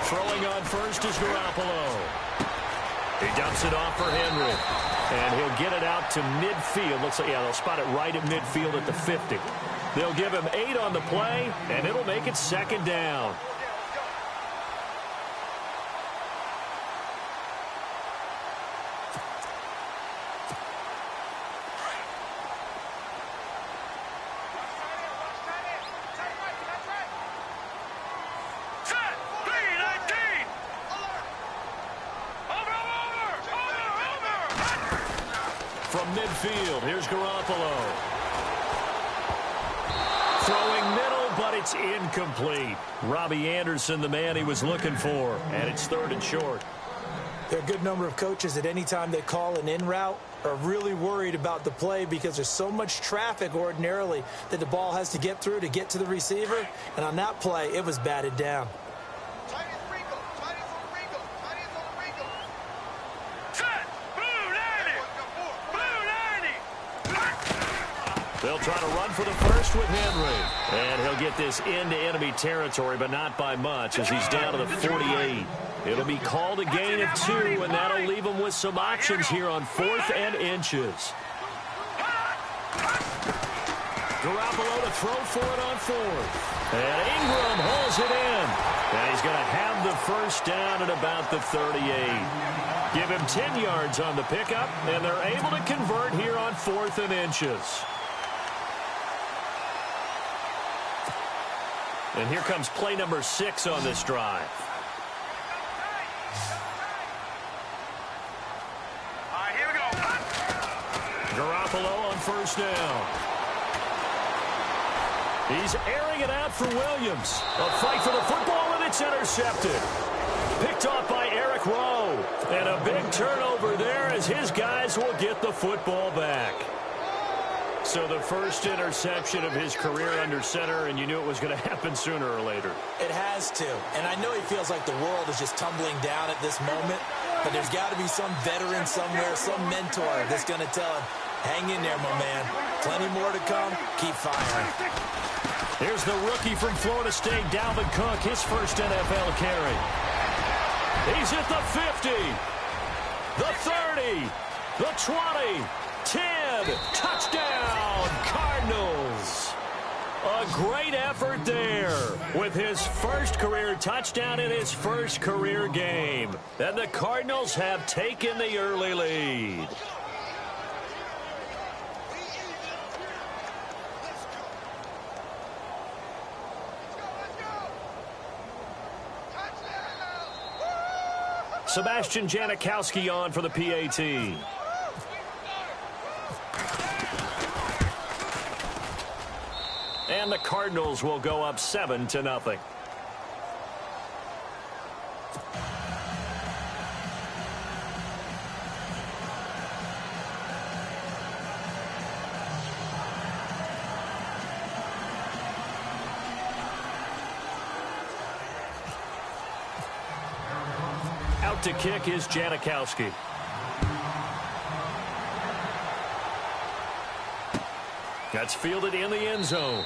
Throwing on first is Garoppolo. He dumps it off for Henry. And he'll get it out to midfield. Looks like, yeah, they'll spot it right at midfield at the 50. They'll give him 8 on the play, and it'll make it 2nd down. From midfield, here's Garoppolo. Throwing middle, but it's incomplete. Robbie Anderson, the man he was looking for, and it's 3rd and short. There are a good number of coaches that any time they call an in route are really worried about the play because there's so much traffic ordinarily that the ball has to get through to get to the receiver. And on that play, it was batted down. They'll try to run for the first with Henry. And he'll get this into enemy territory, but not by much as he's down to the 48. It'll be called a gain of 2, and that'll leave him with some options here on 4th and inches. Garoppolo to throw for it on 4th. And Ingram hauls it in. And he's going to have the first down at about the 38. Give him 10 yards on the pickup, and they're able to convert here on 4th and inches. And here comes play number 6 on this drive. All right, here we go. Garoppolo on first down. He's airing it out for Williams. A fight for the football, and it's intercepted. Picked off by Eric Rowe. And a big turnover there as his guys will get the football back. So the first interception of his career under center, and you knew it was going to happen sooner or later. It has to. And I know he feels like the world is just tumbling down at this moment, but there's got to be some veteran somewhere, some mentor that's going to tell him, hang in there, my man. Plenty more to come. Keep firing. Here's the rookie from Florida State, Dalvin Cook, his first NFL carry. He's at the 50, the 30, the 20, 10, touchdown, Cardinals. A great effort there with his first career touchdown in his first career game. And the Cardinals have taken the early lead. Sebastian Janikowski on for the PAT. And the Cardinals will go up 7-0. Out to kick is Janikowski. That's fielded in the end zone.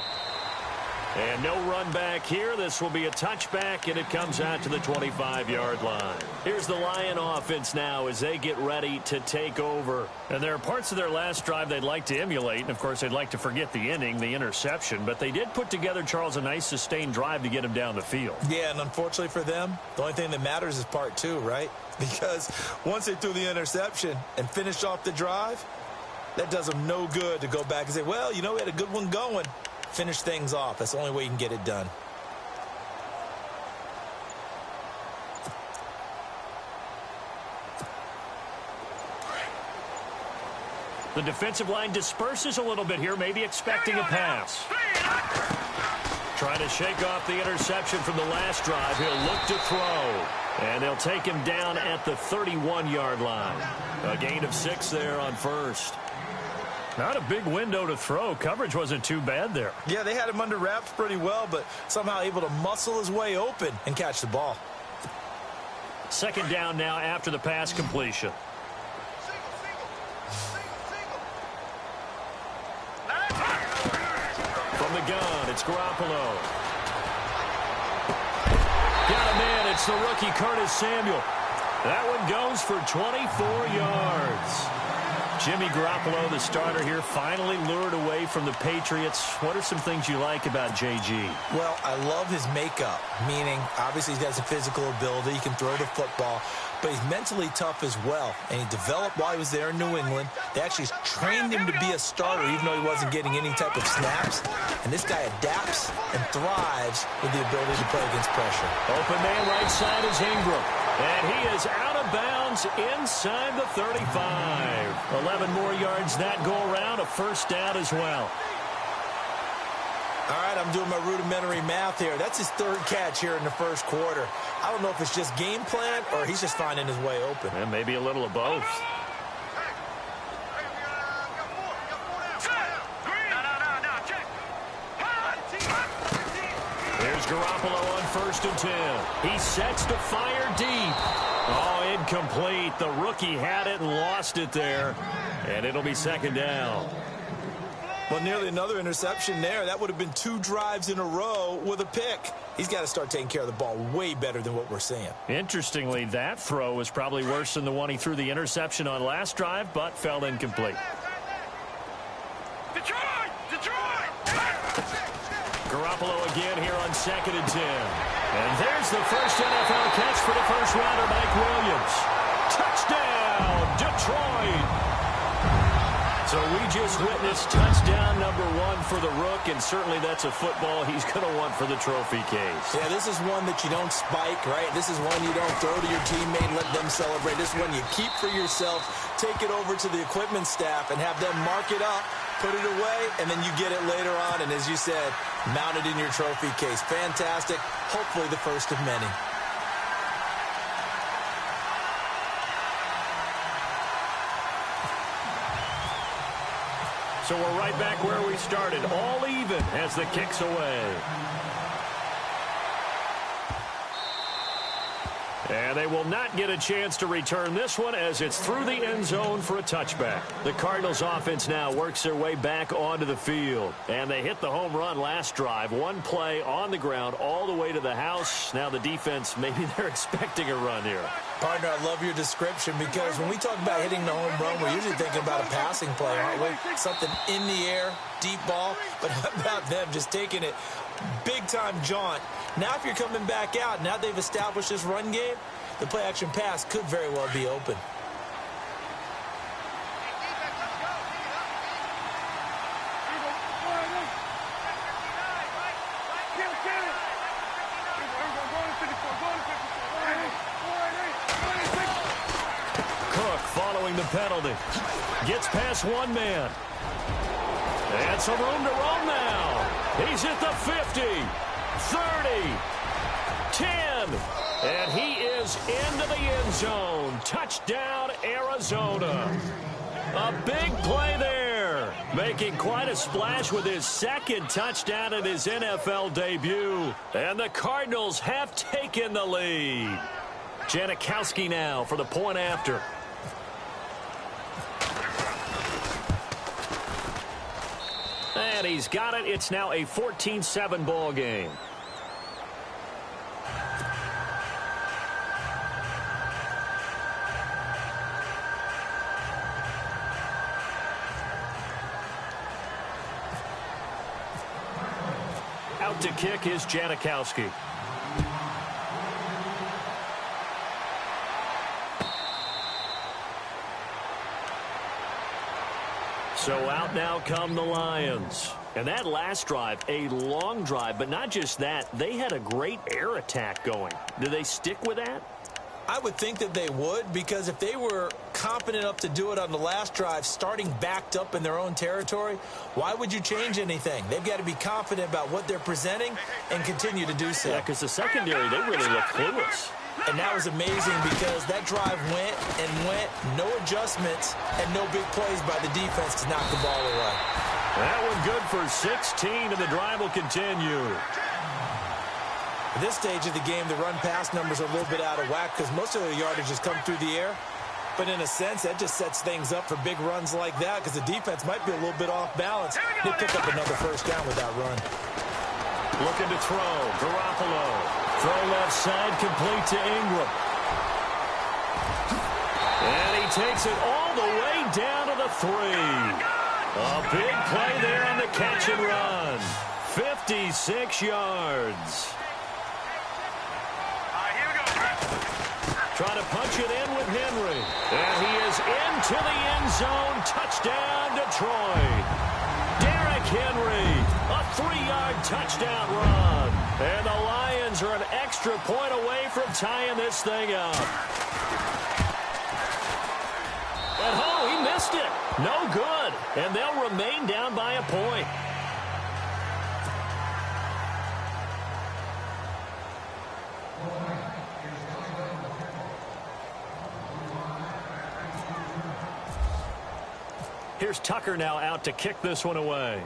And no run back here. This will be a touchback, and it comes out to the 25-yard line. Here's the Lion offense now as they get ready to take over. And there are parts of their last drive they'd like to emulate. And, of course, they'd like to forget the inning, the interception. But they did put together, Charles, a nice sustained drive to get him down the field. Yeah, and unfortunately for them, the only thing that matters is part two, right? Because once they threw the interception and finished off the drive, that does them no good to go back and say, well, you know, we had a good one going. Finish things off. That's the only way you can get it done. The defensive line disperses a little bit here, maybe expecting a pass. Trying to shake off the interception from the last drive. He'll look to throw. And they'll take him down at the 31-yard line. A gain of 6 there on first. Not a big window to throw. Coverage wasn't too bad there. Yeah, they had him under wraps pretty well, but somehow able to muscle his way open and catch the ball. Second down now after the pass completion. From the gun, it's Garoppolo. Got a man, it's the rookie Curtis Samuel. That one goes for 24 yards. Jimmy Garoppolo, the starter here, finally lured away from the Patriots. What are some things you like about JG? Well, I love his makeup, meaning obviously he has a physical ability. He can throw the football, but he's mentally tough as well. And he developed while he was there in New England. They actually trained him to be a starter, even though he wasn't getting any type of snaps. And this guy adapts and thrives with the ability to play against pressure. Open man right side is Ingram. And he is out of bounds inside the 35. 11 more yards that go around, a first down as well. All right, I'm doing my rudimentary math here. That's his third catch here in the first quarter. I don't know if it's just game plan or he's just finding his way open. And maybe a little of both. Here's Garoppolo on 1st and 10. He sets to fire deep. Oh, incomplete. The rookie had it and lost it there. And it'll be second down. Well, nearly another interception there. That would have been 2 drives in a row with a pick. He's got to start taking care of the ball way better than what we're seeing. Interestingly, that throw was probably worse than the one he threw the interception on last drive, but fell incomplete. Garoppolo again here on 2nd and 10. And there's the first NFL catch for the first rounder, Mike Williams. Touchdown, Detroit. So we just witnessed touchdown number 1 for the Rook, and certainly that's a football he's going to want for the trophy case. Yeah, this is one that you don't spike, right? This is one you don't throw to your teammate and let them celebrate. This is one you keep for yourself, take it over to the equipment staff, and have them mark it up, put it away, and then you get it later on. And as you said, mounted in your trophy case. Fantastic. Hopefully the first of many. So we're right back where we started, all even as the kick's away. And they will not get a chance to return this one as it's through the end zone for a touchback. The Cardinals offense now works their way back onto the field. And they hit the home run last drive. One play on the ground all the way to the house. Now the defense, maybe they're expecting a run here. Partner, I love your description because when we talk about hitting the home run, we're usually thinking about a passing play, aren't we? Something in the air, deep ball. But how about them just taking it big-time jaunt? Now if you're coming back out, now they've established this run game, the play-action pass could very well be open. Cook following the penalty. Gets past one man. And some room to roam now. He's at the 50. 30, 10, and he is into the end zone. Touchdown, Arizona. A big play there, making quite a splash with his second touchdown in his NFL debut. And the Cardinals have taken the lead. Janikowski now for the point after. And he's got it. It's now a 14-7 ball game. Out to kick is Janikowski. So out now come the Lions. And that last drive, a long drive, but not just that, they had a great air attack going. Do they stick with that? I would think that they would, because if they were confident enough to do it on the last drive, starting backed up in their own territory, why would you change anything? They've got to be confident about what they're presenting and continue to do so. Yeah, because the secondary, they really look clueless. And that was amazing because that drive went and went, no adjustments, and no big plays by the defense to knock the ball away. That one good for 16, and the drive will continue. At this stage of the game, the run-pass numbers are a little bit out of whack because most of the yardage has come through the air. But in a sense, that just sets things up for big runs like that because the defense might be a little bit off balance. They pick up another first down with that run. Looking to throw. Garoppolo. Throw left side, complete to Ingram. And he takes it all the way down to the 3. A big play there on the catch and run. 56 yards. Trying to punch it in with Henry. And he is into the end zone. Touchdown, Detroit. Derrick Henry, a 3-yard touchdown run. And the Lions are an extra point away from tying this thing up. And oh, he missed it. No good. And they'll remain down by a point. Here's Tucker now out to kick this one away.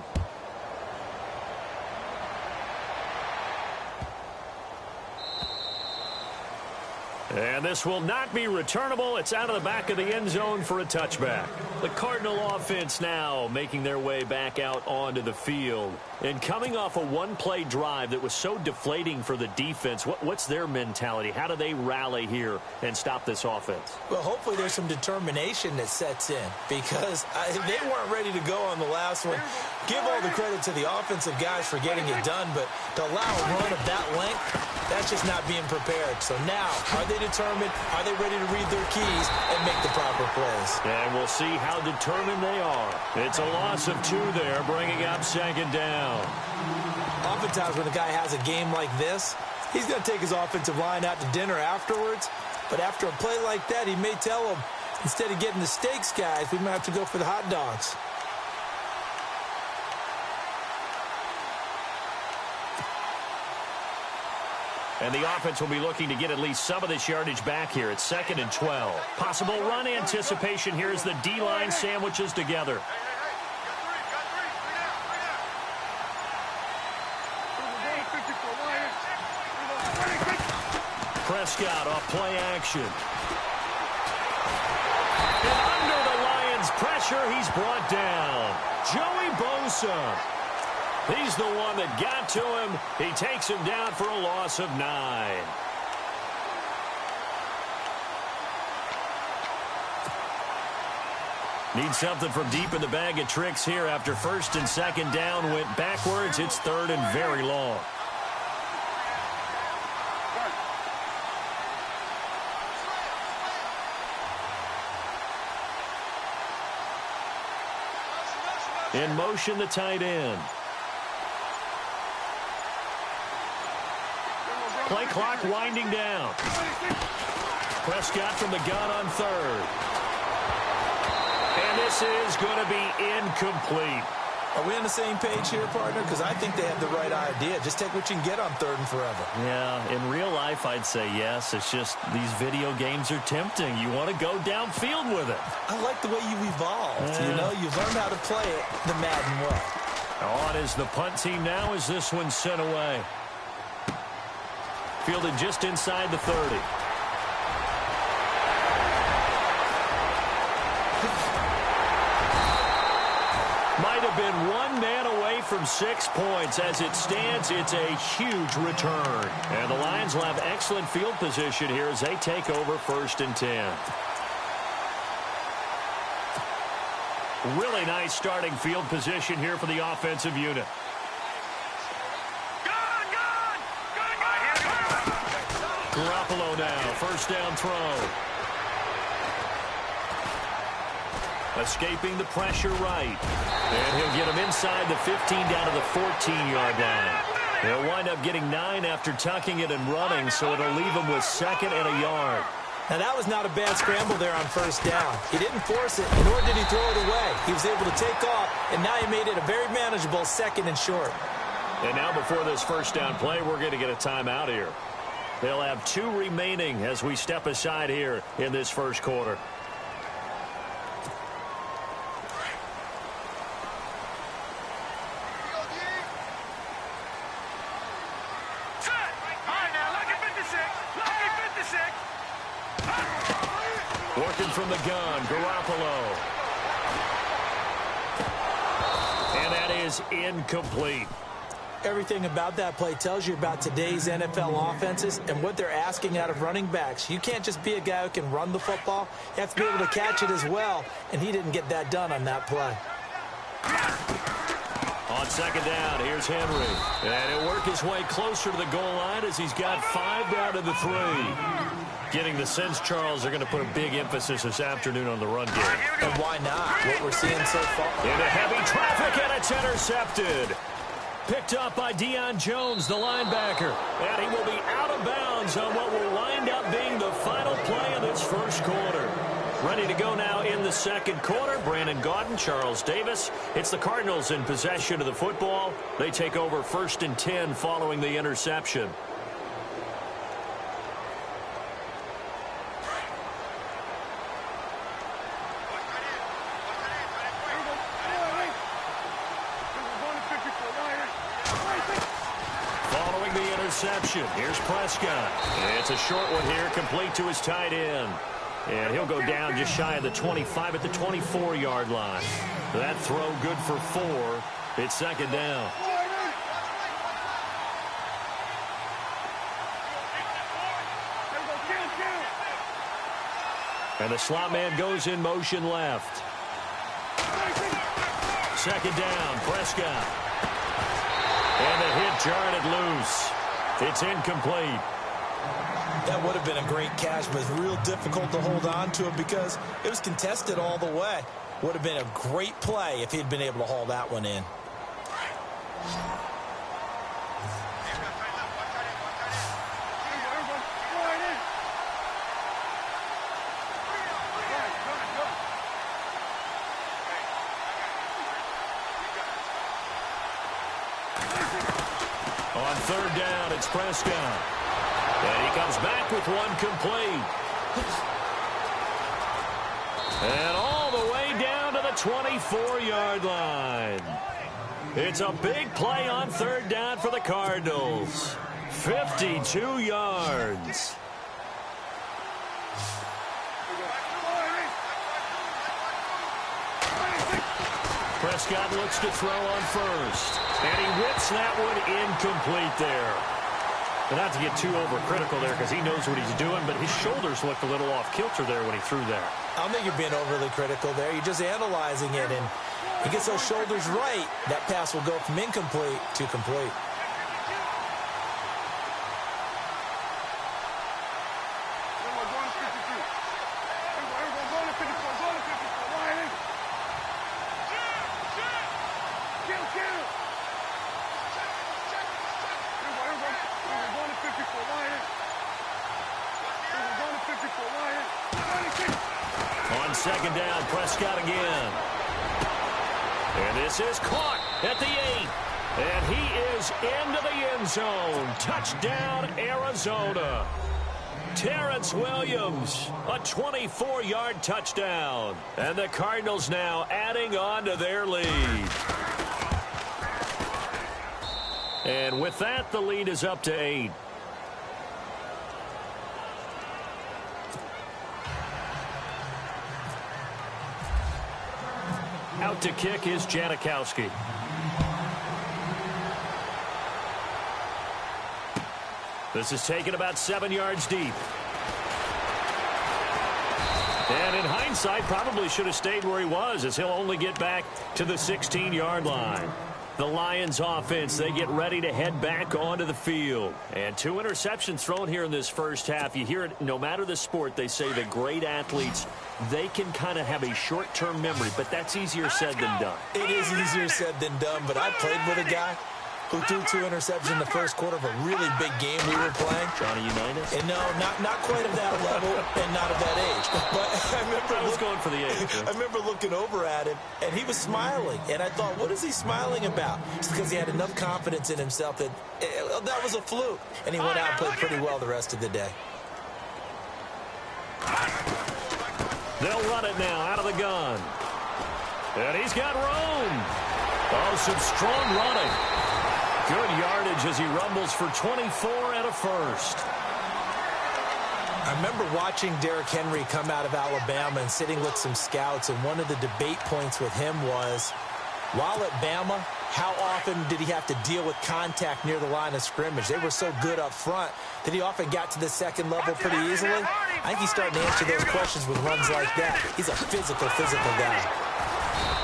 And this will not be returnable. It's out of the back of the end zone for a touchback. The Cardinal offense now making their way back out onto the field. And coming off a one-play drive that was so deflating for the defense, what's their mentality? How do they rally here and stop this offense? Well, hopefully there's some determination that sets in because they weren't ready to go on the last one. Give all the credit to the offensive guys for getting it done, but to allow a run of that length, that's just not being prepared. So now, are they determined? Are they ready to read their keys and make the proper plays? And we'll see how determined they are. It's a loss of 2 there, bringing up second down. Oftentimes when a guy has a game like this, he's going to take his offensive line out to dinner afterwards. But after a play like that, he may tell them, instead of getting the steaks, guys, we might have to go for the hot dogs. And the offense will be looking to get at least some of this yardage back here. It's 2nd and 12. Possible run anticipation here as the D-line sandwiches together. Prescott off play action. And under the Lions' pressure, he's brought down. Joey Bosa. He's the one that got to him. He takes him down for a loss of 9. Need something from deep in the bag of tricks here after 1st and 2nd down went backwards. It's 3rd and very long. In motion, the tight end. Play clock winding down. Prescott from the gun on 3rd. And this is going to be incomplete. Are we on the same page here, partner? Because I think they have the right idea. Just take what you can get on 3rd and forever. Yeah, in real life, I'd say yes. It's just these video games are tempting. You want to go downfield with it. I like the way you've evolved. You know, you've learned how to play it the Madden way. On is the punt team now as this one's sent away. Fielded just inside the 30. Might have been one man away from 6 points. As it stands, it's a huge return. And the Lions will have excellent field position here as they take over 1st and 10. Really nice starting field position here for the offensive unit. Garoppolo now, 1st down throw. Escaping the pressure right. And he'll get him inside the 15 down to the 14-yard line. He'll wind up getting 9 after tucking it and running, so it'll leave him with 2nd and a yard. Now, that was not a bad scramble there on 1st down. He didn't force it, nor did he throw it away. He was able to take off, and now he made it a very manageable 2nd and short. And now before this 1st down play, we're going to get a timeout here. They'll have 2 remaining as we step aside here in this 1st quarter. Working from the gun, Garoppolo. And that is incomplete. Everything about that play tells you about today's NFL offenses and what they're asking out of running backs. You can't just be a guy who can run the football. You have to be able to catch it as well, and he didn't get that done on that play. On 2nd down, here's Henry. And he'll work his way closer to the goal line as he's got 5 down to the 3. Getting the sense, Charles, they're going to put a big emphasis this afternoon on the run game. And why not? What we're seeing so far. Into heavy traffic, and it's intercepted. Picked up by Deion Jones, the linebacker. And he will be out of bounds on what will wind up being the final play of this 1st quarter. Ready to go now in the 2nd quarter. Brandon Gaudin, Charles Davis. It's the Cardinals in possession of the football. They take over 1st and 10 following the interception. Following the interception, here's Prescott. It's a short one here, complete to his tight end. And he'll go down just shy of the 25 at the 24-yard line. That throw good for 4. It's 2nd down. And the slot man goes in motion left. 2nd down, Prescott. And the hit jarred it loose. It's incomplete. That would have been a great catch, but it's real difficult to hold on to it because it was contested all the way. Would have been a great play if he'd been able to haul that one in. On 3rd down, it's Prescott. And he comes back with one complete. And all the way down to the 24-yard line. It's a big play on third down for the Cardinals. 52 yards. Prescott looks to throw on first. And he whips that one incomplete there. And not to get too overcritical there because he knows what he's doing, but his shoulders looked a little off kilter there when he threw that. I don't think you're being overly critical there. You're just analyzing it, and he gets those shoulders right. That pass will go from incomplete to complete. On second down, Prescott again. And this is caught at the 8. And he is into the end zone. Touchdown, Arizona. Terrence Williams, a 24-yard touchdown. And the Cardinals now adding on to their lead. And with that, the lead is up to 8. Out to kick is Janikowski. This is taken about 7 yards deep. And in hindsight, probably should have stayed where he was, as he'll only get back to the 16-yard line. The Lions offense, they get ready to head back onto the field. And 2 interceptions thrown here in this first half. You hear it, no matter the sport, they say that great athletes, they can kind of have a short-term memory, but that's easier said than done. It is easier said than done, but I played with a guy who threw 2 interceptions in the first quarter of a really big game we were playing. Johnny Unitas? And no, not quite of that level and not of that age. But I was going for the age. I remember looking over at him, and he was smiling. And I thought, what is he smiling about? It's because he had enough confidence in himself that that was a fluke. And he went out and played pretty well the rest of the day. They'll run it now out of the gun. And he's got room. Oh, some strong running. Good yardage as he rumbles for 24 and a first. I remember watching Derrick Henry come out of Alabama and sitting with some scouts, and one of the debate points with him was, while at Bama, how often did he have to deal with contact near the line of scrimmage? They were so good up front that he often got to the second level pretty easily. I think he's starting to answer those questions with runs like that. He's a physical guy.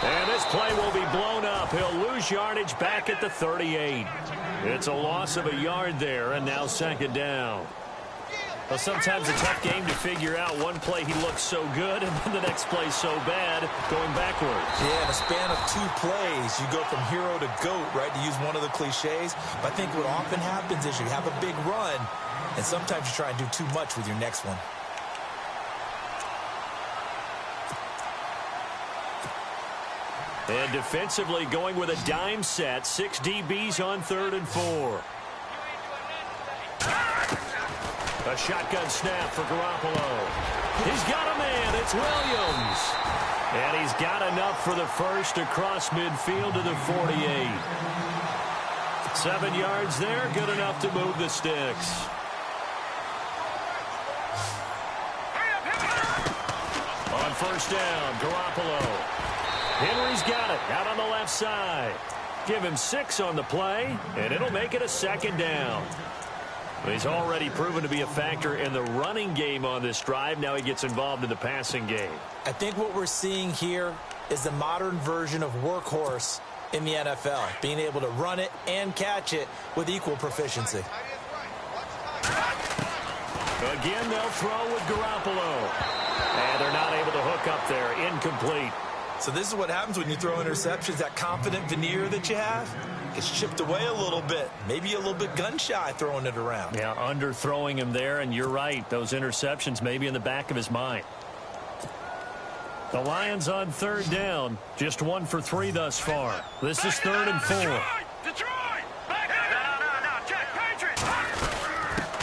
And this play will be blown up. He'll lose yardage back at the 38. It's a loss of a yard there, and now second down. Well, sometimes a tough game to figure out. One play he looks so good, and then the next play so bad, going backwards. Yeah, in a span of 2 plays, you go from hero to GOAT, right, to use one of the cliches. But I think what often happens is you have a big run, and sometimes you try and do too much with your next one. And defensively going with a dime set. 6 DBs on 3rd and 4. A shotgun snap for Garoppolo. He's got a man. It's Williams. And he's got enough for the first across midfield to the 48. 7 yards there. Good enough to move the sticks. On first down, Garoppolo. Henry's got it out on the left side. Give him 6 on the play, and it'll make it a second down. He's already proven to be a factor in the running game on this drive. Now he gets involved in the passing game. I think what we're seeing here is the modern version of workhorse in the NFL, being able to run it and catch it with equal proficiency. Again, they'll throw with Garoppolo. And they're not able to hook up there. Incomplete. So this is what happens when you throw interceptions. That confident veneer that you have gets chipped away a little bit. Maybe a little bit gun-shy throwing it around. Yeah, underthrowing him there, and you're right. Those interceptions may be in the back of his mind. The Lions on 3rd down. Just 1 for 3 thus far. This is 3rd and 4. Detroit! Back up! No, Jack, Patriots!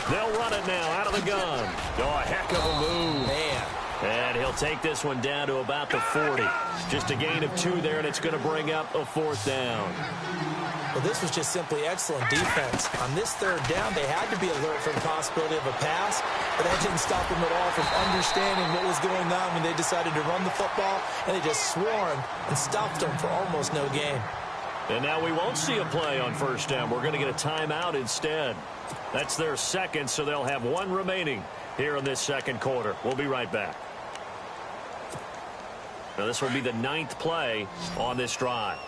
They'll run it now out of the gun. Oh, a heck of a move. Man. And he'll take this one down to about the 40. Just a gain of 2 there, and it's going to bring up a 4th down. Well, this was just simply excellent defense. On this 3rd down, they had to be alert for the possibility of a pass, but that didn't stop them at all from understanding what was going on when they decided to run the football, and they just swarmed and stopped them for almost no gain. And now we won't see a play on 1st down. We're going to get a timeout instead. That's their 2nd, so they'll have 1 remaining here in this 2nd quarter. We'll be right back. Now this will be the 9th play on this drive.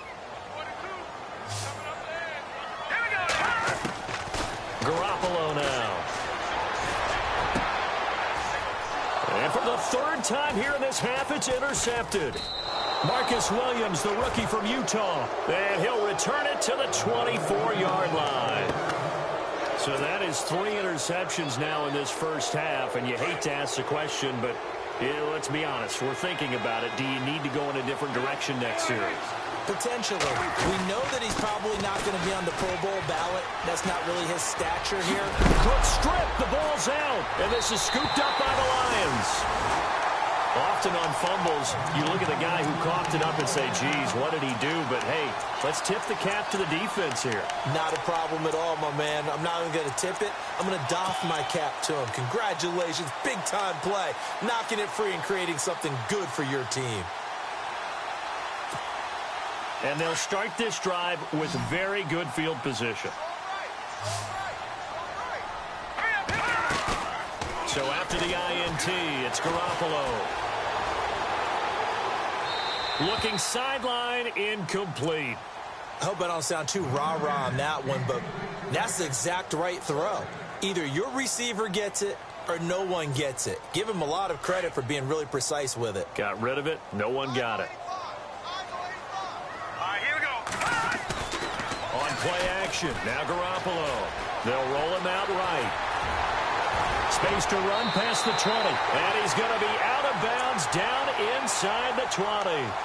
Garoppolo now. And for the 3rd time here in this half, it's intercepted. Marcus Williams, the rookie from Utah. And he'll return it to the 24-yard line. So that is 3 interceptions now in this 1st half. And you hate to ask the question, but let's be honest. We're thinking about it. Do you need to go in a different direction next series? Potentially. We know that he's probably not going to be on the Pro Bowl ballot. That's not really his stature here. Cook stripped. The ball's out. And this is scooped up by the Lions. Often on fumbles, you look at the guy who coughed it up and say, geez, what did he do? But, hey, let's tip the cap to the defense here. Not a problem at all, my man. I'm not even going to tip it. I'm going to doff my cap to him. Congratulations. Big-time play. Knocking it free and creating something good for your team. And they'll start this drive with very good field position. So after the INT, it's Garoppolo. Looking sideline, incomplete. I hope I don't sound too rah-rah on that one, but that's the exact right throw. Either your receiver gets it or no one gets it. Give him a lot of credit for being really precise with it. Got rid of it. No one got it. On play action, now Garoppolo. They'll roll him out right. Space to run past the 20. And he's going to be out of bounds down inside the 20.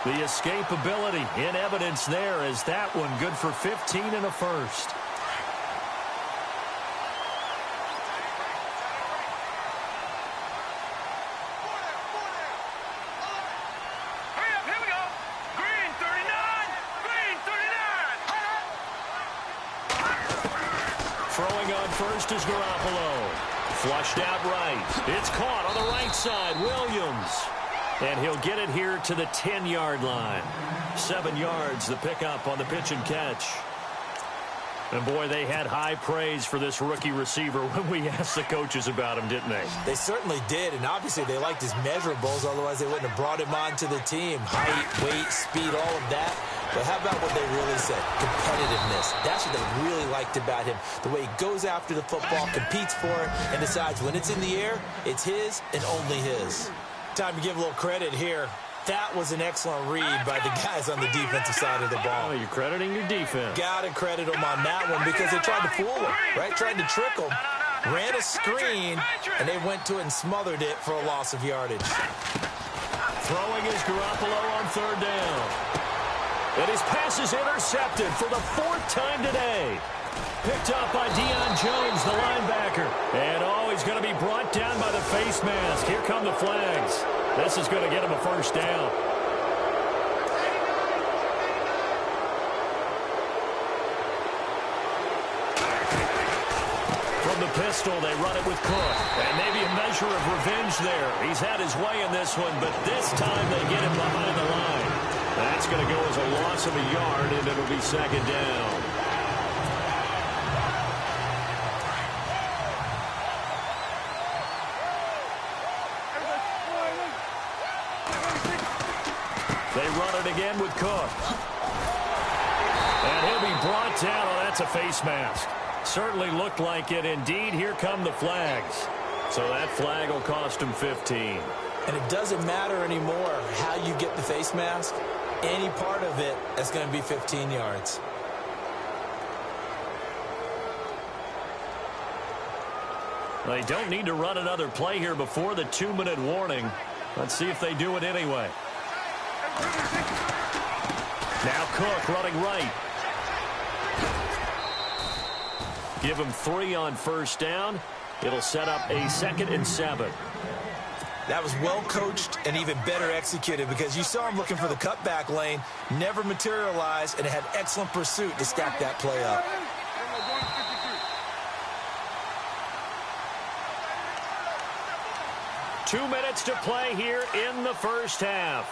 The escapability in evidence there is that one good for 15 and a 1st. Throwing on first is Garoppolo. Flushed out right. It's caught on the right side. Williams. And he'll get it here to the 10-yard line. 7 yards, the pickup on the pitch and catch. And, boy, they had high praise for this rookie receiver when we asked the coaches about him, didn't they? They certainly did, and obviously they liked his measurables. Otherwise, they wouldn't have brought him onto the team. Height, weight, speed, all of that. But how about what they really said? Competitiveness. That's what they really liked about him. The way he goes after the football, competes for it, and decides when it's in the air, it's his and only his. Time to give a little credit here. That was an excellent read by the guys on the defensive side of the ball. Oh, you're crediting your defense. Got to credit them on that one because they tried to fool him, right? Tried to trick him. Ran a screen, and they went to it and smothered it for a loss of yardage. Throwing is Garoppolo on 3rd down. And his pass is intercepted for the 4th time today. Picked up by Deion Jones, the linebacker. And, oh, he's going to be brought down by the face mask. Here come the flags. This is going to get him a 1st down. From the pistol, they run it with Cook. And maybe a measure of revenge there. He's had his way in this one, but this time they get him behind the line. That's going to go as a loss of a yard, and it'll be 2nd down. They run it again with Cook. And he'll be brought down. Oh, that's a face mask. Certainly looked like it. Indeed, here come the flags. So that flag will cost him 15. And it doesn't matter anymore how you get the face mask. Any part of it is going to be 15 yards. They don't need to run another play here before the 2-minute warning. Let's see if they do it anyway. Now Cook running right. Give him 3 on 1st down. It'll set up a 2nd and 7. That was well coached and even better executed because you saw him looking for the cutback lane, never materialized, and had excellent pursuit to stack that play up. Two minutes to play here in the first half.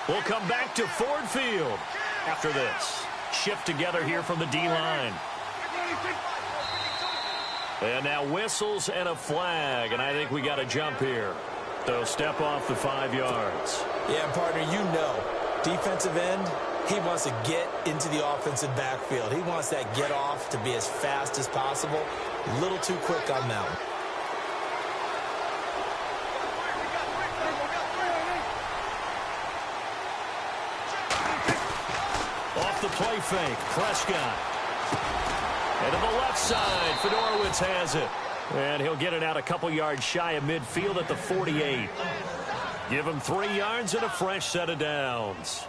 We'll come back to Ford Field after this. Shift together here from the D-line. And now whistles and a flag, and I think we got a jump here. They'll step off the 5 yards. Yeah, partner, you know, defensive end, he wants to get into the offensive backfield. He wants that get off to be as fast as possible. A little too quick on that one. Off the play fake, Prescott. And to the left side, Fedorowicz has it. And he'll get it out a couple yards shy of midfield at the 48. Give him 3 yards and a fresh set of downs.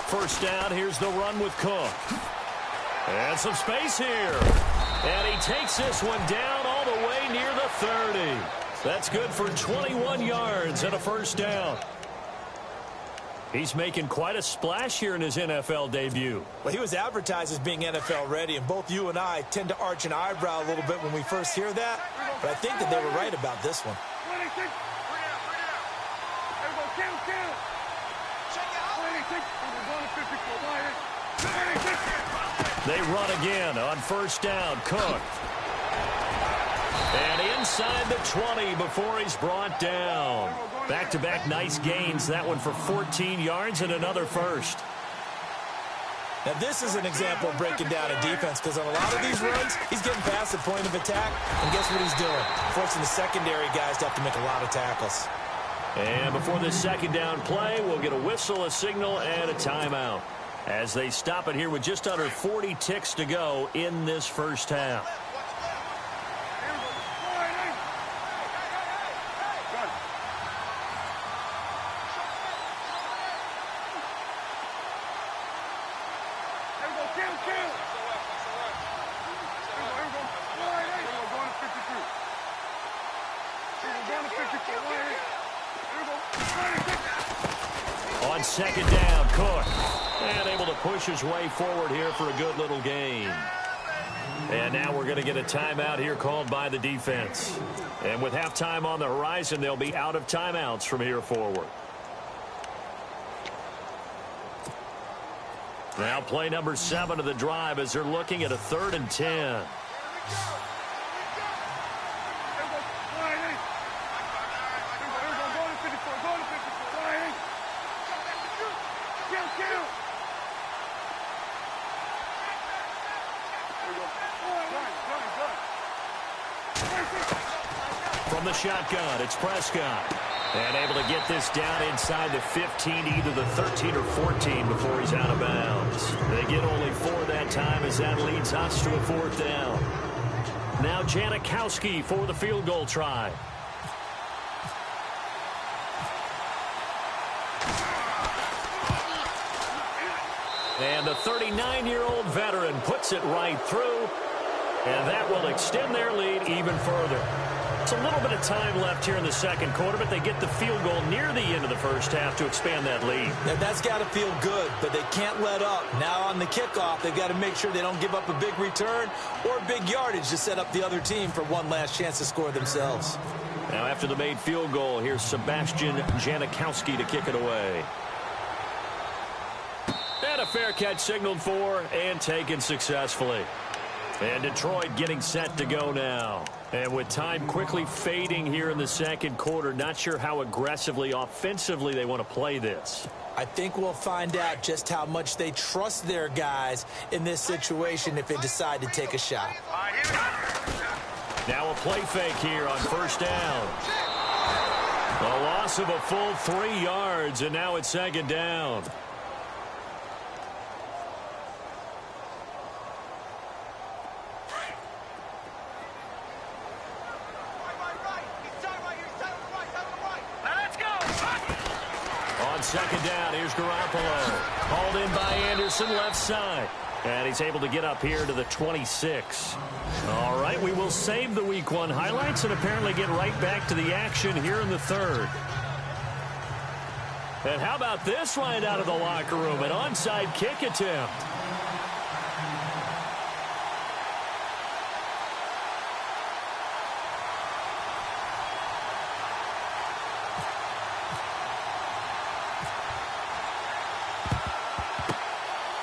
First down, here's the run with Cook. And some space here. And he takes this one down all the way near the 30. That's good for 21 yards and a first down. He's making quite a splash here in his NFL debut. Well, he was advertised as being NFL ready, and both you and I tend to arch an eyebrow a little bit when we first hear that. But I think that they were right about this one. They run again on first down. Cook. And inside the 20 before he's brought down. Back-to-back nice gains. That one for 14 yards and another first. Now, this is an example of breaking down a defense because on a lot of these runs, he's getting past the point of attack, and guess what he's doing? Forcing the secondary guys to have to make a lot of tackles. And before this second down play, we'll get a whistle, a signal, and a timeout as they stop it here with just under 40 ticks to go in this first half. On second down, Cook. And able to push his way forward here for a good little gain. And now we're going to get a timeout here called by the defense. And with halftime on the horizon, they'll be out of timeouts from here forward. Now play number 7 of the drive as they're looking at a 3rd and 10. From the shotgun, it's Prescott. And able to get this down inside the 15, either the 13 or 14 before he's out of bounds. They get only 4 that time as that leads us to a 4th down. Now Janikowski for the field goal try. And the 39-year-old veteran puts it right through. And that will extend their lead even further. It's a little bit of time left here in the second quarter, but they get the field goal near the end of the first half to expand that lead. Now, that's got to feel good, but they can't let up. Now on the kickoff, they've got to make sure they don't give up a big return or big yardage to set up the other team for one last chance to score themselves. Now after the made field goal, here's Sebastian Janikowski to kick it away. And a fair catch signaled for and taken successfully. And Detroit getting set to go now. And with time quickly fading here in the second quarter, not sure how aggressively, offensively they want to play this. I think we'll find out just how much they trust their guys in this situation if they decide to take a shot. Now a play fake here on first down. A loss of a full 3 yards, and now it's second down. On second down, here's Garoppolo. Hauled in by Anderson, left side. And he's able to get up here to the 26. All right, we will save the Week 1 highlights and apparently get right back to the action here in the third. And how about this right out of the locker room? An onside kick attempt.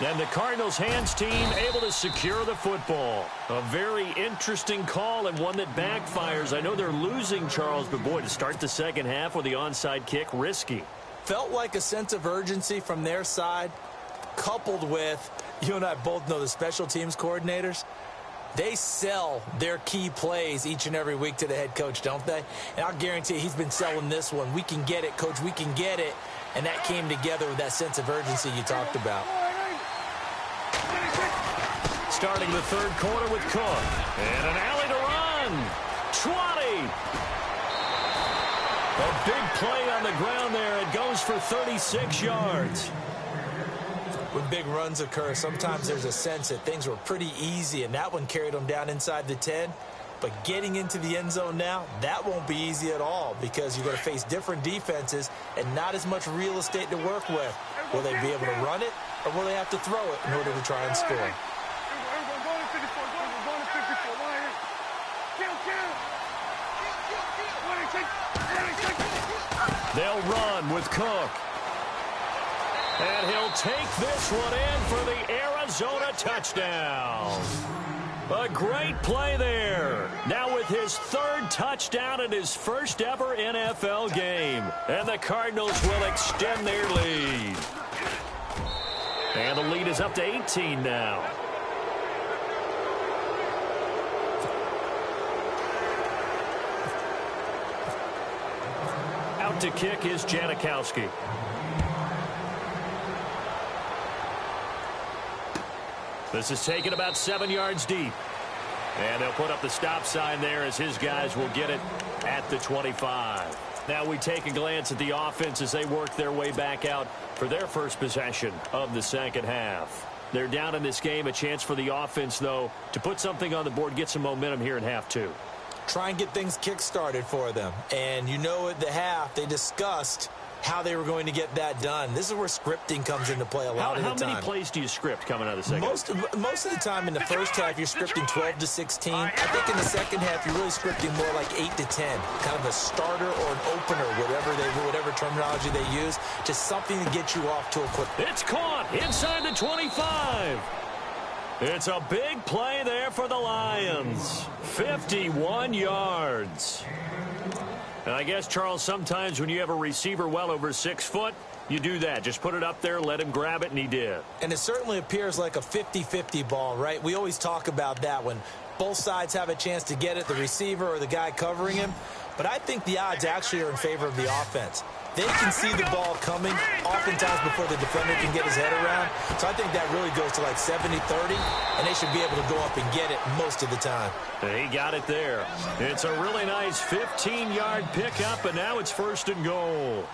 And the Cardinals hands team able to secure the football. A very interesting call and one that backfires. I know they're losing, Charles, but boy, to start the second half with the onside kick, risky. Felt like a sense of urgency from their side, coupled with, you and I both know the special teams coordinators. They sell their key plays each and every week to the head coach, don't they? And I'll guarantee you he's been selling this one. We can get it, coach, we can get it. And that came together with that sense of urgency you talked about. Starting the third quarter with Cook. And an alley to run. 20. A big play on the ground there. It goes for 36 yards. When big runs occur, sometimes there's a sense that things were pretty easy, and that one carried them down inside the 10. But getting into the end zone now, that won't be easy at all because you're going to face different defenses and not as much real estate to work with. Will they be able to run it, or will they have to throw it in order to try and score? They'll run with Cook. And he'll take this one in for the Arizona touchdown. A great play there. Now with his third touchdown in his first ever NFL game. And the Cardinals will extend their lead. And the lead is up to 18 now. Out to kick is Janikowski. This is taken about 7 yards deep. And they'll put up the stop sign there as his guys will get it at the 25. Now we take a glance at the offense as they work their way back out for their first possession of the second half. They're down in this game. A chance for the offense, though, to put something on the board, get some momentum here in half two. Try and get things kick-started for them. And you know at the half, they discussed how they were going to get that done. This is where scripting comes into play a lot of the time. How many plays do you script coming out of the second half? Most of the time in the first half, you're scripting 12 to 16. I think in the second half, you're really scripting more like 8 to 10. Kind of a starter or an opener, whatever terminology they use. Just something to get you off to a quick. It's caught inside the 25. It's a big play there for the Lions. 51 yards. And I guess, Charles, sometimes when you have a receiver well over 6 foot, you do that. Just put it up there, let him grab it, and he did. And it certainly appears like a 50-50 ball, right? We always talk about that when both sides have a chance to get it, the receiver or the guy covering him. But I think the odds actually are in favor of the offense. They can see the ball coming oftentimes before the defender can get his head around. So I think that really goes to like 70-30, and they should be able to go up and get it most of the time. He got it there. It's a really nice 15-yard pickup, and now it's first and goal.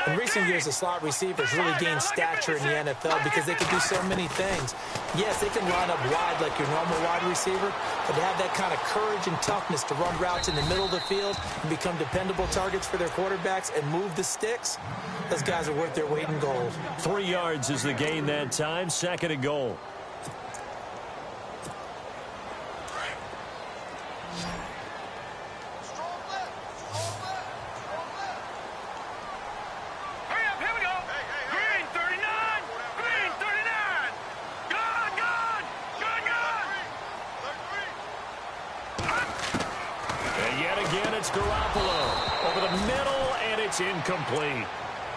In recent years, the slot receivers really gained stature in the NFL because they can do so many things. Yes, they can line up wide like your normal wide receiver, but to have that kind of courage and toughness to run routes in the middle of the field and become dependable targets for their quarterbacks and move the sticks, those guys are worth their weight in gold. 3 yards is the gain that time, second and goal. Garoppolo over the middle, and it's incomplete.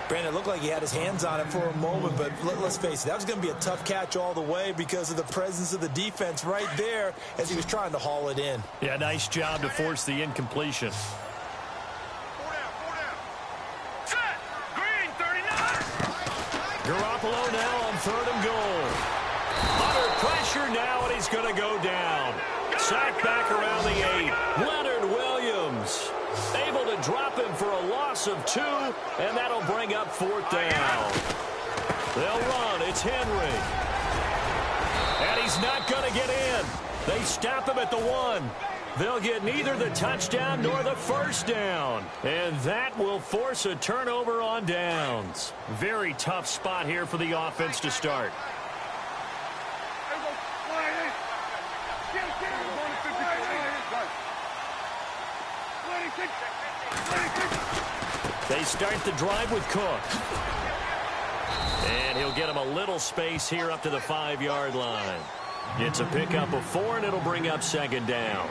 Brandon, it looked like he had his hands on it for a moment, but let's face it, that was going to be a tough catch all the way because of the presence of the defense right there as he was trying to haul it in. Yeah, nice job to force the incompletion. third and goal. Under pressure now, and he's going to go down. Sacked back around the 8. Leonard Williams able to drop him for a loss of 2, and that'll bring up 4th down. They'll run. It's Henry. And he's not going to get in. They stop him at the 1. They'll get neither the touchdown nor the first down. And that will force a turnover on downs. Very tough spot here for the offense to start. They start the drive with Cook. And he'll get him a little space here up to the 5-yard line. It's a pickup of 4, and it'll bring up 2nd down.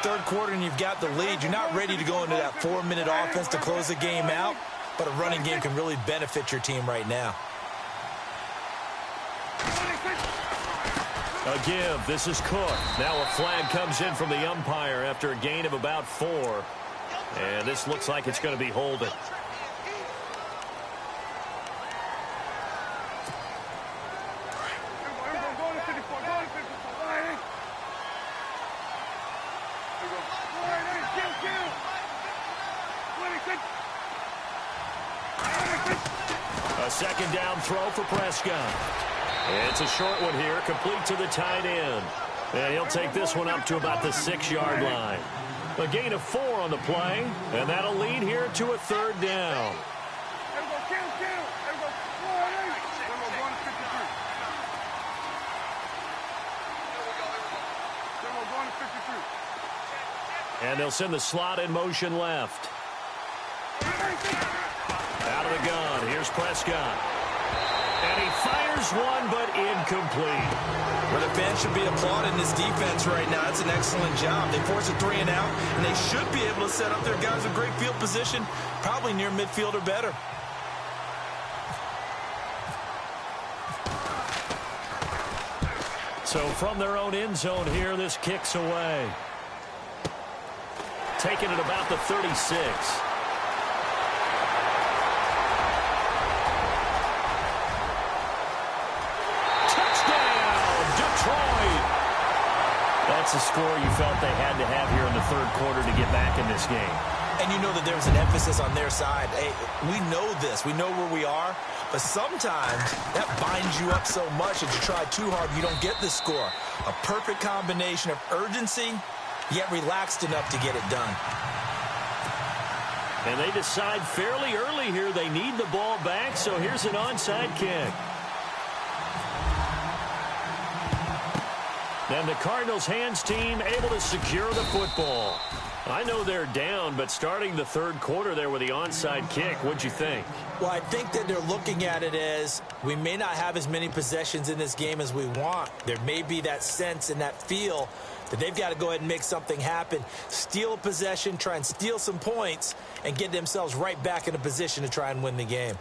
Third quarter, and you've got the lead. You're not ready to go into that 4-minute offense to close the game out, but a running game can really benefit your team right now. A give. This is Cook. Now a flag comes in from the umpire after a gain of about 4. And this looks like it's going to be holding. A 2nd down throw for Prescott. It's a short one here, complete to the tight end. And he'll take this one up to about the 6-yard line. A gain of 4 on the play, and that'll lead here to a 3rd down. And they'll send the slot in motion left. Out of the gun, here's Prescott. And he fires one, but incomplete. Well, the fans should be applauding this defense right now. It's an excellent job. They force a 3 and out, and they should be able to set up their guys with great field position, probably near midfield or better. So from their own end zone here, this kicks away. Taking it about the 36. That's a score you felt they had to have here in the 3rd quarter to get back in this game. And you know that there's an emphasis on their side. Hey, we know this. We know where we are. But sometimes that binds you up so much that you try too hard, you don't get the score. A perfect combination of urgency, yet relaxed enough to get it done. And they decide fairly early here they need the ball back, so here's an onside kick. And the Cardinals hands team able to secure the football. I know they're down, but starting the 3rd quarter there with the onside kick, what'd you think? Well, I think that they're looking at it as we may not have as many possessions in this game as we want. There may be that sense and that feel that they've got to go ahead and make something happen, steal a possession, try and steal some points, and get themselves right back in a position to try and win the game.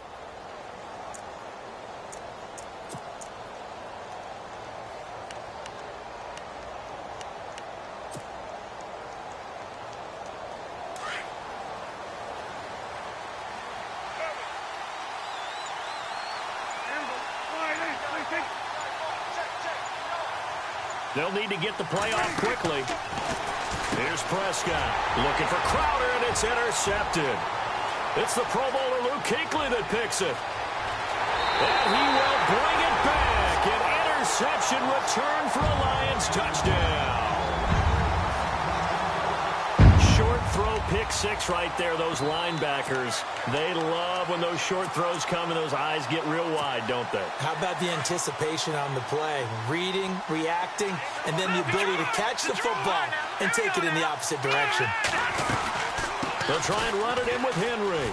They'll need to get the play off quickly. Here's Prescott looking for Crowder, and it's intercepted. It's the Pro Bowler Luke Kuechly that picks it. And he will bring it back. An interception return for a Lions touchdown. Short throw pick 6 right there. Those linebackers, they love when those short throws come and those eyes get real wide, don't they? How about the anticipation on the play? Reading, reacting, and then the ability to catch the football and take it in the opposite direction. They'll try and run it in with Henry.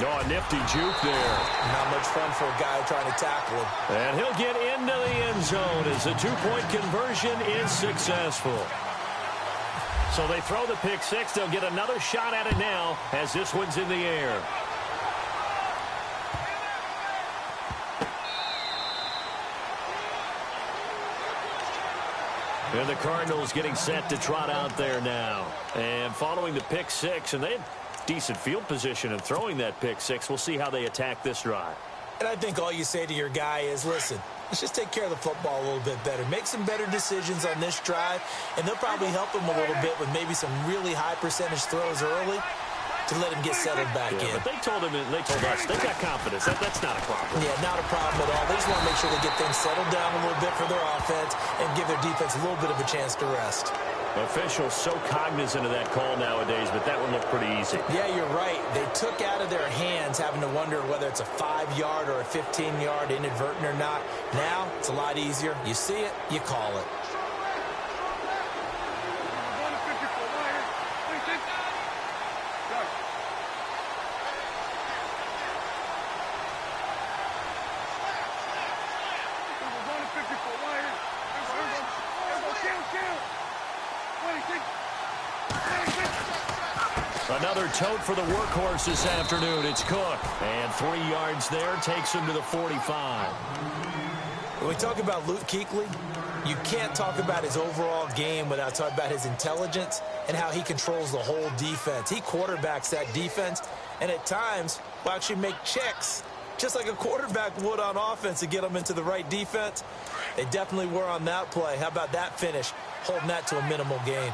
Oh, a nifty juke there. Not much fun for a guy trying to tackle him. And he'll get into the end zone as the 2-point conversion is successful. So they throw the pick 6. They'll get another shot at it now as this one's in the air. And the Cardinals getting set to trot out there now. And following the pick 6, and they had decent field position in throwing that pick 6. We'll see how they attack this drive. And I think all you say to your guy is, listen, let's just take care of the football a little bit better. Make some better decisions on this drive, and they'll probably help him a little bit with maybe some really high percentage throws early to let him get settled back in. But they told him, and they told us, they've got confidence. That's not a problem. Yeah, not a problem at all. They just want to make sure they get things settled down a little bit for their offense and give their defense a little bit of a chance to rest. Officials so cognizant of that call nowadays, but that one looked pretty easy. Yeah, you're right. They took out of their hands having to wonder whether it's a 5-yard or a 15-yard inadvertent or not. Now, it's a lot easier. You see it, you call it. Another tote for the workhorse this afternoon. It's Cook. And 3 yards there takes him to the 45. When we talk about Luke Kuechly, you can't talk about his overall game without talking about his intelligence and how he controls the whole defense. He quarterbacks that defense, and at times will actually make checks, just like a quarterback would on offense to get them into the right defense. They definitely were on that play. How about that finish, holding that to a minimal gain?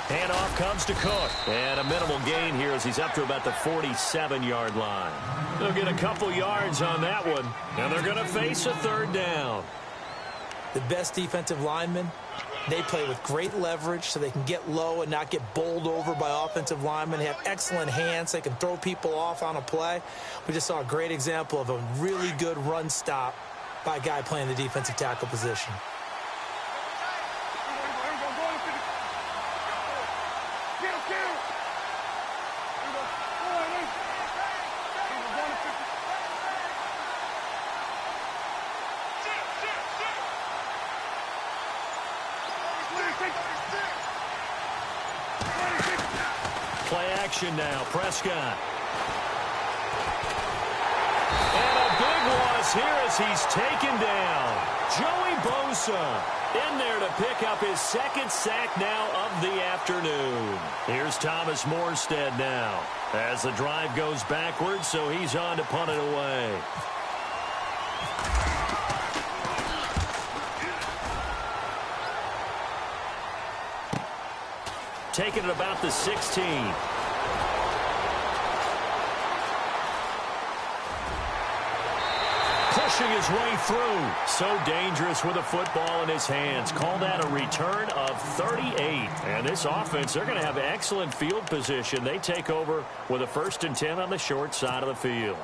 Handoff comes to Cook. And a minimal gain here as he's up to about the 47-yard line. They'll get a couple yards on that one. And they're going to face a 3rd down. The best defensive linemen, they play with great leverage so they can get low and not get bowled over by offensive linemen. They have excellent hands. They can throw people off on a play. We just saw a great example of a really good run stop by a guy playing the defensive tackle position. Play action now. Prescott. And a big loss here as he's taken down. Joey Bosa in there to pick up his 2nd sack now of the afternoon. Here's Thomas Morstead now as the drive goes backwards, so he's on to punt it away. Taking it about the 16. Pushing his way through. So dangerous with a football in his hands. Call that a return of 38. And this offense, they're going to have excellent field position. They take over with a 1st and 10 on the short side of the field.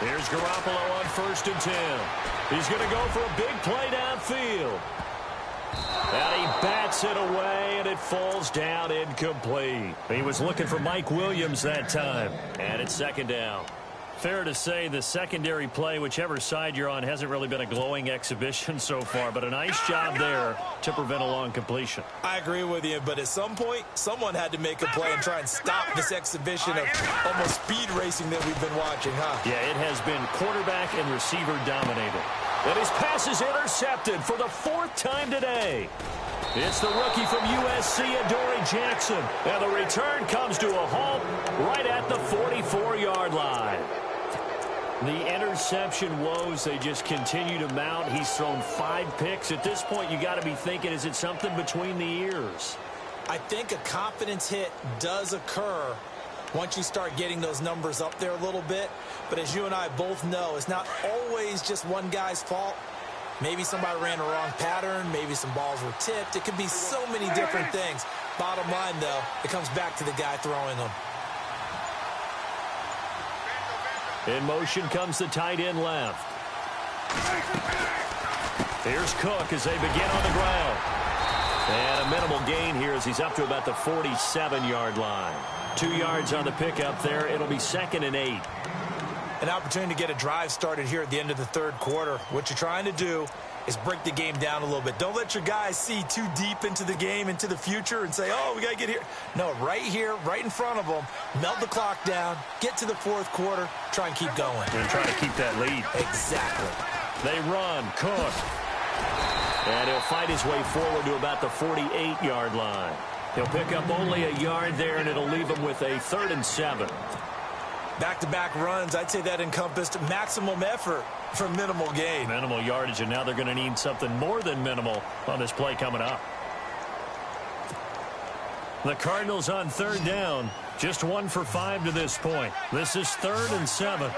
Here's Garoppolo on 1st and 10. He's going to go for a big play downfield. And he bats it away, and it falls down incomplete. He was looking for Mike Williams that time. And it's 2nd down. Fair to say the secondary play, whichever side you're on, hasn't really been a glowing exhibition so far, but a nice job there to prevent a long completion. I agree with you, but at some point, someone had to make a play and try and stop this exhibition of almost speed racing that we've been watching, huh? Yeah, it has been quarterback and receiver dominated. And his pass is intercepted for the 4th time today. It's the rookie from USC, Adoree Jackson. And the return comes to a halt right at the 44-yard line. The interception woes, they just continue to mount. He's thrown 5 picks. At this point, you got to be thinking, is it something between the ears? I think a confidence hit does occur once you start getting those numbers up there a little bit. But as you and I both know, it's not always just one guy's fault. Maybe somebody ran a wrong pattern. Maybe some balls were tipped. It could be so many different things. Bottom line, though, it comes back to the guy throwing them. In motion comes the tight end left. Here's Cook as they begin on the ground. And a minimal gain here as he's up to about the 47-yard line. 2 yards on the pickup there. It'll be 2nd and 8. An opportunity to get a drive started here at the end of the third quarter. What you're trying to do is break the game down a little bit. Don't let your guys see too deep into the game, into the future, and say, oh, we got to get here. No, right here, right in front of them, melt the clock down, get to the fourth quarter, try and keep going. And try to keep that lead. Exactly. They run. Cook. And he'll fight his way forward to about the 48-yard line. He'll pick up only a yard there, and it'll leave him with a 3rd and 7. Back-to-back runs, I'd say that encompassed maximum effort for minimal gain. Minimal yardage, and now they're going to need something more than minimal on this play coming up. The Cardinals on 3rd down. Just 1 for 5 to this point. This is 3rd and 7.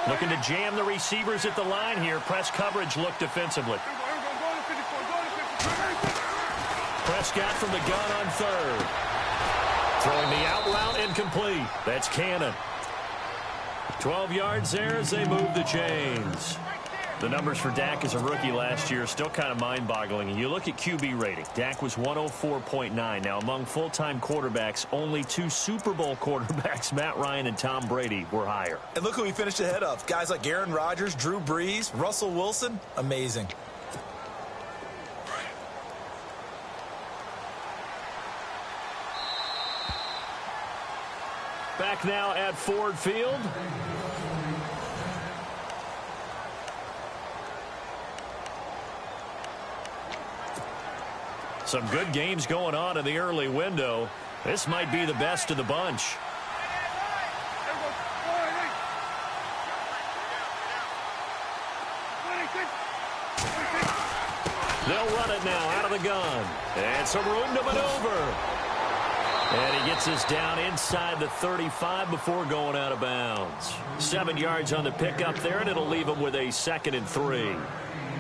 Looking to jam the receivers at the line here. Press coverage look defensively. Prescott from the gun on 3rd. Throwing the out route incomplete. That's Cannon. 12 yards there as they move the chains. The numbers for Dak as a rookie last year are still kind of mind-boggling. And you look at QB rating. Dak was 104.9. Now, among full-time quarterbacks, only 2 Super Bowl quarterbacks, Matt Ryan and Tom Brady, were higher. And look who he finished ahead of. Guys like Aaron Rodgers, Drew Brees, Russell Wilson. Amazing. Back now at Ford Field. Some good games going on in the early window. This might be the best of the bunch. They'll run it now out of the gun. And some room to maneuver. And he gets this down inside the 35 before going out of bounds. 7 yards on the pickup there, and it'll leave him with a 2nd and 3.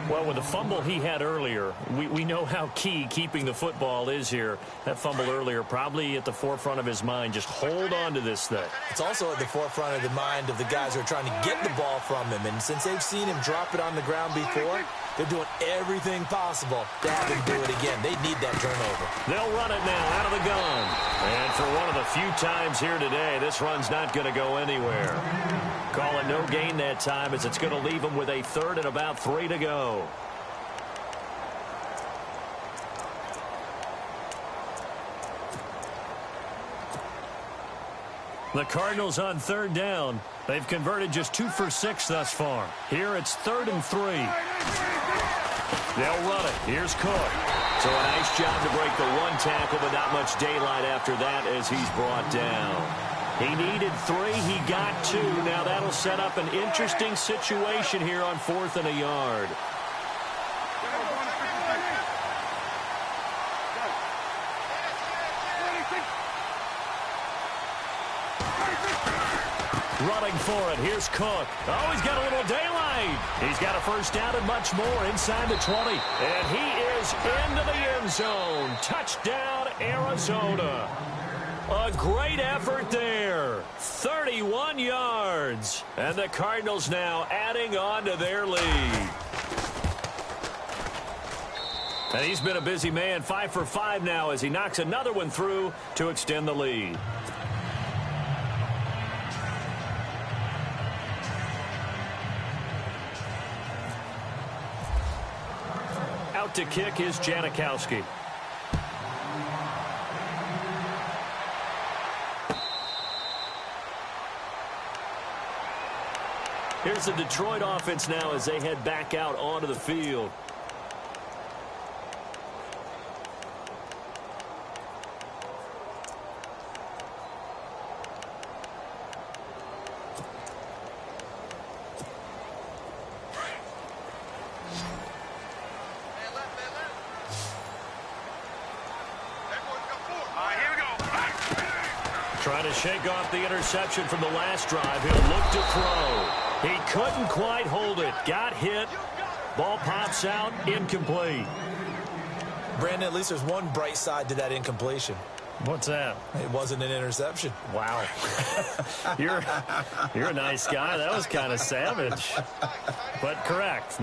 Well, with the fumble he had earlier, we know how key keeping the football is here. That fumble earlier probably at the forefront of his mind. Just hold on to this thing. It's also at the forefront of the mind of the guys who are trying to get the ball from him. And since they've seen him drop it on the ground before, they're doing everything possible to have him do it again. They need that turnover. They'll run it now out of the gun. And for one of the few times here today, this run's not going to go anywhere. Call it no gain that time as it's going to leave him with a 3rd and about 3 to go. The Cardinals on 3rd down. They've converted just 2 for 6 thus far. Here it's 3rd and 3. They'll run it. Here's Cook. So a nice job to break the 1 tackle, but not much daylight after that as he's brought down. He needed 3. He got 2. Now that'll set up an interesting situation here on 4th and a yard. Running for it. Here's Cook. Oh, he's got a little daylight. He's got a 1st down and much more inside the 20. And he is into the end zone. Touchdown, Arizona. A great effort there. 31 yards. And the Cardinals now adding on to their lead. And he's been a busy man. 5 for 5 now as he knocks another one through to extend the lead. Out to kick is Janikowski. Here's the Detroit offense now as they head back out onto the field. Trying to shake off the interception from the last drive. He'll look to throw. He couldn't quite hold it. Got hit. Ball pops out. Incomplete. Brandon, at least there's one bright side to that incompletion. What's that? It wasn't an interception. Wow. You're a nice guy. That was kind of savage. But correct.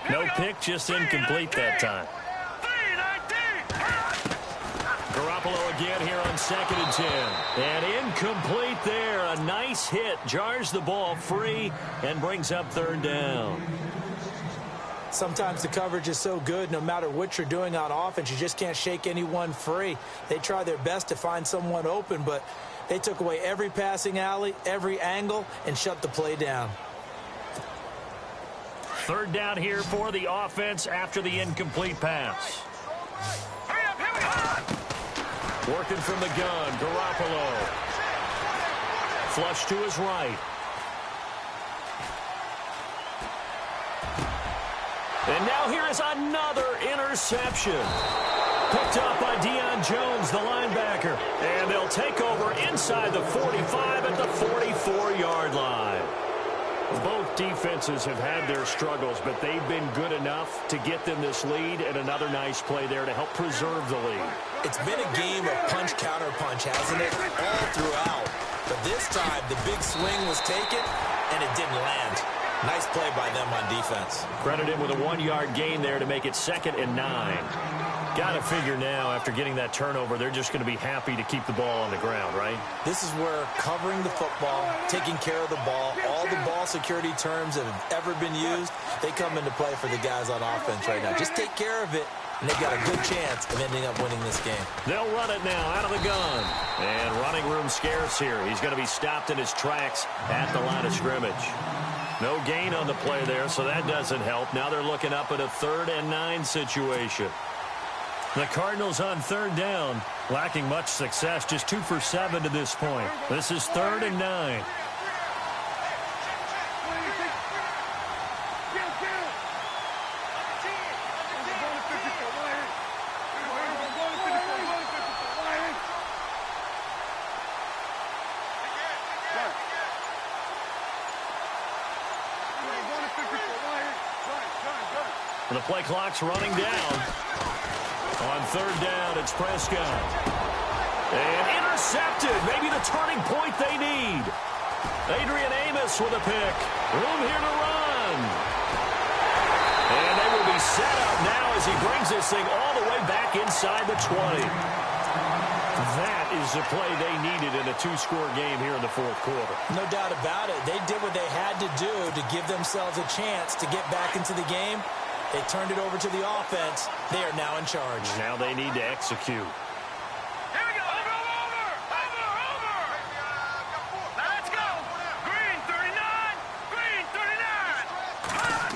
No pick, just incomplete that time. Garoppolo again here on 2nd and 10. And incomplete there. A nice hit. Jars the ball free and brings up 3rd down. Sometimes the coverage is so good, no matter what you're doing on offense, you just can't shake anyone free. They try their best to find someone open, but they took away every passing alley, every angle, and shut the play down. 3rd down here for the offense after the incomplete pass. Working from the gun, Garoppolo. Flush to his right. And now here is another interception. Picked up by Deion Jones, the linebacker. And they'll take over inside the 45 at the 44-yard line. Both defenses have had their struggles, but they've been good enough to get them this lead, and another nice play there to help preserve the lead. It's been a game of punch-counter-punch, hasn't it? All throughout. But this time, the big swing was taken, and it didn't land. Nice play by them on defense. Credit him with a 1-yard gain there to make it 2nd and 9. Got to figure now, after getting that turnover, they're just going to be happy to keep the ball on the ground, right? This is where covering the football, taking care of the ball, all the ball security terms that have ever been used, they come into play for the guys on offense right now. Just take care of it, and they've got a good chance of ending up winning this game. They'll run it now out of the gun. And running room scarce here. He's going to be stopped in his tracks at the line of scrimmage. No gain on the play there, so that doesn't help. Now they're looking up at a 3rd and 9 situation. The Cardinals on 3rd down, lacking much success, just 2 for 7 to this point. This is 3rd and 9. And the play clock's running down. On 3rd down, it's Prescott. And intercepted. Maybe the turning point they need. Adrian Amos with a pick. Room here to run. And they will be set up now as he brings this thing all the way back inside the 20. That is the play they needed in a 2-score game here in the 4th quarter. No doubt about it. They did what they had to do to give themselves a chance to get back into the game. They turned it over to the offense. They are now in charge. Now they need to execute. Here we go. Over. Let's go. Green 39. Green 39.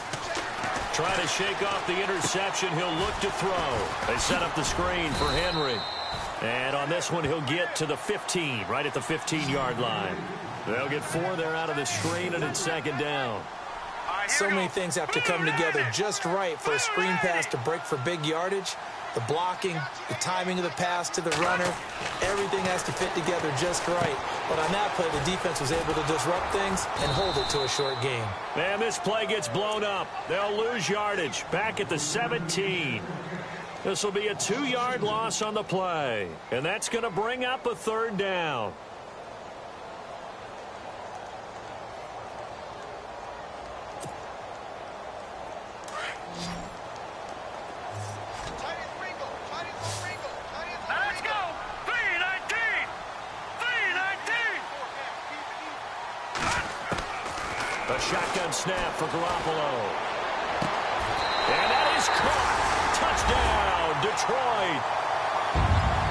Trying to shake off the interception. He'll look to throw. They set up the screen for Henry. And on this one, he'll get to the 15, right at the 15-yard line. They'll get 4 there out of the screen, and it's 2nd down. So many things have to come together just right for a screen pass to break for big yardage. The blocking, the timing of the pass to the runner, everything has to fit together just right. But on that play, the defense was able to disrupt things and hold it to a short game. And this play gets blown up. They'll lose yardage back at the 17. This will be a 2-yard loss on the play. And that's going to bring up a 3rd down. A shotgun snap for Garoppolo. And that is caught. Touchdown, Detroit.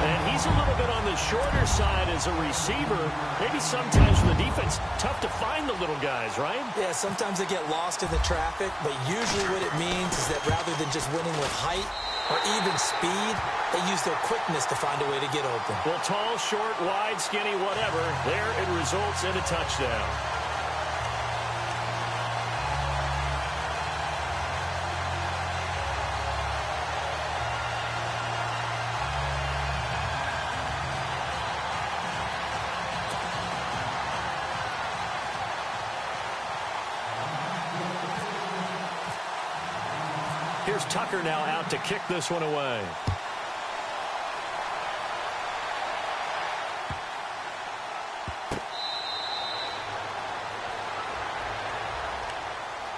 And he's a little bit on the shorter side as a receiver. Maybe sometimes for the defense, tough to find the little guys, right? Yeah, sometimes they get lost in the traffic, but usually what it means is that rather than just winning with height or even speed, they use their quickness to find a way to get open. Well, tall, short, wide, skinny, whatever, there it results in a touchdown. Here's Tucker now out to kick this one away.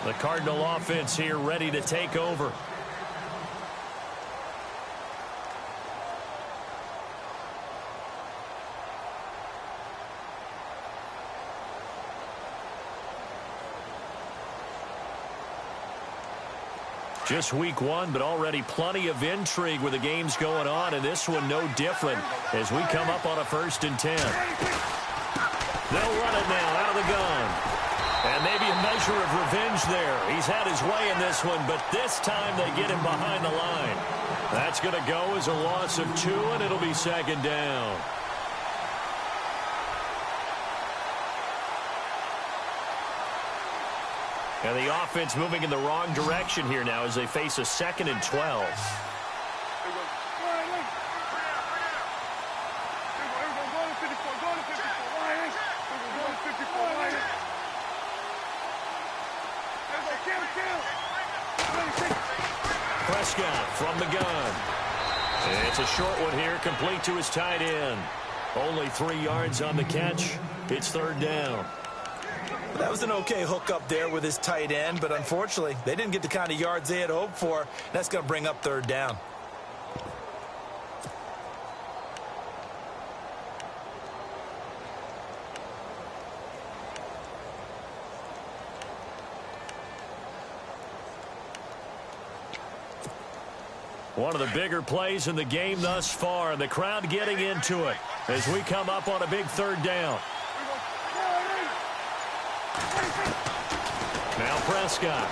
The Cardinal offense here ready to take over. Just week one, but already plenty of intrigue with the games going on, and this one no different as we come up on a 1st and 10. They'll run it now out of the gun. And maybe a measure of revenge there. He's had his way in this one, but this time they get him behind the line. That's going to go as a loss of 2, and it'll be 2nd down. And the offense moving in the wrong direction here now as they face a 2nd and 12. Prescott from the gun. And it's a short one here, complete to his tight end. Only 3 yards on the catch. It's 3rd down. That was an okay hookup there with his tight end, but unfortunately, they didn't get the kind of yards they had hoped for. That's going to bring up 3rd down. One of the bigger plays in the game thus far, and the crowd getting into it as we come up on a big 3rd down. Now Prescott.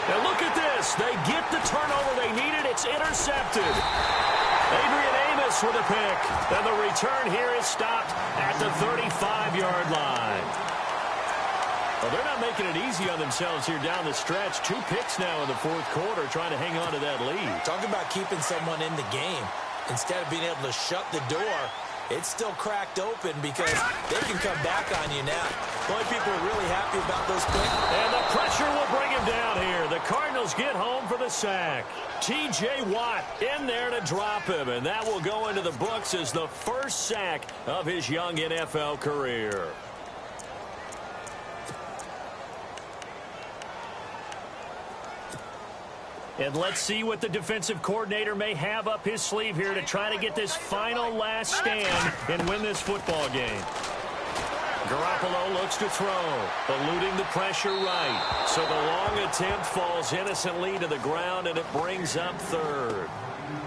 And look at this. They get the turnover they needed. It's intercepted. Adrian Amos with a pick. And the return here is stopped at the 35-yard line. Well, they're not making it easy on themselves here down the stretch. 2 picks now in the 4th quarter trying to hang on to that lead. Talk about keeping someone in the game. Instead of being able to shut the door, it's still cracked open because they can come back on you now. The only people are really happy about those picks. And the pressure will bring him down here. The Cardinals get home for the sack. T.J. Watt in there to drop him, and that will go into the books as the first sack of his young NFL career. And let's see what the defensive coordinator may have up his sleeve here to try to get this final last stand and win this football game. Garoppolo looks to throw, eluding the pressure right. So the long attempt falls innocently to the ground, and it brings up 3rd.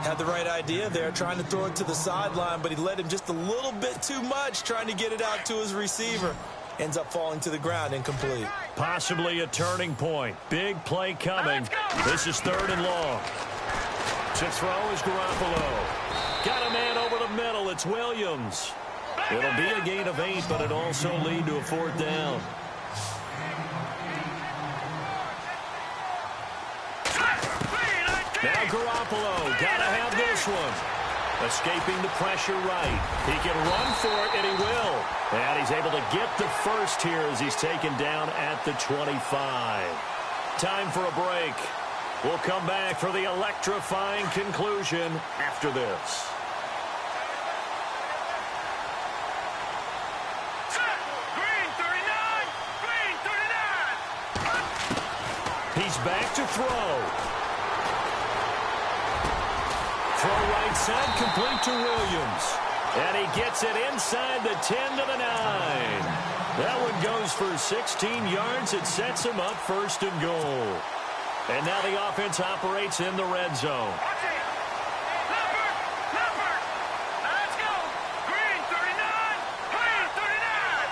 Had the right idea there, trying to throw it to the sideline, but he led him just a little bit too much, trying to get it out to his receiver. Ends up falling to the ground, incomplete. Possibly a turning point. Big play coming. This is 3rd and long. To throw is Garoppolo. Got a man over the middle. It's Williams. It'll be a gain of 8, but it also lead to a 4th down. Now Garoppolo. Gotta have this one. Escaping the pressure right. He can run for it, and he will. And he's able to get the first here as he's taken down at the 25. Time for a break. We'll come back for the electrifying conclusion after this. Green 39! Green 39! He's back to throw. Throw right side, complete to Williams. And he gets it inside the 10 to the 9. That one goes for 16 yards. It sets him up 1st and goal. And now the offense operates in the red zone. Let's go! Green 39! Green 39!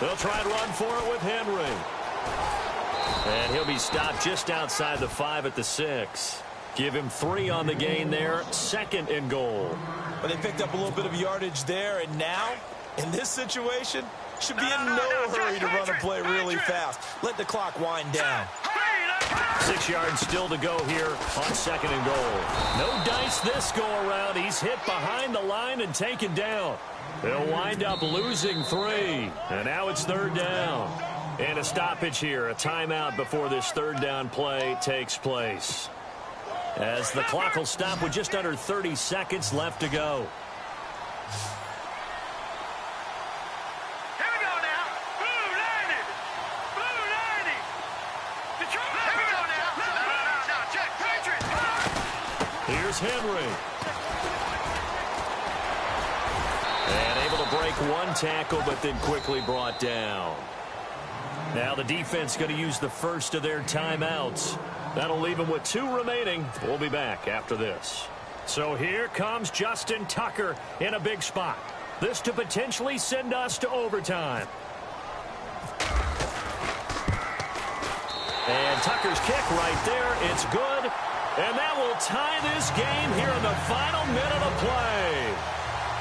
They'll try and run for it with Henry. And he'll be stopped just outside the 5 at the 6. Give him 3 on the gain there. 2nd and goal. But they picked up a little bit of yardage there, and now, in this situation, should be in no hurry to run a play really fast. Let the clock wind down. 6 yards still to go here on 2nd and goal. No dice this go around. He's hit behind the line and taken down. They'll wind up losing 3. And now it's 3rd down. And a stoppage here, a timeout before this 3rd down play takes place. As the clock will stop with just under 30 seconds left to go. is Henry. And able to break one tackle, but then quickly brought down. Now the defense going to use the first of their timeouts. That'll leave them with 2 remaining. We'll be back after this. So here comes Justin Tucker in a big spot. This to potentially send us to overtime. And Tucker's kick right there. It's good. And that will tie this game here in the final minute of play.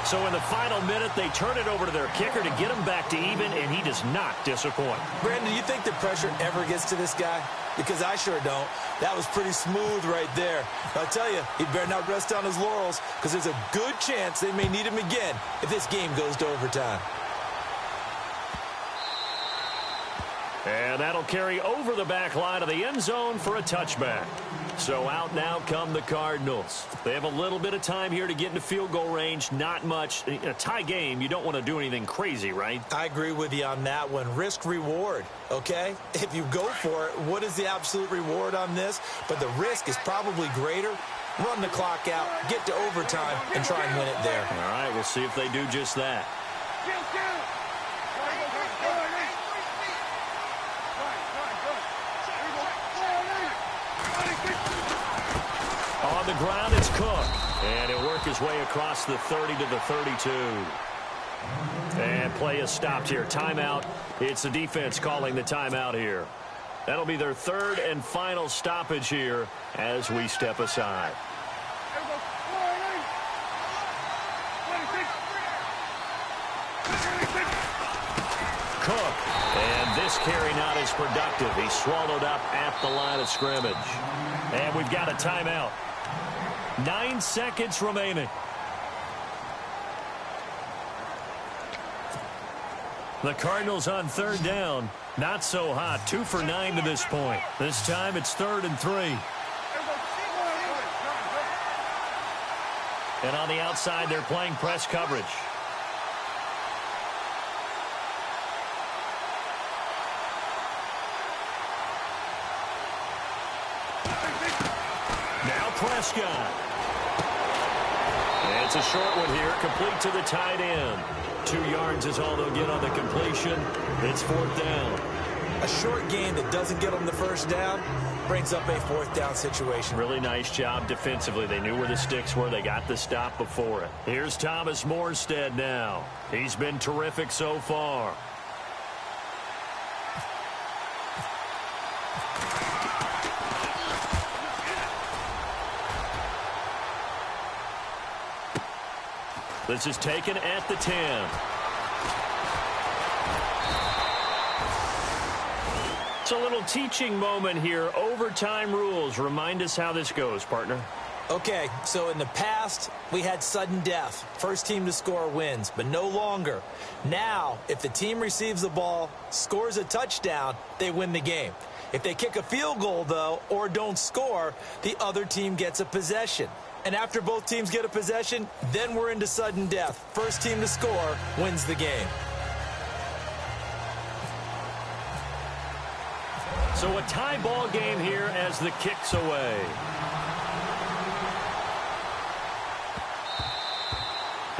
So in the final minute, they turn it over to their kicker to get him back to even, and he does not disappoint. Brandon, do you think the pressure ever gets to this guy? Because I sure don't. That was pretty smooth right there. I'll tell you, he better not rest on his laurels, because there's a good chance they may need him again if this game goes to overtime. And that'll carry over the back line of the end zone for a touchback. So out now come the Cardinals. They have a little bit of time here to get into field goal range. Not much. In a tie game, you don't want to do anything crazy, right? I agree with you on that one. Risk reward, okay? If you go for it, what is the absolute reward on this? But the risk is probably greater. Run the clock out, get to overtime, and try and win it there. All right, we'll see if they do just that. On the ground, it's Cook. And he'll work his way across the 30 to the 32. And play is stopped here. Timeout. It's the defense calling the timeout here. That'll be their 3rd and final stoppage here as we step aside. Cook. And this carry not as productive. He's swallowed up at the line of scrimmage. And we've got a timeout. 9 seconds remaining. The Cardinals on 3rd down. Not so hot. 2 for 9 to this point. This time it's 3rd and 3. And on the outside, they're playing press coverage. Now Prescott. And it's a short one here, complete to the tight end. 2 yards is all they'll get on the completion. It's 4th down. A short gain that doesn't get them the first down brings up a 4th down situation. Really nice job defensively. They knew where the sticks were. They got the stop before it. Here's Thomas Morstead now. He's been terrific so far. This is taken at the 10. It's a little teaching moment here. Overtime rules. Remind us how this goes, partner. Okay, so in the past, we had sudden death. First team to score wins, but no longer. Now, if the team receives the ball, scores a touchdown, they win the game. If they kick a field goal, though, or don't score, the other team gets a possession. And after both teams get a possession, then we're into sudden death. First team to score wins the game. So a tie ball game here as the kick's away.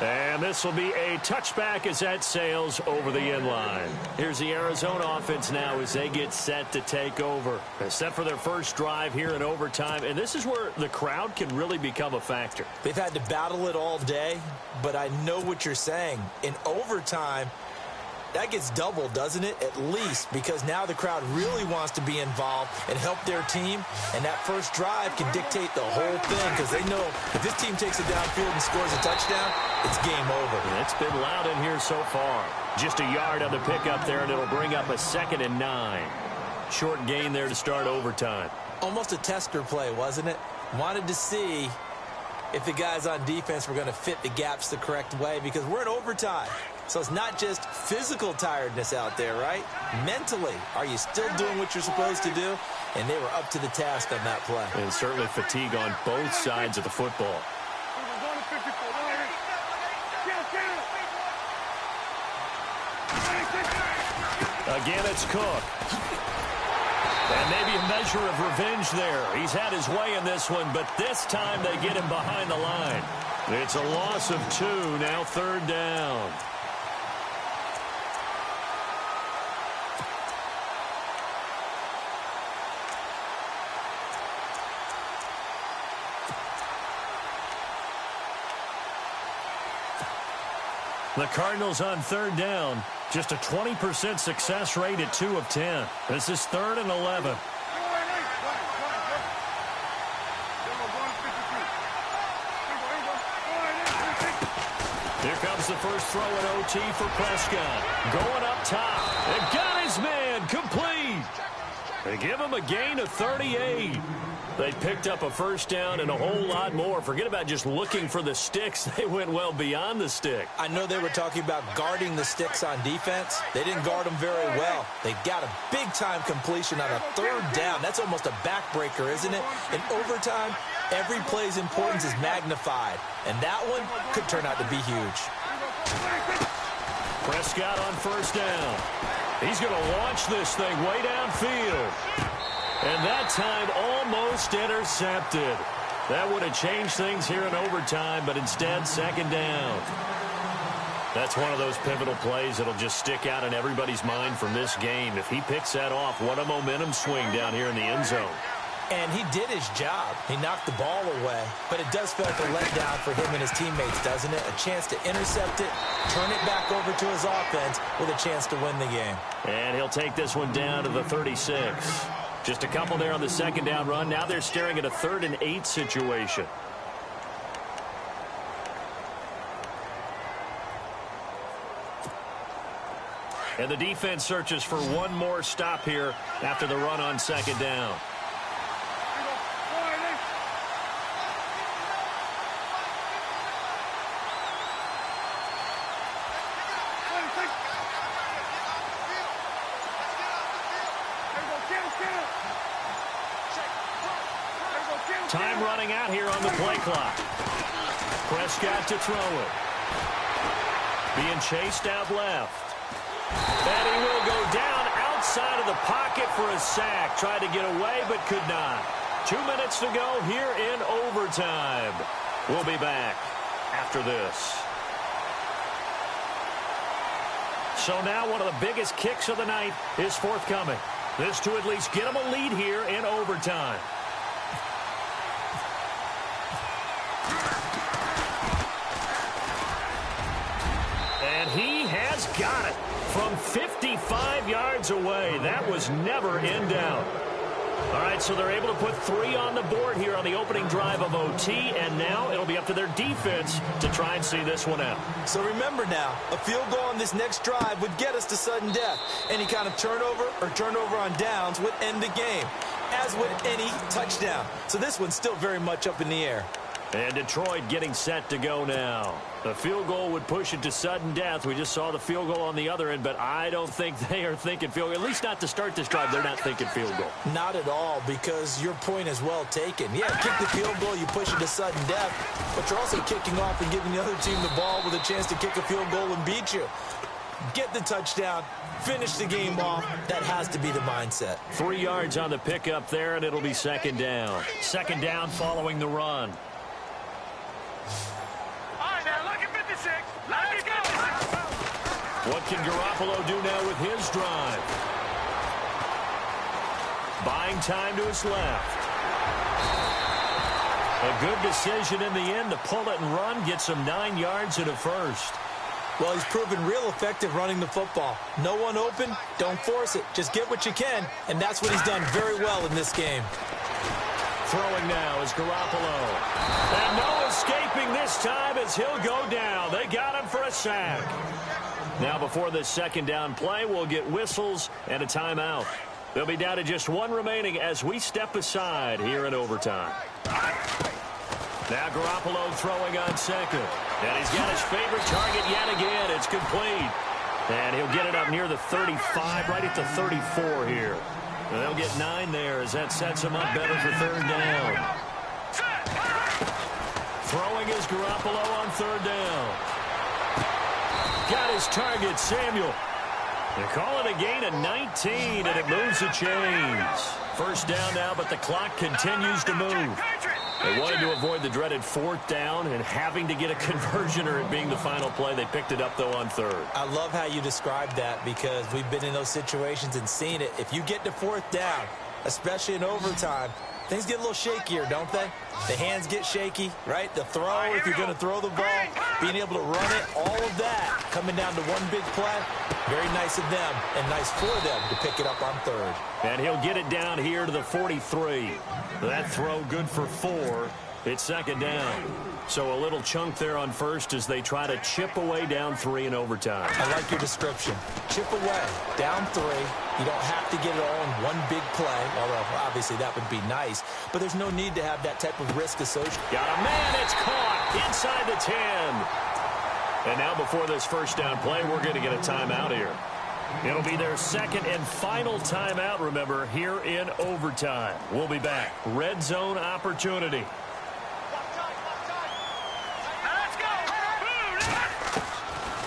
And this will be a touchback as that sails over the end line. Here's the Arizona offense now as they get set to take over. They're set for their first drive here in overtime, and this is where the crowd can really become a factor. They've had to battle it all day, but I know what you're saying. In overtime, that gets doubled, doesn't it? At least, because now the crowd really wants to be involved and help their team, and that first drive can dictate the whole thing because they know if this team takes it downfield and scores a touchdown, it's game over. It's been loud in here so far. Just a yard on the pickup there, and it'll bring up a 2nd and 9. Short gain there to start overtime. Almost a tester play, wasn't it? Wanted to see if the guys on defense were going to fit the gaps the correct way because we're in overtime. So it's not just physical tiredness out there, right? Mentally, are you still doing what you're supposed to do? And they were up to the task on that play. And certainly fatigue on both sides of the football. Again, it's Cook. And maybe a measure of revenge there. He's had his way in this one, but this time they get him behind the line. It's a loss of 2, now 3rd down. The Cardinals on 3rd down. Just a 20% success rate at 2 of 10. This is 3rd and 11. Here comes the first throw at OT for Prescott. Going up top. And got his man complete. They give him a gain of 38. They picked up a first down and a whole lot more. Forget about just looking for the sticks. They went well beyond the stick. I know they were talking about guarding the sticks on defense. They didn't guard them very well. They got a big-time completion on a 3rd down. That's almost a backbreaker, isn't it? In overtime, every play's importance is magnified. And that one could turn out to be huge. Prescott on first down. He's going to launch this thing way downfield. And that time almost intercepted. That would have changed things here in overtime, but instead, 2nd down. That's one of those pivotal plays that'll just stick out in everybody's mind from this game. If he picks that off, what a momentum swing down here in the end zone. And he did his job. He knocked the ball away. But it does feel like a letdown for him and his teammates, doesn't it? A chance to intercept it, turn it back over to his offense with a chance to win the game. And he'll take this one down to the 36. Just a couple there on the 2nd down run. Now they're staring at a 3rd and 8 situation. And the defense searches for one more stop here after the run on 2nd down. Time running out here on the play clock. Prescott to throw it. Being chased out left. And he will go down outside of the pocket for a sack. Tried to get away, but could not. 2 minutes to go here in overtime. We'll be back after this. So now one of the biggest kicks of the night is forthcoming. This to at least get them a lead here in overtime. And he has got it from 55 yards away. That was never in doubt. All right, so they're able to put 3 on the board here on the opening drive of OT, and now it'll be up to their defense to try and see this one out. So remember now, a field goal on this next drive would get us to sudden death. Any kind of turnover or turnover on downs would end the game, as would any touchdown. So this one's still very much up in the air. And Detroit getting set to go now. The field goal would push it to sudden death. We just saw the field goal on the other end, but I don't think they are thinking field goal. At least not to start this drive. They're not thinking field goal. Not at all, because your point is well taken. Yeah, kick the field goal, you push it to sudden death, but you're also kicking off and giving the other team the ball with a chance to kick a field goal and beat you. Get the touchdown, finish the game off. That has to be the mindset. 3 yards on the pickup there, and it'll be 2nd down. 2nd down following the run. What can Garoppolo do now with his drive? Buying time to his left. A good decision in the end to pull it and run, get some 9 yards and a first. Well, he's proven real effective running the football. No one open, don't force it. Just get what you can, and that's what he's done very well in this game. Throwing now is Garoppolo. And no escaping this time as he'll go down. They got him for a sack. Now before this 2nd down play, we'll get whistles and a timeout. They'll be down to just 1 remaining as we step aside here in overtime. Now Garoppolo throwing on 2nd. And he's got his favorite target yet again. It's complete. And he'll get it up near the 35, right at the 34 here. And they'll get 9 there as that sets him up better for 3rd down. Throwing is Garoppolo on 3rd down. Got his target, Samuel. They call it a gain of 19, and it moves the chains. First down now, but the clock continues to move. They wanted to avoid the dreaded fourth down and having to get a conversion or it being the final play. They picked it up, though, on third. I love how you described that because we've been in those situations and seen it. If you get to fourth down, especially in overtime, things get a little shakier, don't they? The hands get shaky, right? The throw, if you're going to throw the ball, being able to run it, all of that coming down to one big play. Very nice of them and nice for them to pick it up on third. And he'll get it down here to the 43. That throw good for 4. It's second down. So a little chunk there on first as they try to chip away down 3 in overtime. I like your description. Chip away, down 3. You don't have to get it all in one big play, although obviously that would be nice. But there's no need to have that type of risk associated. Got a man, it's caught inside the 10. And now before this first down play, we're going to get a timeout here. It'll be their second and final timeout, remember, here in overtime. We'll be back. Red zone opportunity.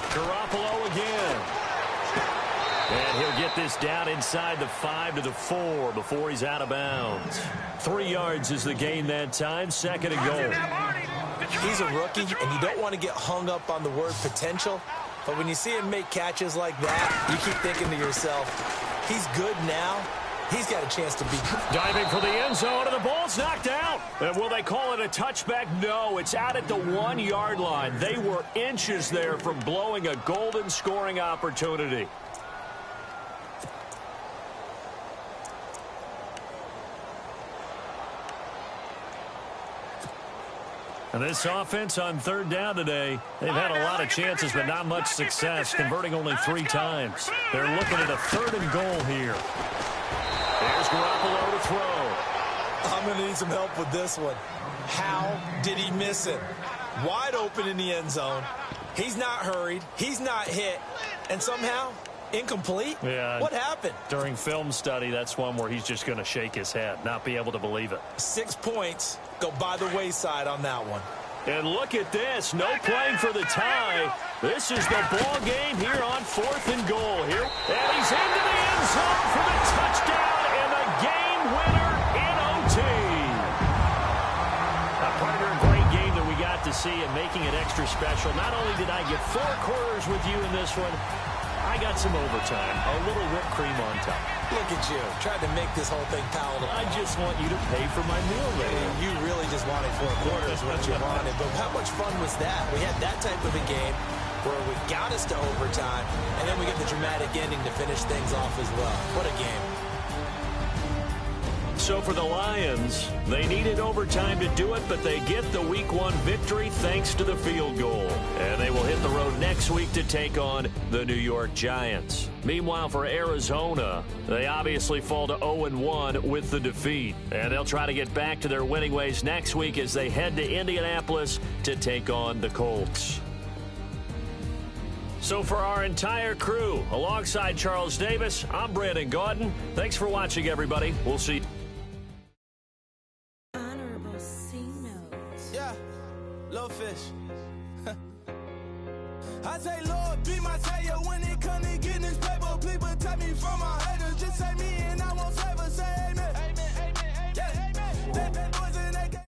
Garoppolo again. And he'll get this down inside the 5 to the 4 before he's out of bounds. 3 yards is the gain that time. Second and goal. He's a rookie, and you don't want to get hung up on the word potential. But when you see him make catches like that, you keep thinking to yourself, he's good now. He's got a chance to be diving for the end zone, and the ball's knocked out. And will they call it a touchback? No, it's out at the 1-yard line. They were inches there from blowing a golden scoring opportunity. And this offense on third down today, they've had a lot of chances, but not much success, converting only 3 times. They're looking at a third and goal here. There's Garoppolo to throw. I'm going to need some help with this one. How did he miss it? Wide open in the end zone. He's not hurried. He's not hit. And somehow, incomplete? Yeah. What happened? During film study, that's one where he's just going to shake his head, not be able to believe it. 6 points go by the wayside on that one. And look at this. No playing for the tie. This is the ball game here on 4th and goal here. And he's into the end zone for the touchdown and the game winner in OT. A partner, a great game that we got to see and making it extra special. Not only did I get 4 quarters with you in this one, I got some overtime, a little whipped cream on top. Look at you, trying to make this whole thing palatable. I just want you to pay for my meal later. You really just wanted 4 quarters, what you wanted. But how much fun was that? We had that type of a game where we got us to overtime, and then we get the dramatic ending to finish things off as well. What a game. So for the Lions, they needed overtime to do it, but they get the Week 1 victory thanks to the field goal. And they will hit the road next week to take on the New York Giants. Meanwhile, for Arizona, they obviously fall to 0-1 with the defeat. And they'll try to get back to their winning ways next week as they head to Indianapolis to take on the Colts. So for our entire crew, alongside Charles Davis, I'm Brandon Gaudin. Thanks for watching, everybody. We'll see you. Little fish. I say, Lord, be my savior when it come to getting this paper. Please protect me from my haters. Just say me and I won't save us. Say amen. Amen, amen, amen. Yeah.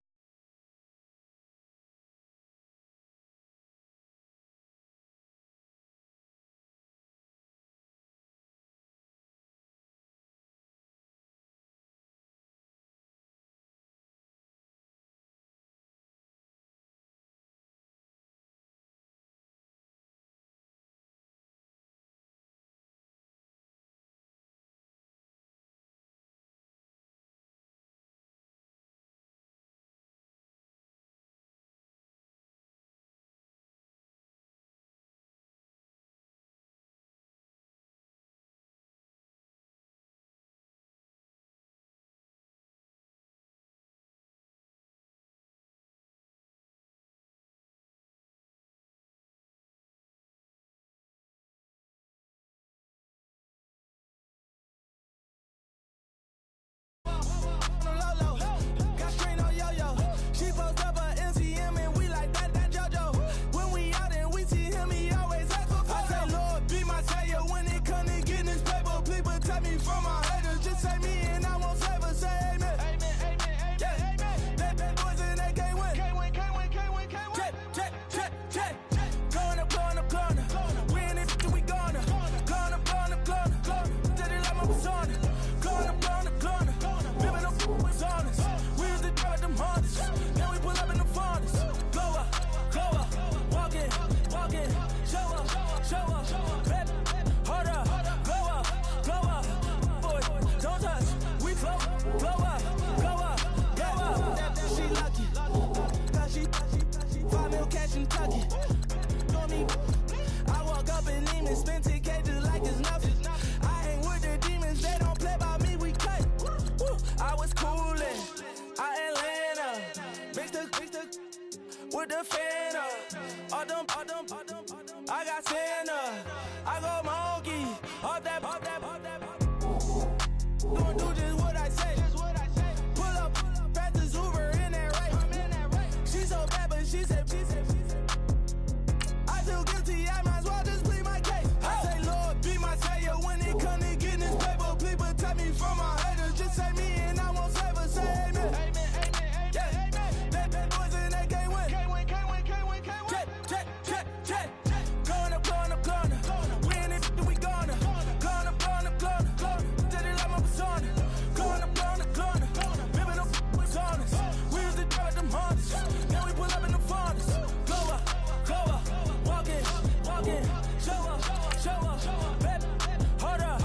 and spend 10K just like it's nothing. I ain't with the demons, they don't play by me, we cut. I was coolin', Atlanta, mixed with the Fanta. All them, I got Santa, I go monkey, all that. Don't do just what I say. Pull up, pass the Uber in that race. She so bad, but she said. I feel guilty, I might as well just plead my case. I say, Lord, be my savior when it come to getting this paper. Please protect me from my haters. Just say me and I won't save her. Say amen. Yeah. Bad boys and they can't win. Check. Going up. We in it, we gonna. Going up. Did it like my persona. Going up. Ripping up was honest. We used to drive them Hondas. Now we pull up in the Fondas. Go up. Walking. Show up. Baby, hold up.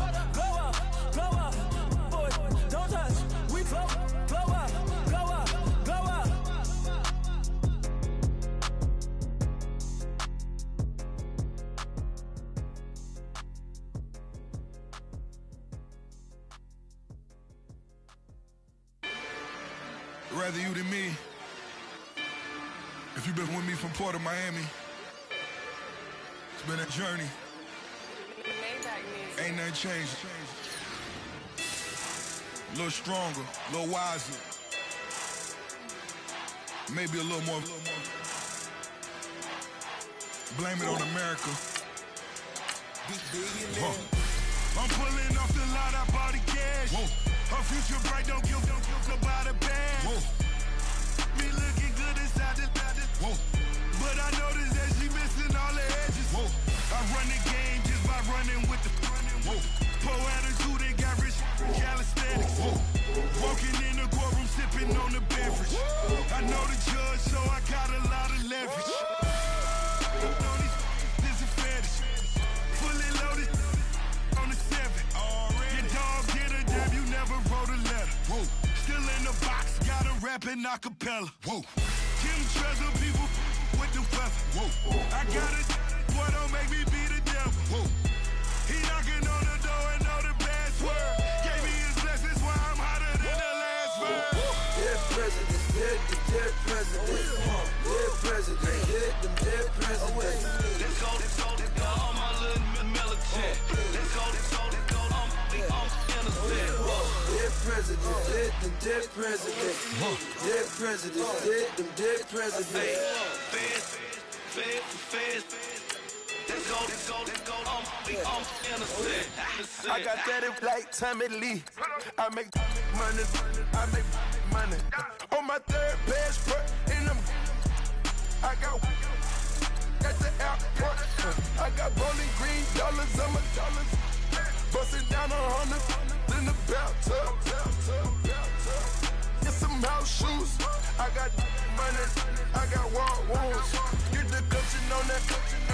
Glow up. Boy, don't touch. We glow up. Rather you than me. If you've been with me from Port of Miami, it's been a journey. Ain't nothing changed. A little stronger, a little wiser. Maybe a little more. Blame it on America. I'm pulling off the lot, I bought the cash. Whoa. Her future bright, don't give about a bag. Whoa. Me looking good inside the. Whoa. But I noticed that she missing all the edges. Whoa. I run the game just by running with the. Whoa. Poor attitude, they got rich calisthenics. Whoa. Walking in the courtroom, sipping on the beverage. I know the judge, so I got a lot of leverage. This is fetish. Fully loaded on the 7. Your dog did a dab, you never wrote a letter. Whoa. Still in the box, got a rapping acapella. Whoa. Kim treasure people with the weapon. Whoa. I got it, boy, don't make me be the devil. Whoa. He knocking on the door and know the password. Gave me his blessings while I'm hotter than the last word. Dead president, dead president. Dead president, dead president. Let's go, all my little militant. Let's go, I'm innocent. Dead president, dead president. Dead president, dead president. Fast. Let's go, I'm innocent. I got that like Tommy Lee. I make money. On my third passport in them. I got at the airport. I got bowling green dollars on my dollars. Busting down 100 in the bathtub. Get some house shoes. I got money. I got wall wounds. Get the coaching on that.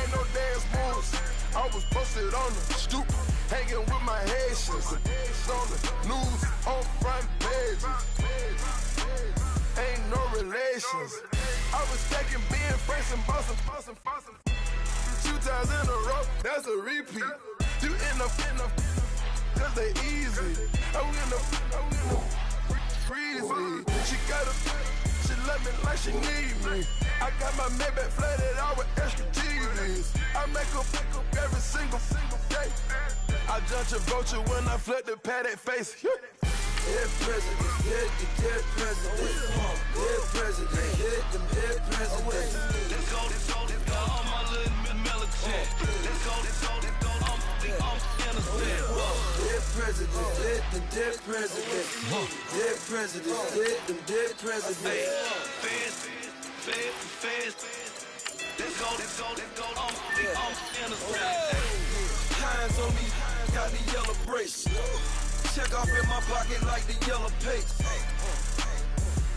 Ain't no dance moves. I was posted on the stoop, hanging with my Haitians. On the news, on front pages. Ain't no relations. I was stacking being friends and bossing. 2 times in a row, that's a repeat. You end up, cause they easy. I'm in the freezy. She love me like she need me. I got my Maybach flooded out with extra TVs. I make her pick up every single day. I judge a vulture when I flip the Paddock face. Dead president, dead president. Dead president, dead president. Let's go, all my little militant. Let's go, I'm innocent. Dead president, dead president. Dead president, dead president. Fast. Let's go, I'm innocent. Hands on me, got the yellow brace. Check off in my pocket like the yellow paste.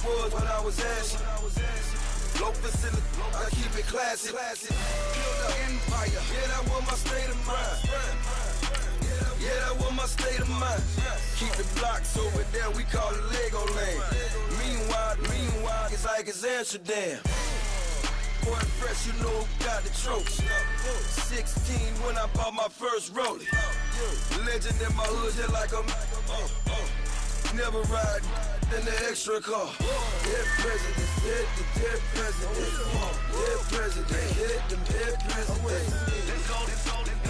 Was what I was asking. Low facility, I keep it classy. Build an empire, yeah, that was my state of mind. Yeah, that was my state of mind. Keep the blocks over there, we call it Lego land. Meanwhile, it's like it's Amsterdam. boy fresh, you know who got the trophy. 16 when I bought my first rollie. Legend in my hood, hit like a never ride in the extra car. Dead presidents, hit the dead presidents. Dead president, hit them dead presidents. Let's go,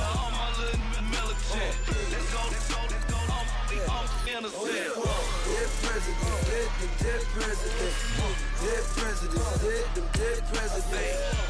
all my little militant. Let's go, all innocent. Dead presidents, hit them dead presidents. Dead presidents, hit them dead presidents.